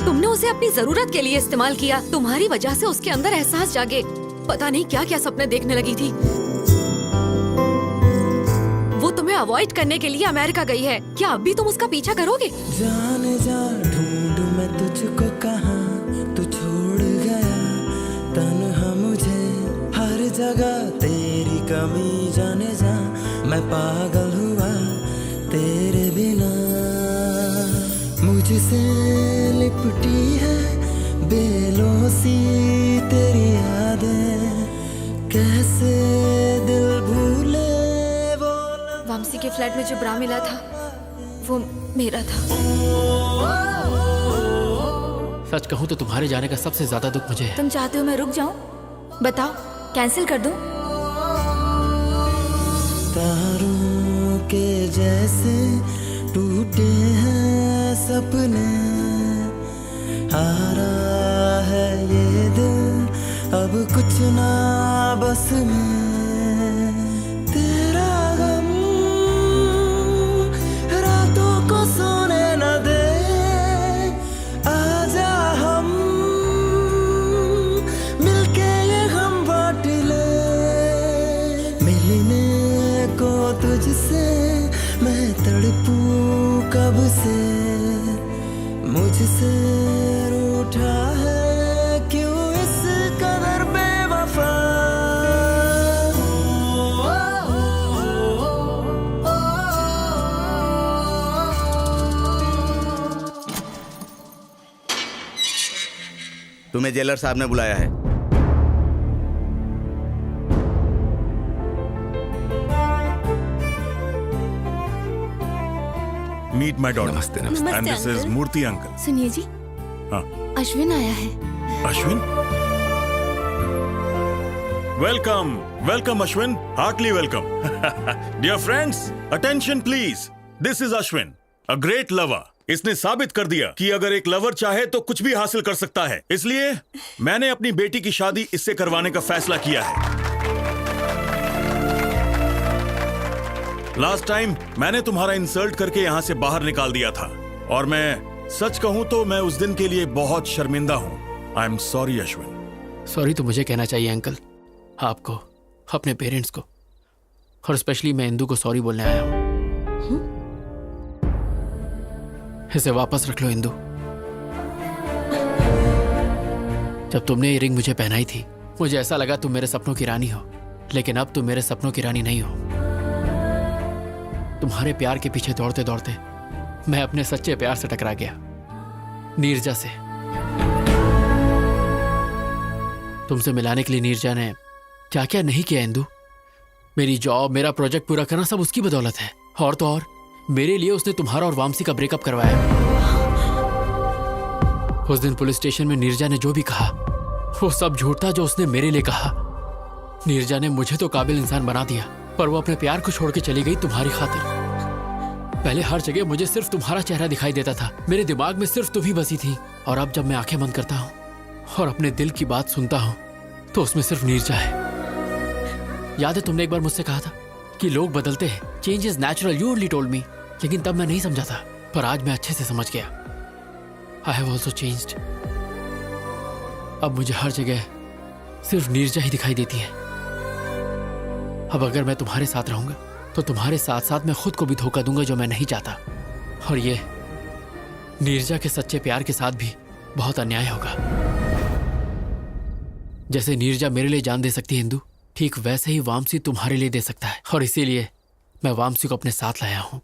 तुमने उसे अपनी जरूरत के लिए इस्तेमाल किया। तुम्हारी वजह से उसके अंदर एहसास जागे। पता नहीं क्या क्या सपने देखने लगी थी। वो तुम्हें अवॉइड करने के लिए अमेरिका गई है। क्या अब भी तुम उसका पीछा करोगे? जाने जा ढूंढूं मैं तुझको कहाँ, तू छोड़ गया तन्हा मुझे हर जगह। तेरी कमी जाने जा, मैं पागल हुआ तेरे बिना। मुझसे लिपटी है बेलों सी तेरी यादें, कैसे दिल भूले वो। वामसी के फ्लैट में जो ब्रा मिला था वो मेरा था। सच कहूँ तो तुम्हारे जाने का सबसे ज्यादा दुख मुझे है। तुम चाहते हो मैं रुक जाऊं? बताओ, कैंसिल कर दूं? तारों के जैसे टूटे हैं सपने, हारा है ये दिल अब कुछ ना बस में। तेरा गम रातों को सोने न दे, आजा हम मिलके ये गम बांट ले। मिलने को तुझसे मैं तड़पूं कब से, मुझसे रूठा है क्यों इस कदर बेवफा। तुम्हें जेलर साहब ने बुलाया है। Meet my daughter. नमस्ते and this is Murthy uncle. सुनिए जी, हाँ, अश्विन आया है। Ashwin, welcome welcome Ashwin, heartly welcome. Dear friends, attention please, this is Ashwin, a great lover. इसने साबित कर दिया कि अगर एक लवर चाहे तो कुछ भी हासिल कर सकता है। इसलिए मैंने अपनी बेटी की शादी इससे करवाने का फैसला किया है। लास्ट टाइम मैंने तुम्हारा इंसल्ट करके यहां से बाहर निकाल दिया था, और मैं सच कहूं तो मैं उस दिन के लिए बहुत शर्मिंदा हूं। I am sorry Ashwin. Sorry तो मुझे कहना चाहिए अंकल, आपको, अपने पेरेंट्स को, और स्पेशली मैं इंदु को सॉरी बोलने आया हूं। इसे वापस रख लो इंदु। जब तुमने ये रिंग मुझे पहनाई थी, मुझे ऐसा लगा तुम मेरे सपनों की रानी हो, लेकिन अब तुम मेरे सपनों की रानी नहीं हो। तुम्हारे प्यार के पीछे दौड़ते दौड़ते मैं अपने सच्चे प्यार से टकरा गया, नीरजा से। तुमसे मिलाने के लिए नीरजा ने क्या क्या नहीं किया इंदु। मेरी जॉब, मेरा प्रोजेक्ट पूरा करना सब उसकी बदौलत है। और तो और मेरे लिए उसने तुम्हारा और वामसी का ब्रेकअप करवाया। उस दिन पुलिस स्टेशन में नीरजा ने जो भी कहा वो सब झूठ था जो उसने मेरे लिए कहा। नीरजा ने मुझे तो काबिल इंसान बना दिया, पर वो अपने प्यार को छोड़ के चली गई तुम्हारी खातिर। पहले हर जगह मुझे सिर्फ तुम्हारा चेहरा दिखाई देता था, मेरे दिमाग में सिर्फ तुम ही बसी थी। और अब जब मैं आंखें बंद करता हूँ और अपने दिल की बात सुनता हूँ तो उसमें सिर्फ नीरजा है। याद है तुमने एक बार मुझसे कहा था कि लोग बदलते हैं, change is natural, you only told me. लेकिन तब मैं नहीं समझा था, पर आज मैं अच्छे से समझ गया। I have also changed. अब मुझे हर जगह सिर्फ नीरजा ही दिखाई देती है। अब अगर मैं तुम्हारे साथ रहूंगा तो तुम्हारे साथ साथ मैं खुद को भी धोखा दूंगा, जो मैं नहीं चाहता। और ये नीरजा के सच्चे प्यार के साथ भी बहुत अन्याय होगा। जैसे नीरजा मेरे लिए जान दे सकती है इंदु, ठीक वैसे ही वामसी तुम्हारे लिए दे सकता है। और इसीलिए मैं वामसी को अपने साथ लाया हूं।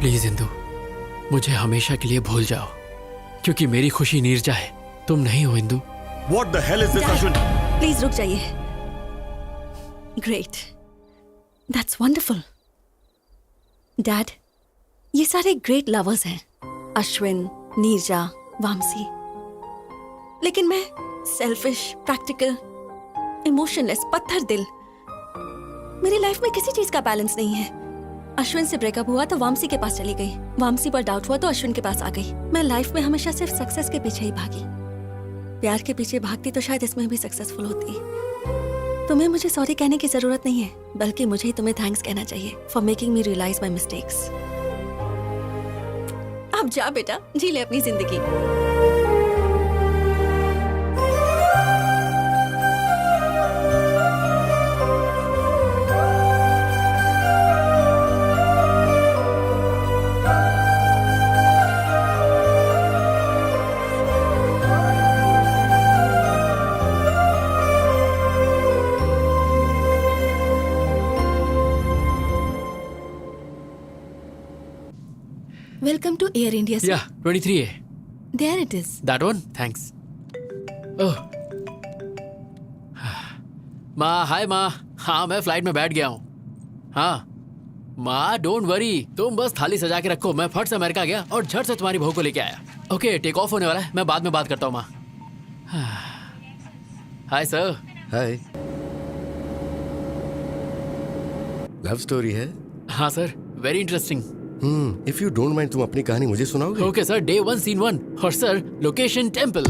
प्लीज इंदु, मुझे हमेशा के लिए भूल जाओ। क्योंकि मेरी खुशी नीरजा है, तुम नहीं हो Indu. What the hell is this, Ashwin? Please रुक जाइए। Great, that's wonderful. डैड, ये सारे ग्रेट लवर्स हैं, अश्विन, नीरजा, वामसी। लेकिन मैं सेल्फिश, प्रैक्टिकल, इमोशनलेस, पत्थर दिल। मेरी लाइफ में किसी चीज का बैलेंस नहीं है। अश्विन से ब्रेकअप हुआ तो वामसी के पास चली गई, वामसी पर डाउट हुआ तो अश्विन के पास आ गई। मैं लाइफ में हमेशा सिर्फ सक्सेस के पीछे ही भागी। प्यार के पीछे भागती तो शायद इसमें भी सक्सेसफुल होती। तुम्हें मुझे सॉरी कहने की जरूरत नहीं है, बल्कि मुझे ही तुम्हें थैंक्स कहना चाहिए for making me realise my mistakes. अब जा बेटा, जी ले अपनी जिंदगी। Welcome to Air India, sir. Yeah, 23A. There it is. That one? Thanks. Oh. माँ, हाय माँ। हाँ, मैं फ्लाइट में बैठ गया हूँ। हाँ माँ, डोंट वरी, तुम बस थाली सजा के रखो। मैं फट से अमेरिका गया और झट से तुम्हारी बहू को लेके आया। ओके, टेक ऑफ होने वाला है, मैं बाद में बात करता हूँ माँ। Hi sir. Hi. Love story है? हाँ sir, very interesting. If you don't mind, तुम अपनी कहानी मुझे सुनाओगे? ओके सर, डे 1 सीन 1 और सर लोकेशन टेम्पल।